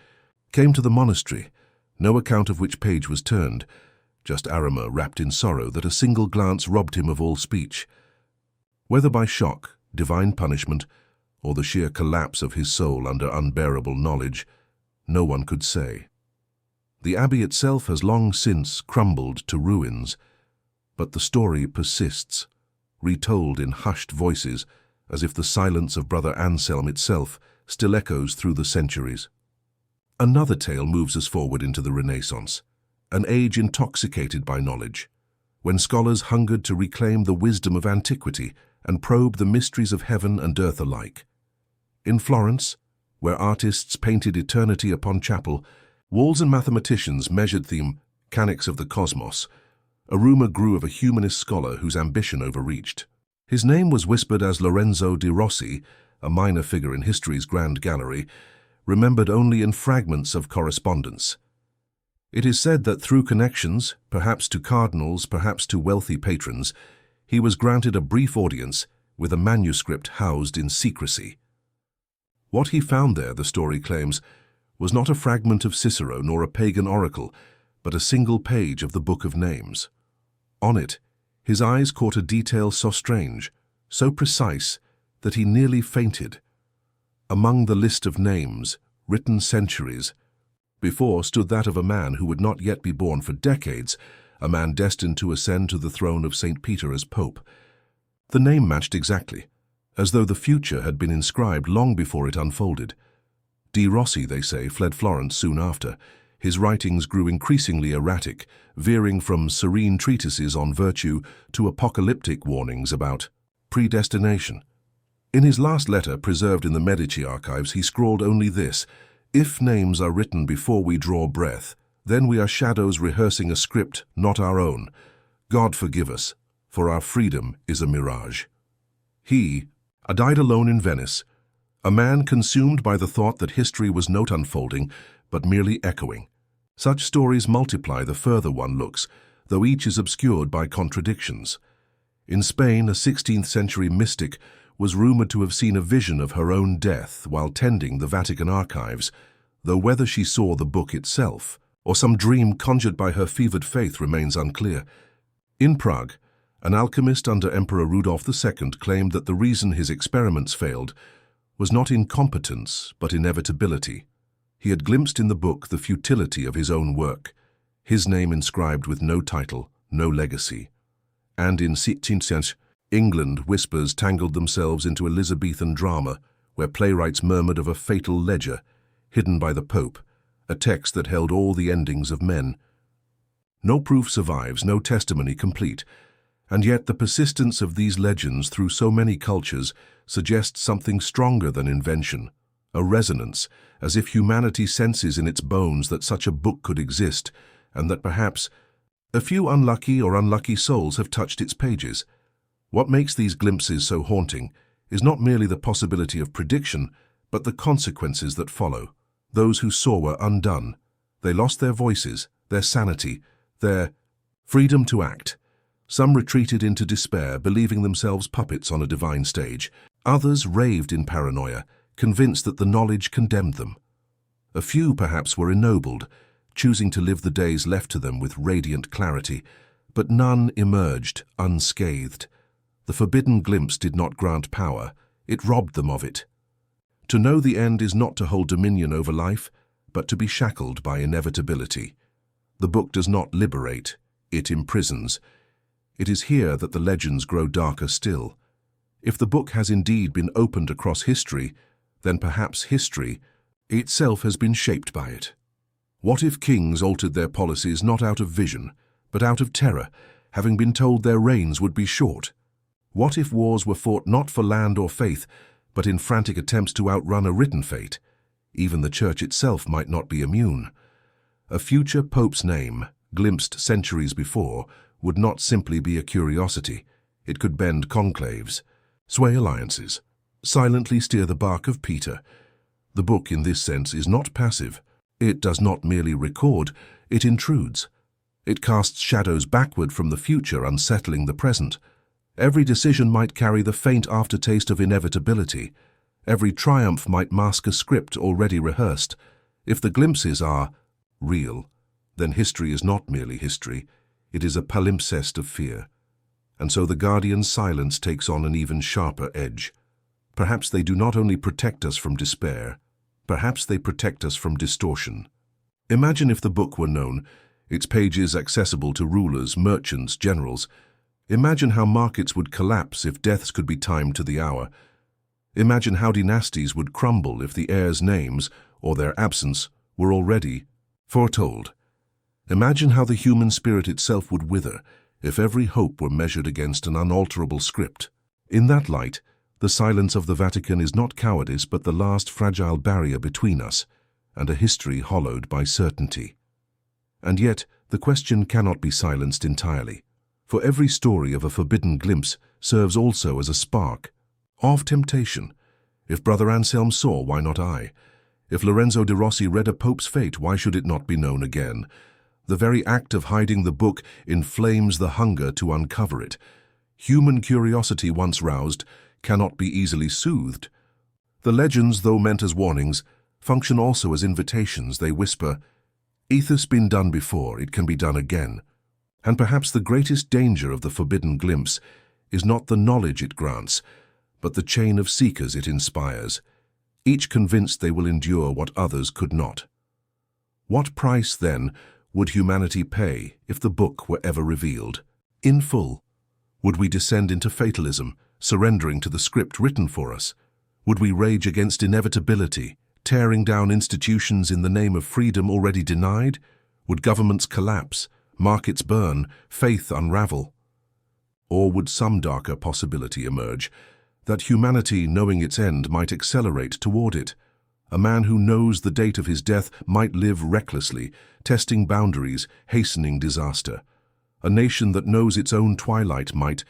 came to the monastery, no account of which page was turned, just Arama wrapped in sorrow that a single glance robbed him of all speech. Whether by shock, divine punishment, or the sheer collapse of his soul under unbearable knowledge, no one could say. The abbey itself has long since crumbled to ruins, but the story persists, retold in hushed voices, as if the silence of Brother Anselm itself still echoes through the centuries. Another tale moves us forward into the Renaissance, an age intoxicated by knowledge, when scholars hungered to reclaim the wisdom of antiquity and probe the mysteries of heaven and earth alike. In Florence, where artists painted eternity upon chapel, walls and mathematicians measured the mechanics of the cosmos, a rumor grew of a humanist scholar whose ambition overreached. His name was whispered as Lorenzo di Rossi, a minor figure in history's grand gallery, remembered only in fragments of correspondence. It is said that through connections, perhaps to cardinals, perhaps to wealthy patrons, he was granted a brief audience with a manuscript housed in secrecy. What he found there, the story claims, was not a fragment of Cicero nor a pagan oracle, but a single page of the Book of Names. On it, his eyes caught a detail so strange, so precise, that he nearly fainted. Among the list of names, written centuries before, stood that of a man who would not yet be born for decades, a man destined to ascend to the throne of St. Peter as Pope. The name matched exactly, as though the future had been inscribed long before it unfolded. Di Rossi, they say, fled Florence soon after. His writings grew increasingly erratic, veering from serene treatises on virtue to apocalyptic warnings about predestination. In his last letter, preserved in the Medici archives, he scrawled only this: "If names are written before we draw breath, then we are shadows rehearsing a script not our own. God forgive us, for our freedom is a mirage." He died alone in Venice, a man consumed by the thought that history was not unfolding, but merely echoing. Such stories multiply the further one looks, though each is obscured by contradictions. In Spain, a 16th century mystic was rumored to have seen a vision of her own death while tending the Vatican archives, though whether she saw the book itself or some dream conjured by her fevered faith remains unclear. In Prague, an alchemist under Emperor Rudolf II claimed that the reason his experiments failed was not incompetence but inevitability. He had glimpsed in the book the futility of his own work, his name inscribed with no title, no legacy. And in 16th England, whispers tangled themselves into Elizabethan drama, where playwrights murmured of a fatal ledger, hidden by the Pope, a text that held all the endings of men. No proof survives, no testimony complete, and yet the persistence of these legends through so many cultures suggests something stronger than invention, a resonance, as if humanity senses in its bones that such a book could exist, and that perhaps a few unlucky souls have touched its pages. What makes these glimpses so haunting is not merely the possibility of prediction, but the consequences that follow. Those who saw were undone. They lost their voices, their sanity, their freedom to act. Some retreated into despair, believing themselves puppets on a divine stage. Others raved in paranoia, convinced that the knowledge condemned them. A few perhaps were ennobled, choosing to live the days left to them with radiant clarity, but none emerged unscathed. The forbidden glimpse did not grant power, it robbed them of it. To know the end is not to hold dominion over life, but to be shackled by inevitability. The book does not liberate, it imprisons. It is here that the legends grow darker still. If the book has indeed been opened across history, then perhaps history itself has been shaped by it. What if kings altered their policies not out of vision, but out of terror, having been told their reigns would be short? What if wars were fought not for land or faith, but in frantic attempts to outrun a written fate? Even the Church itself might not be immune. A future pope's name, glimpsed centuries before, would not simply be a curiosity. It could bend conclaves, sway alliances, silently steer the bark of Peter. The book, in this sense, is not passive. It does not merely record, it intrudes. It casts shadows backward from the future, unsettling the present. Every decision might carry the faint aftertaste of inevitability. Every triumph might mask a script already rehearsed. If the glimpses are real, then history is not merely history, it is a palimpsest of fear. And so the Guardian's silence takes on an even sharper edge. Perhaps they do not only protect us from despair, perhaps they protect us from distortion. Imagine if the book were known, its pages accessible to rulers, merchants, generals. Imagine how markets would collapse if deaths could be timed to the hour. Imagine how dynasties would crumble if the heirs' names, or their absence, were already foretold. Imagine how the human spirit itself would wither if every hope were measured against an unalterable script. In that light, the silence of the Vatican is not cowardice but the last fragile barrier between us, and a history hollowed by certainty. And yet, the question cannot be silenced entirely, for every story of a forbidden glimpse serves also as a spark of temptation. If Brother Anselm saw, why not I? If Lorenzo de Rossi read a pope's fate, why should it not be known again? The very act of hiding the book inflames the hunger to uncover it. Human curiosity, once roused, cannot be easily soothed. The legends, though meant as warnings, function also as invitations. They whisper, "Ethos been done before, it can be done again." And perhaps the greatest danger of the forbidden glimpse is not the knowledge it grants, but the chain of seekers it inspires, each convinced they will endure what others could not. What price, then, would humanity pay if the book were ever revealed? In full? Would we descend into fatalism, surrendering to the script written for us? Would we rage against inevitability, tearing down institutions in the name of freedom already denied? Would governments collapse, markets burn, faith unravel? Or would some darker possibility emerge, that humanity, knowing its end, might accelerate toward it? A man who knows the date of his death might live recklessly, testing boundaries, hastening disaster. A nation that knows its own twilight might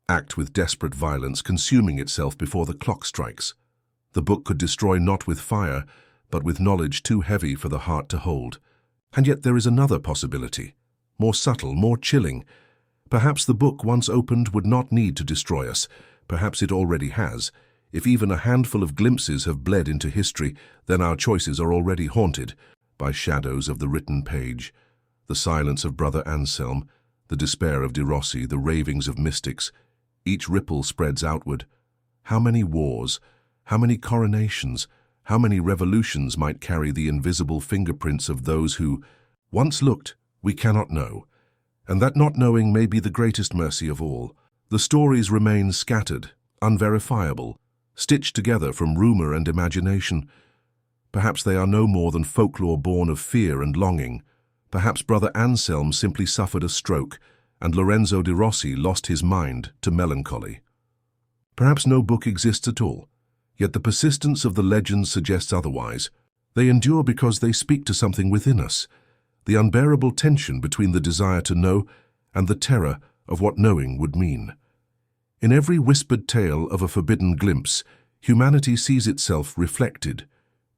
act with desperate violence, consuming itself before the clock strikes. The book could destroy not with fire, but with knowledge too heavy for the heart to hold. And yet there is another possibility, more subtle, more chilling. Perhaps the book, once opened, would not need to destroy us. Perhaps it already has. If even a handful of glimpses have bled into history, then our choices are already haunted by shadows of the written page. The silence of Brother Anselm, the despair of de Rossi, the ravings of mystics. Each ripple spreads outward. How many wars, how many coronations, how many revolutions might carry the invisible fingerprints of those who once looked? We cannot know. And that not knowing may be the greatest mercy of all. The stories remain scattered, unverifiable, stitched together from rumor and imagination. Perhaps they are no more than folklore born of fear and longing. Perhaps Brother Anselm simply suffered a stroke, and Lorenzo de Rossi lost his mind to melancholy. Perhaps no book exists at all, yet the persistence of the legends suggests otherwise. They endure because they speak to something within us, the unbearable tension between the desire to know and the terror of what knowing would mean. In every whispered tale of a forbidden glimpse, humanity sees itself reflected,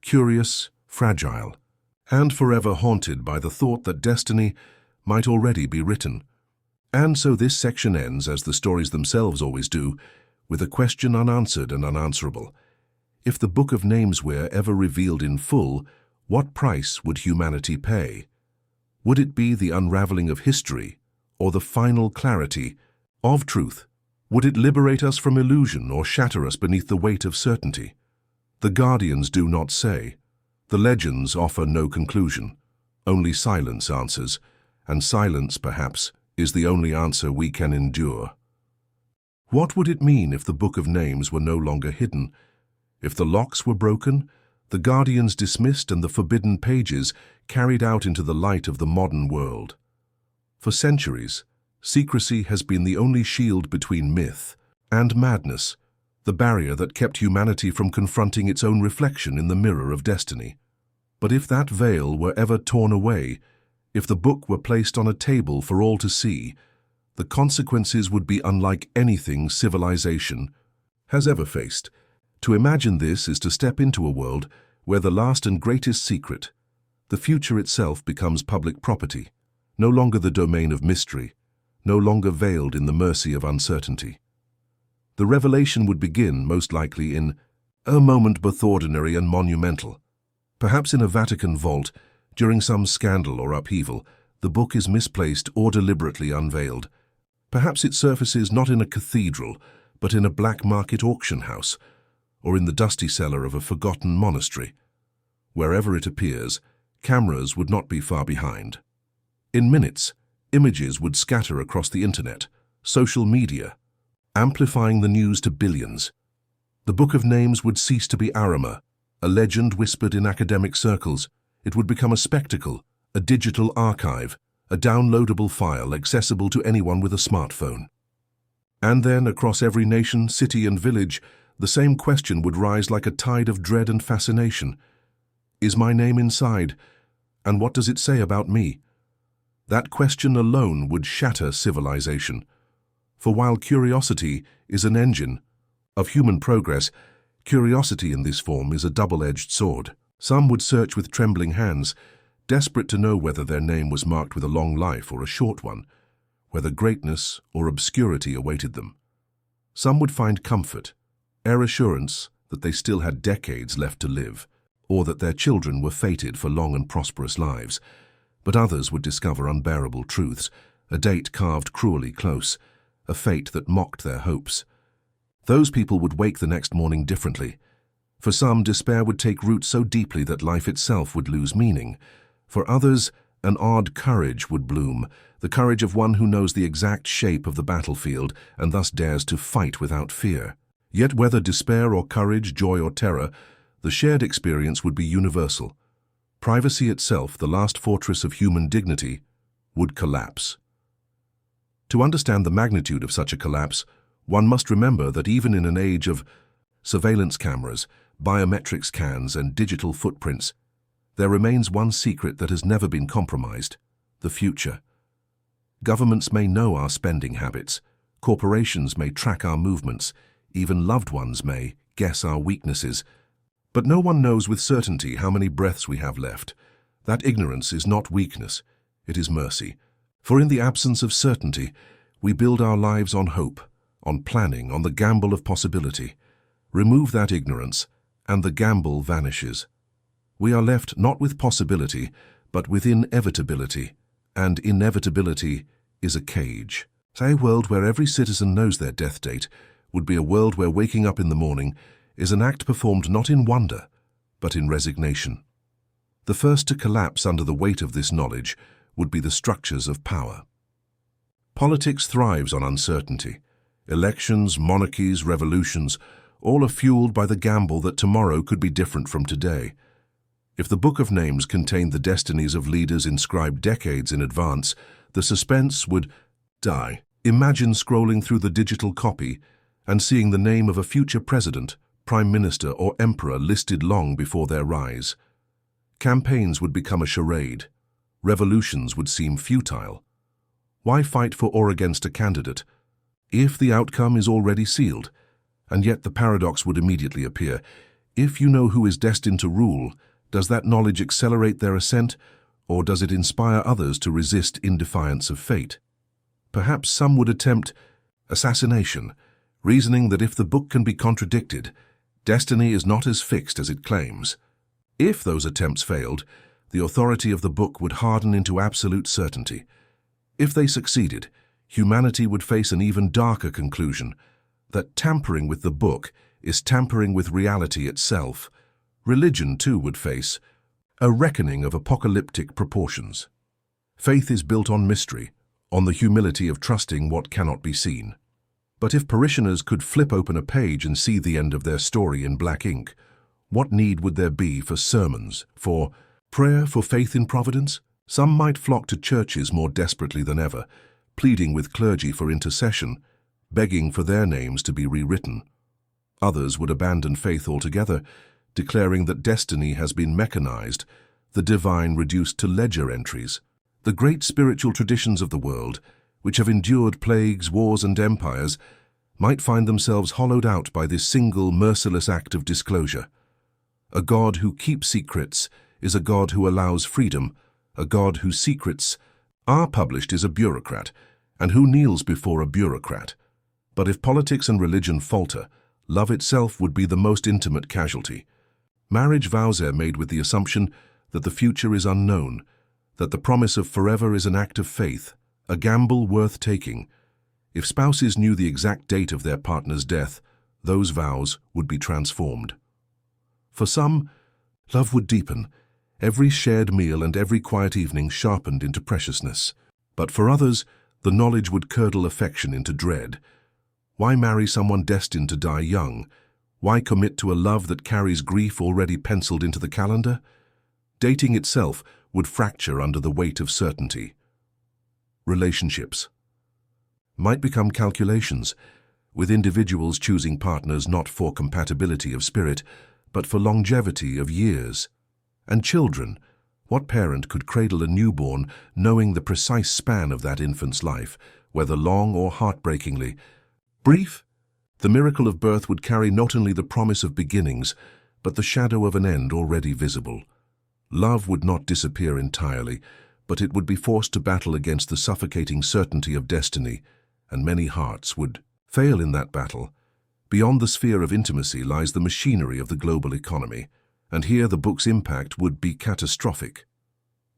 curious, fragile, and forever haunted by the thought that destiny might already be written. And so this section ends, as the stories themselves always do, with a question unanswered and unanswerable. If the Book of Names were ever revealed in full, what price would humanity pay? Would it be the unraveling of history, or the final clarity of truth? Would it liberate us from illusion or shatter us beneath the weight of certainty? The guardians do not say. The legends offer no conclusion. Only silence answers, and silence, perhaps, is the only answer we can endure. What would it mean if the Book of Names were no longer hidden? If the locks were broken, the guardians dismissed, and the forbidden pages carried out into the light of the modern world? For centuries, secrecy has been the only shield between myth and madness, the barrier that kept humanity from confronting its own reflection in the mirror of destiny. But if that veil were ever torn away, if the book were placed on a table for all to see, the consequences would be unlike anything civilization has ever faced. To imagine this is to step into a world where the last and greatest secret, the future itself, becomes public property, no longer the domain of mystery, no longer veiled in the mercy of uncertainty. The revelation would begin, most likely, in a moment both ordinary and monumental. Perhaps in a Vatican vault, during some scandal or upheaval, the book is misplaced or deliberately unveiled. Perhaps it surfaces not in a cathedral, but in a black market auction house, or in the dusty cellar of a forgotten monastery. Wherever it appears, cameras would not be far behind. In minutes, images would scatter across the internet, social media, amplifying the news to billions. The Book of Names would cease to be Arama, a legend whispered in academic circles. It would become a spectacle, a digital archive, a downloadable file accessible to anyone with a smartphone. And then, across every nation, city and village, the same question would rise like a tide of dread and fascination. Is my name inside? And what does it say about me? That question alone would shatter civilization. For while curiosity is an engine of human progress, curiosity in this form is a double-edged sword. Some would search with trembling hands, desperate to know whether their name was marked with a long life or a short one, whether greatness or obscurity awaited them. Some would find comfort, air assurance that they still had decades left to live, or that their children were fated for long and prosperous lives. But others would discover unbearable truths, a date carved cruelly close, a fate that mocked their hopes. Those people would wake the next morning differently. For some, despair would take root so deeply that life itself would lose meaning. For others, an odd courage would bloom, the courage of one who knows the exact shape of the battlefield and thus dares to fight without fear. Yet whether despair or courage, joy or terror, the shared experience would be universal. Privacy itself, the last fortress of human dignity, would collapse. To understand the magnitude of such a collapse, one must remember that even in an age of surveillance cameras, biometric scans, and digital footprints, there remains one secret that has never been compromised: the future. Governments may know our spending habits, corporations may track our movements, even loved ones may guess our weaknesses. But no one knows with certainty how many breaths we have left. That ignorance is not weakness, it is mercy. For in the absence of certainty, we build our lives on hope, on planning, on the gamble of possibility. Remove that ignorance, and the gamble vanishes. We are left not with possibility, but with inevitability, and inevitability is a cage. A world where every citizen knows their death date would be a world where waking up in the morning is an act performed not in wonder, but in resignation. The first to collapse under the weight of this knowledge would be the structures of power. Politics thrives on uncertainty. Elections, monarchies, revolutions, all are fueled by the gamble that tomorrow could be different from today. If the Book of Names contained the destinies of leaders inscribed decades in advance, the suspense would die. Imagine scrolling through the digital copy and seeing the name of a future president, prime minister, or emperor listed long before their rise. Campaigns would become a charade. Revolutions would seem futile. Why fight for or against a candidate if the outcome is already sealed? And yet the paradox would immediately appear. If you know who is destined to rule, does that knowledge accelerate their ascent, or does it inspire others to resist in defiance of fate? Perhaps some would attempt assassination, reasoning that if the book can be contradicted, destiny is not as fixed as it claims. If those attempts failed, the authority of the book would harden into absolute certainty. If they succeeded, humanity would face an even darker conclusion, that tampering with the book is tampering with reality itself. Religion, too, would face a reckoning of apocalyptic proportions. Faith is built on mystery, on the humility of trusting what cannot be seen. But if parishioners could flip open a page and see the end of their story in black ink, what need would there be for sermons, for prayer, for faith in providence? Some might flock to churches more desperately than ever, pleading with clergy for intercession, begging for their names to be rewritten. Others would abandon faith altogether, declaring that destiny has been mechanized, the divine reduced to ledger entries. The great spiritual traditions of the world, which have endured plagues, wars, and empires, might find themselves hollowed out by this single merciless act of disclosure. A God who keeps secrets is a God who allows freedom. A God whose secrets are published is a bureaucrat, and who kneels before a bureaucrat. But if politics and religion falter, love itself would be the most intimate casualty. Marriage vows are made with the assumption that the future is unknown, that the promise of forever is an act of faith, a gamble worth taking. If spouses knew the exact date of their partner's death, those vows would be transformed. For some, love would deepen, every shared meal and every quiet evening sharpened into preciousness. But for others, the knowledge would curdle affection into dread. Why marry someone destined to die young? Why commit to a love that carries grief already penciled into the calendar? Dating itself would fracture under the weight of certainty. Relationships might become calculations, with individuals choosing partners not for compatibility of spirit, but for longevity of years. And children, what parent could cradle a newborn knowing the precise span of that infant's life, whether long or heartbreakingly brief? The miracle of birth would carry not only the promise of beginnings, but the shadow of an end already visible. Love would not disappear entirely, but it would be forced to battle against the suffocating certainty of destiny, and many hearts would fail in that battle. Beyond the sphere of intimacy lies the machinery of the global economy, and here the book's impact would be catastrophic.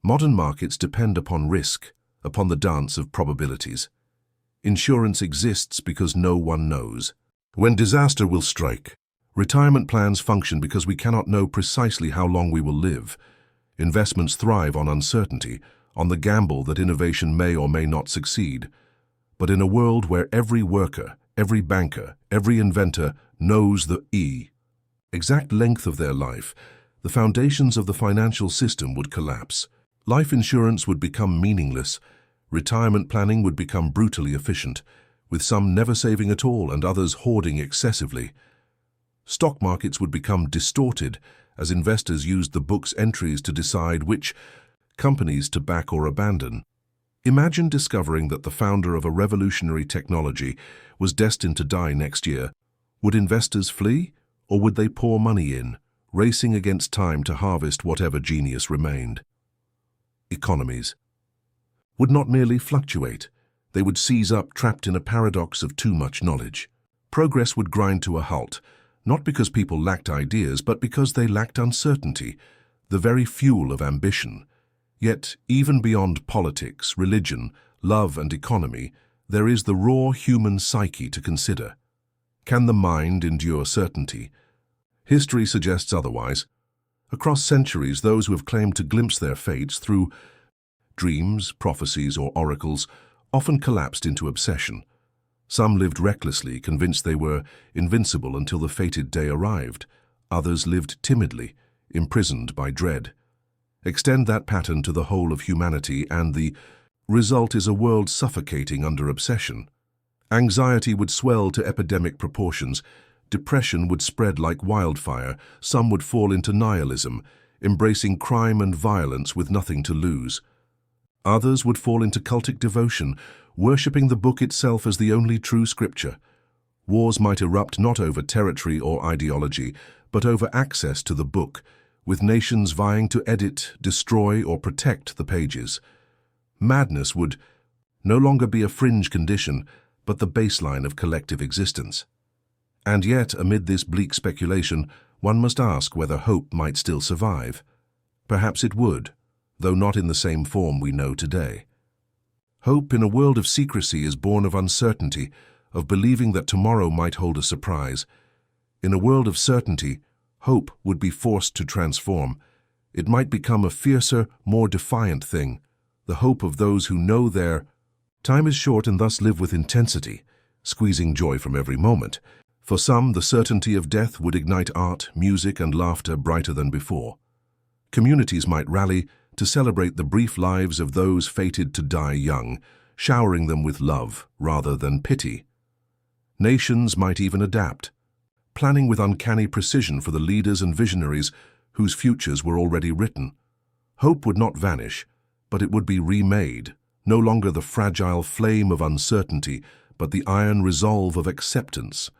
Modern markets depend upon risk, upon the dance of probabilities. Insurance exists because no one knows when disaster will strike. Retirement plans function because we cannot know precisely how long we will live. Investments thrive on uncertainty, on the gamble that innovation may or may not succeed. But in a world where every worker, every banker, every inventor knows the exact length of their life, the foundations of the financial system would collapse. Life insurance would become meaningless. Retirement planning would become brutally efficient, with some never saving at all and others hoarding excessively. Stock markets would become distorted as investors used the book's entries to decide which companies to back or abandon. Imagine discovering that the founder of a revolutionary technology was destined to die next year. Would investors flee, or would they pour money in, racing against time to harvest whatever genius remained? Economies would not merely fluctuate, they would seize up, trapped in a paradox of too much knowledge. Progress would grind to a halt, not because people lacked ideas, but because they lacked uncertainty, the very fuel of ambition. Yet, even beyond politics, religion, love, and economy, there is the raw human psyche to consider. Can the mind endure certainty? History suggests otherwise. Across centuries, those who have claimed to glimpse their fates through dreams, prophecies, or oracles often collapsed into obsession. Some lived recklessly, convinced they were invincible until the fated day arrived. Others lived timidly, imprisoned by dread. Extend that pattern to the whole of humanity, and the result is a world suffocating under obsession. Anxiety would swell to epidemic proportions. Depression would spread like wildfire. Some would fall into nihilism, embracing crime and violence with nothing to lose. Others would fall into cultic devotion, worshipping the book itself as the only true scripture. Wars might erupt not over territory or ideology, but over access to the book, with nations vying to edit, destroy, or protect the pages. Madness would no longer be a fringe condition, but the baseline of collective existence. And yet, amid this bleak speculation, one must ask whether hope might still survive. Perhaps it would, though not in the same form we know today. Hope in a world of secrecy is born of uncertainty, of believing that tomorrow might hold a surprise. In a world of certainty, hope would be forced to transform. It might become a fiercer, more defiant thing, the hope of those who know their time is short and thus live with intensity, squeezing joy from every moment. For some, the certainty of death would ignite art, music, and laughter brighter than before. Communities might rally to celebrate the brief lives of those fated to die young, showering them with love rather than pity. Nations might even adapt, planning with uncanny precision for the leaders and visionaries whose futures were already written. Hope would not vanish, but it would be remade, no longer the fragile flame of uncertainty, but the iron resolve of acceptance.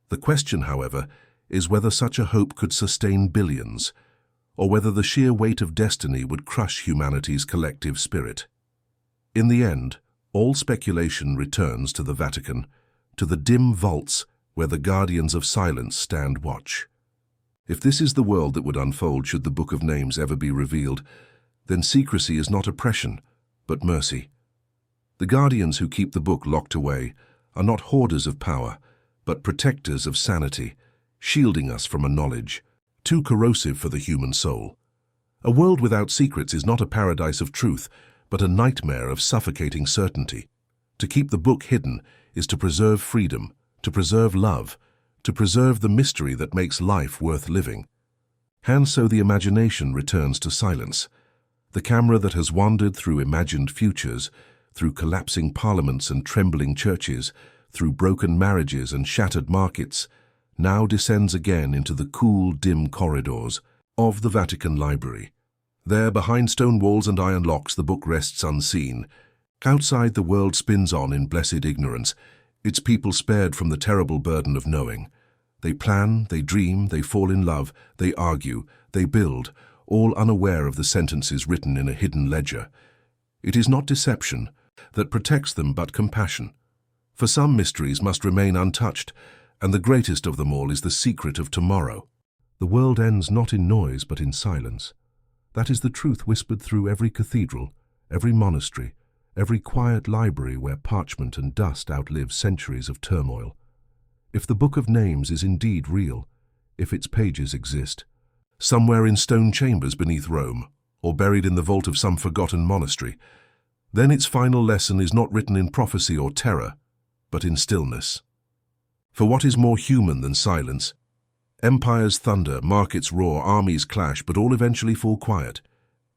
The question, however, is whether such a hope could sustain billions, or whether the sheer weight of destiny would crush humanity's collective spirit. In the end, all speculation returns to the Vatican, to the dim vaults where the guardians of silence stand watch. If this is the world that would unfold should the Book of Names ever be revealed, then secrecy is not oppression, but mercy. The guardians who keep the book locked away are not hoarders of power, but protectors of sanity, shielding us from a knowledge too corrosive for the human soul. A world without secrets is not a paradise of truth, but a nightmare of suffocating certainty. To keep the book hidden is to preserve freedom, to preserve love, to preserve the mystery that makes life worth living. And so the imagination returns to silence. The camera that has wandered through imagined futures, through collapsing parliaments and trembling churches, through broken marriages and shattered markets, now descends again into the cool, dim corridors of the Vatican Library. There, behind stone walls and iron locks, the book rests unseen. Outside, the world spins on in blessed ignorance, its people spared from the terrible burden of knowing. They plan, they dream, they fall in love, they argue, they build, all unaware of the sentences written in a hidden ledger. It is not deception that protects them, but compassion. For some mysteries must remain untouched, and the greatest of them all is the secret of tomorrow. The world ends not in noise, but in silence. That is the truth whispered through every cathedral, every monastery, every quiet library where parchment and dust outlive centuries of turmoil. If the Book of Names is indeed real, if its pages exist, somewhere in stone chambers beneath Rome, or buried in the vault of some forgotten monastery, then its final lesson is not written in prophecy or terror, but in stillness. For what is more human than silence? Empires thunder, markets roar, armies clash, but all eventually fall quiet.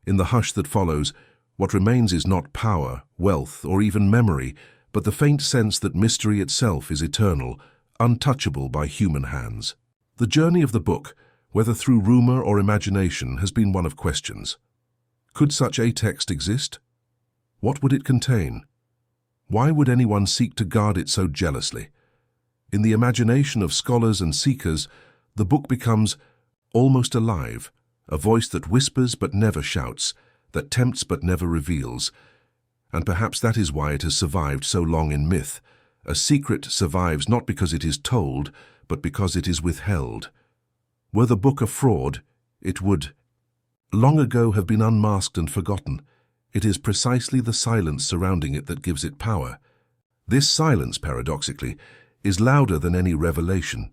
In the hush that follows, what remains is not power, wealth, or even memory, but the faint sense that mystery itself is eternal, untouchable by human hands. The journey of the book, whether through rumor or imagination, has been one of questions. Could such a text exist? What would it contain? Why would anyone seek to guard it so jealously? In the imagination of scholars and seekers, the book becomes almost alive, a voice that whispers but never shouts, that tempts but never reveals. And perhaps that is why it has survived so long in myth. A secret survives not because it is told, but because it is withheld. Were the book a fraud, it would long ago have been unmasked and forgotten. It is precisely the silence surrounding it that gives it power. This silence, paradoxically, is louder than any revelation.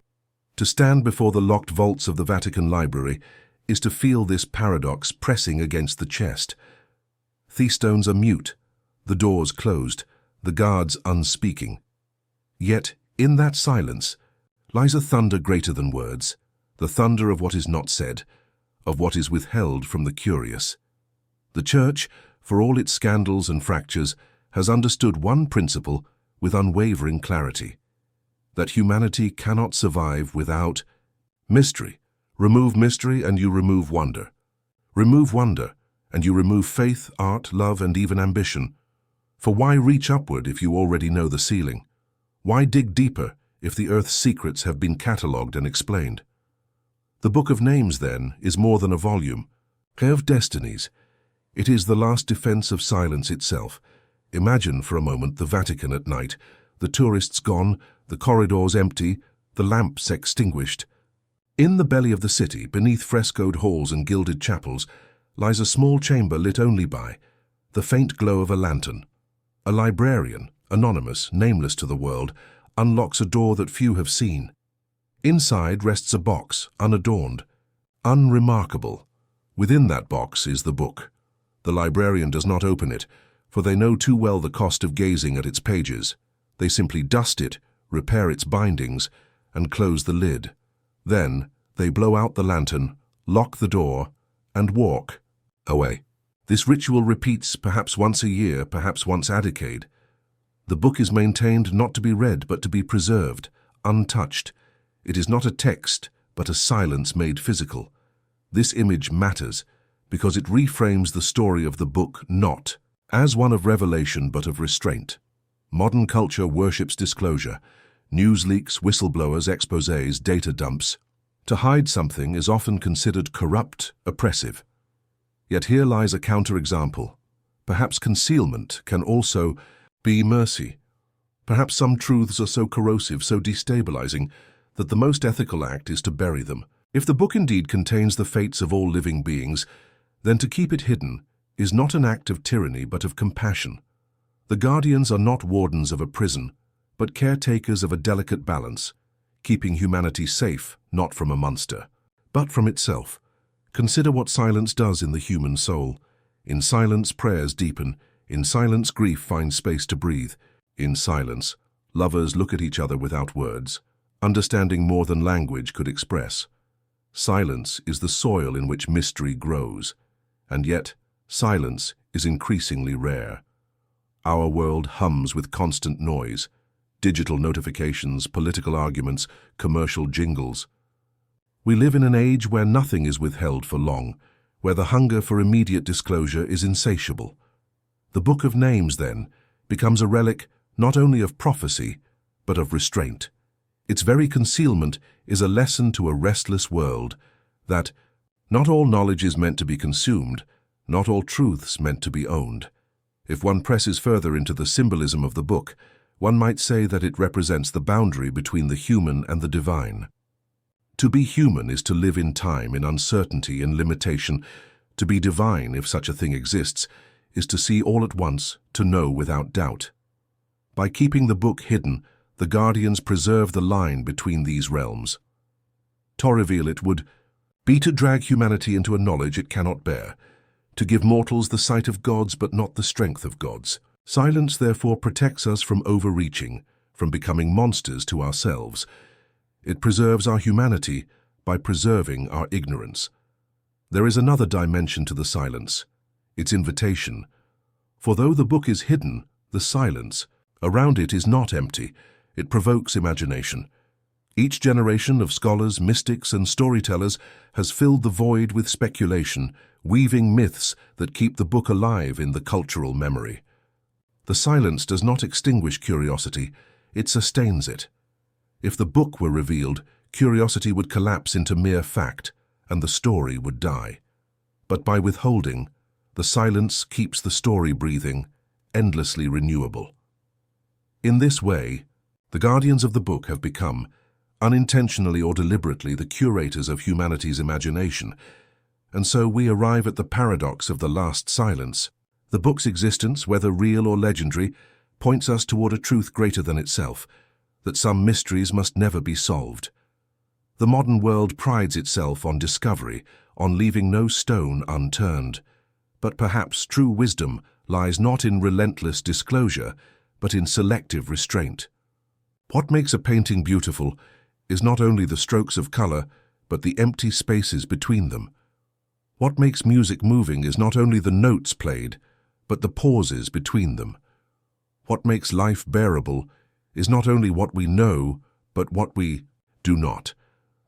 To stand before the locked vaults of the Vatican Library is to feel this paradox pressing against the chest. The stones are mute, the doors closed, the guards unspeaking. Yet, in that silence, lies a thunder greater than words, the thunder of what is not said, of what is withheld from the curious. The Church, for all its scandals and fractures, has understood one principle with unwavering clarity: that humanity cannot survive without mystery. Remove mystery and you remove wonder. Remove wonder and you remove faith, art, love, and even ambition. For why reach upward if you already know the ceiling? Why dig deeper if the earth's secrets have been catalogued and explained? The Book of Names, then, is more than a volume, of destinies. It is the last defense of silence itself. Imagine for a moment the Vatican at night, the tourists gone, the corridors empty, the lamps extinguished. In the belly of the city, beneath frescoed halls and gilded chapels, lies a small chamber lit only by the faint glow of a lantern. A librarian, anonymous, nameless to the world, unlocks a door that few have seen. Inside rests a box, unadorned, unremarkable. Within that box is the book. The librarian does not open it, for they know too well the cost of gazing at its pages. They simply dust it, repair its bindings, and close the lid. Then they blow out the lantern, lock the door, and walk away. This ritual repeats perhaps once a year, perhaps once a decade. The book is maintained not to be read but to be preserved, untouched. It is not a text, but a silence made physical. This image matters because it reframes the story of the book not as one of revelation but of restraint. Modern culture worships disclosure. News leaks, whistleblowers, exposés, data dumps. To hide something is often considered corrupt, oppressive. Yet here lies a counterexample. Perhaps concealment can also be mercy. Perhaps some truths are so corrosive, so destabilizing, that the most ethical act is to bury them. If the book indeed contains the fates of all living beings, then to keep it hidden is not an act of tyranny but of compassion. The guardians are not wardens of a prison, but caretakers of a delicate balance, keeping humanity safe not from a monster, but from itself. Consider what silence does in the human soul. In silence, prayers deepen. In silence, grief finds space to breathe. In silence, lovers look at each other without words, understanding more than language could express. Silence is the soil in which mystery grows, and yet silence is increasingly rare. Our world hums with constant noise, digital notifications, political arguments, commercial jingles. We live in an age where nothing is withheld for long, where the hunger for immediate disclosure is insatiable. The Book of Names, then, becomes a relic not only of prophecy, but of restraint. Its very concealment is a lesson to a restless world that not all knowledge is meant to be consumed, not all truths meant to be owned. If one presses further into the symbolism of the book, one might say that it represents the boundary between the human and the divine. To be human is to live in time, in uncertainty and limitation. To be divine, if such a thing exists, is to see all at once, to know without doubt. By keeping the book hidden, the guardians preserve the line between these realms. To reveal it would be to drag humanity into a knowledge it cannot bear, to give mortals the sight of gods but not the strength of gods. Silence therefore protects us from overreaching, from becoming monsters to ourselves. It preserves our humanity by preserving our ignorance. There is another dimension to the silence, its invitation. For though the book is hidden, the silence around it is not empty. It provokes imagination. Each generation of scholars, mystics, and storytellers has filled the void with speculation, weaving myths that keep the book alive in the cultural memory. The silence does not extinguish curiosity, it sustains it. If the book were revealed, curiosity would collapse into mere fact, and the story would die. But by withholding, the silence keeps the story breathing, endlessly renewable. In this way, the guardians of the book have become, unintentionally or deliberately, the curators of humanity's imagination, and so we arrive at the paradox of the last silence. The book's existence, whether real or legendary, points us toward a truth greater than itself, that some mysteries must never be solved. The modern world prides itself on discovery, on leaving no stone unturned. But perhaps true wisdom lies not in relentless disclosure, but in selective restraint. What makes a painting beautiful is not only the strokes of color, but the empty spaces between them. What makes music moving is not only the notes played, but the pauses between them. What makes life bearable is not only what we know, but what we do not.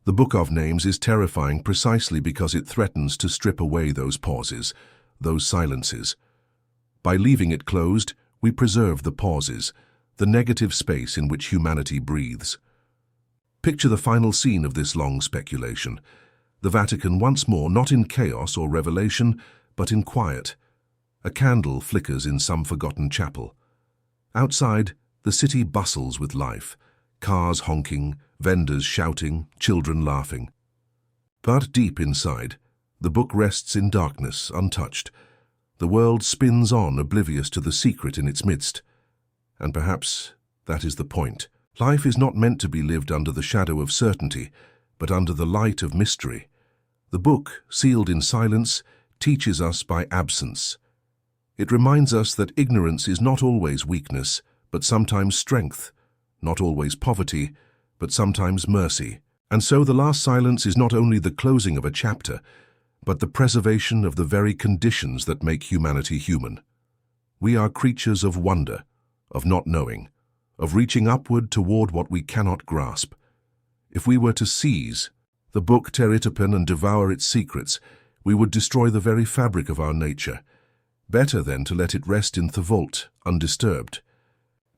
The Book of Names is terrifying precisely because it threatens to strip away those pauses, those silences. By leaving it closed, we preserve the pauses, the negative space in which humanity breathes. Picture the final scene of this long speculation. The Vatican once more, not in chaos or revelation, but in quiet. A candle flickers in some forgotten chapel. Outside, the city bustles with life, cars honking, vendors shouting, children laughing. But deep inside, the book rests in darkness, untouched. The world spins on, oblivious to the secret in its midst. And perhaps that is the point. Life is not meant to be lived under the shadow of certainty, but under the light of mystery. The book, sealed in silence, teaches us by absence. It reminds us that ignorance is not always weakness, but sometimes strength, not always poverty, but sometimes mercy. And so the last silence is not only the closing of a chapter, but the preservation of the very conditions that make humanity human. We are creatures of wonder, of not knowing, of reaching upward toward what we cannot grasp. If we were to seize the book, tear it open and devour its secrets, we would destroy the very fabric of our nature. Better then to let it rest in the vault, undisturbed.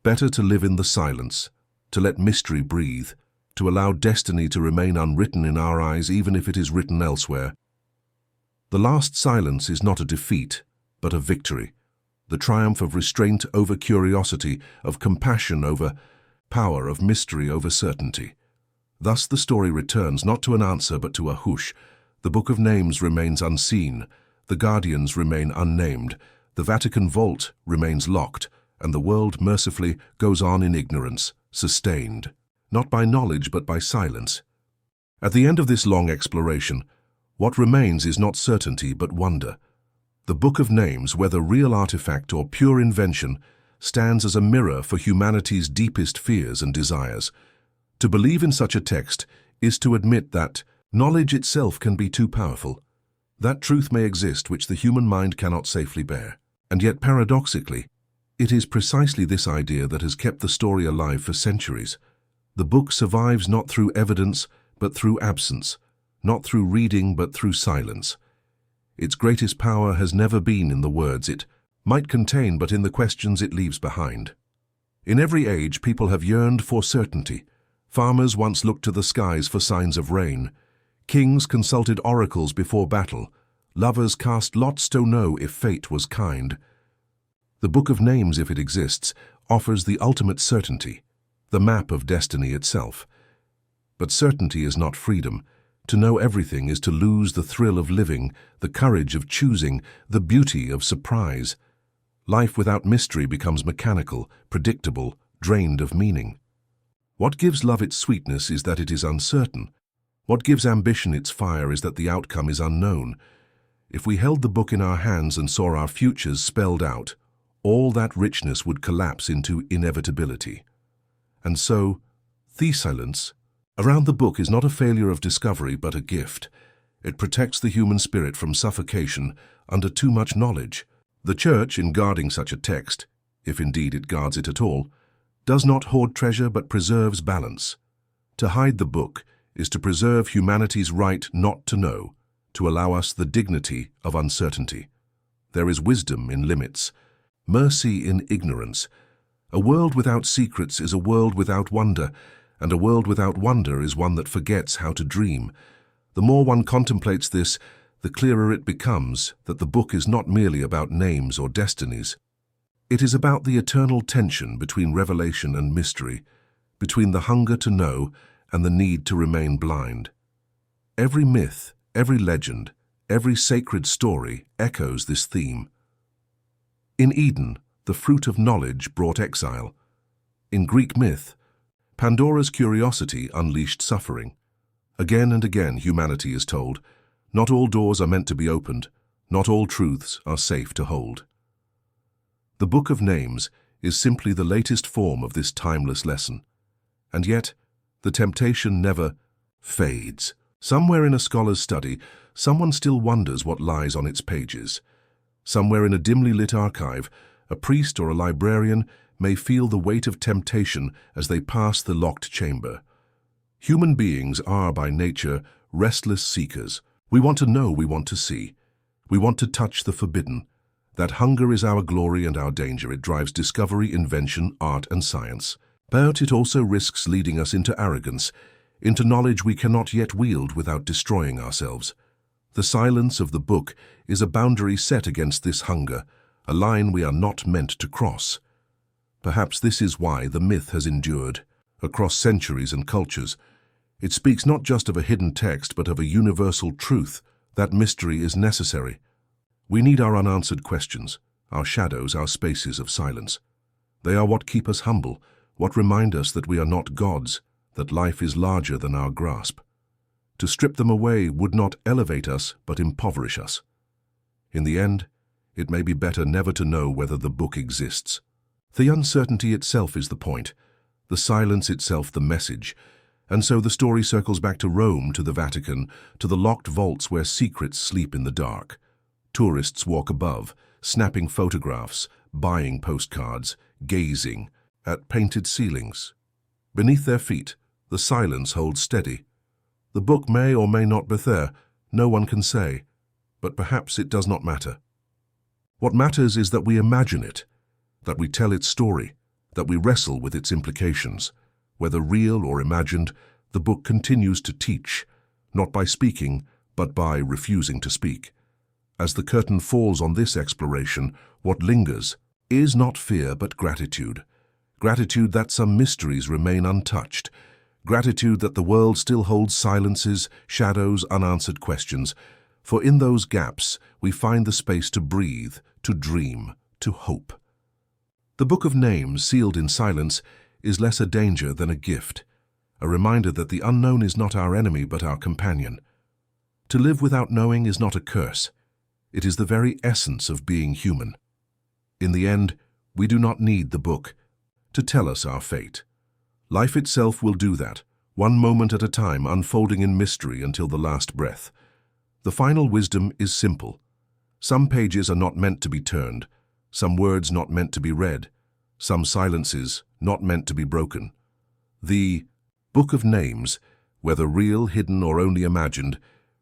Better to live in the silence, to let mystery breathe, to allow destiny to remain unwritten in our eyes even if it is written elsewhere. The last silence is not a defeat, but a victory. The triumph of restraint over curiosity, of compassion over power, of mystery over certainty. Thus the story returns not to an answer but to a hush. The book of names remains unseen, the guardians remain unnamed, the Vatican vault remains locked, and the world mercifully goes on in ignorance, sustained, not by knowledge but by silence. At the end of this long exploration, what remains is not certainty but wonder. The Book of Names, whether real artifact or pure invention, stands as a mirror for humanity's deepest fears and desires. To believe in such a text is to admit that knowledge itself can be too powerful, that truth may exist which the human mind cannot safely bear. And yet, paradoxically, it is precisely this idea that has kept the story alive for centuries. The book survives not through evidence, but through absence, not through reading, but through silence. Its greatest power has never been in the words it might contain, but in the questions it leaves behind. In every age, people have yearned for certainty. Farmers once looked to the skies for signs of rain. Kings consulted oracles before battle. Lovers cast lots to know if fate was kind. The Book of Names, if it exists, offers the ultimate certainty, the map of destiny itself. But certainty is not freedom. To know everything is to lose the thrill of living, the courage of choosing, the beauty of surprise. Life without mystery becomes mechanical, predictable, drained of meaning. What gives love its sweetness is that it is uncertain. What gives ambition its fire is that the outcome is unknown. If we held the book in our hands and saw our futures spelled out, all that richness would collapse into inevitability. And so, the silence around the book is not a failure of discovery but a gift. It protects the human spirit from suffocation under too much knowledge. The Church, in guarding such a text, if indeed it guards it at all, does not hoard treasure but preserves balance. To hide the book is to preserve humanity's right not to know, to allow us the dignity of uncertainty. There is wisdom in limits, mercy in ignorance. A world without secrets is a world without wonder, and a world without wonder is one that forgets how to dream. The more one contemplates this, the clearer it becomes that the book is not merely about names or destinies. It is about the eternal tension between revelation and mystery, between the hunger to know and the need to remain blind. Every myth, every legend, every sacred story echoes this theme. In Eden, the fruit of knowledge brought exile. In Greek myth, Pandora's curiosity unleashed suffering. Again and again, humanity is told, not all doors are meant to be opened, not all truths are safe to hold. The Book of Names is simply the latest form of this timeless lesson. And yet, the temptation never fades. Somewhere in a scholar's study, someone still wonders what lies on its pages. Somewhere in a dimly lit archive, a priest or a librarian may feel the weight of temptation as they pass the locked chamber. Human beings are, by nature, restless seekers. We want to know, we want to see. We want to touch the forbidden. That hunger is our glory and our danger. It drives discovery, invention, art, and science. But it also risks leading us into arrogance, into knowledge we cannot yet wield without destroying ourselves. The silence of the book is a boundary set against this hunger, a line we are not meant to cross. Perhaps this is why the myth has endured across centuries and cultures. It speaks not just of a hidden text, but of a universal truth. That mystery is necessary. We need our unanswered questions, our shadows, our spaces of silence. They are what keep us humble, what remind us that we are not gods, that life is larger than our grasp. To strip them away would not elevate us, but impoverish us. In the end, it may be better never to know whether the book exists. The uncertainty itself is the point, the silence itself the message, and so the story circles back to Rome, to the Vatican, to the locked vaults where secrets sleep in the dark. Tourists walk above, snapping photographs, buying postcards, gazing at painted ceilings. Beneath their feet, the silence holds steady. The book may or may not be there, no one can say, but perhaps it does not matter. What matters is that we imagine it, that we tell its story, that we wrestle with its implications. Whether real or imagined, the book continues to teach, not by speaking, but by refusing to speak. As the curtain falls on this exploration, what lingers is not fear but gratitude. Gratitude that some mysteries remain untouched. Gratitude that the world still holds silences, shadows, unanswered questions. For in those gaps, we find the space to breathe, to dream, to hope. The Book of Names, sealed in silence, is less a danger than a gift, a reminder that the unknown is not our enemy but our companion. To live without knowing is not a curse. It is the very essence of being human. In the end, we do not need the book to tell us our fate. Life itself will do that, one moment at a time, unfolding in mystery until the last breath. The final wisdom is simple. Some pages are not meant to be turned, some words not meant to be read, some silences not meant to be broken. The Book of Names, whether real, hidden, or only imagined,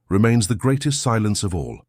remains the greatest silence of all.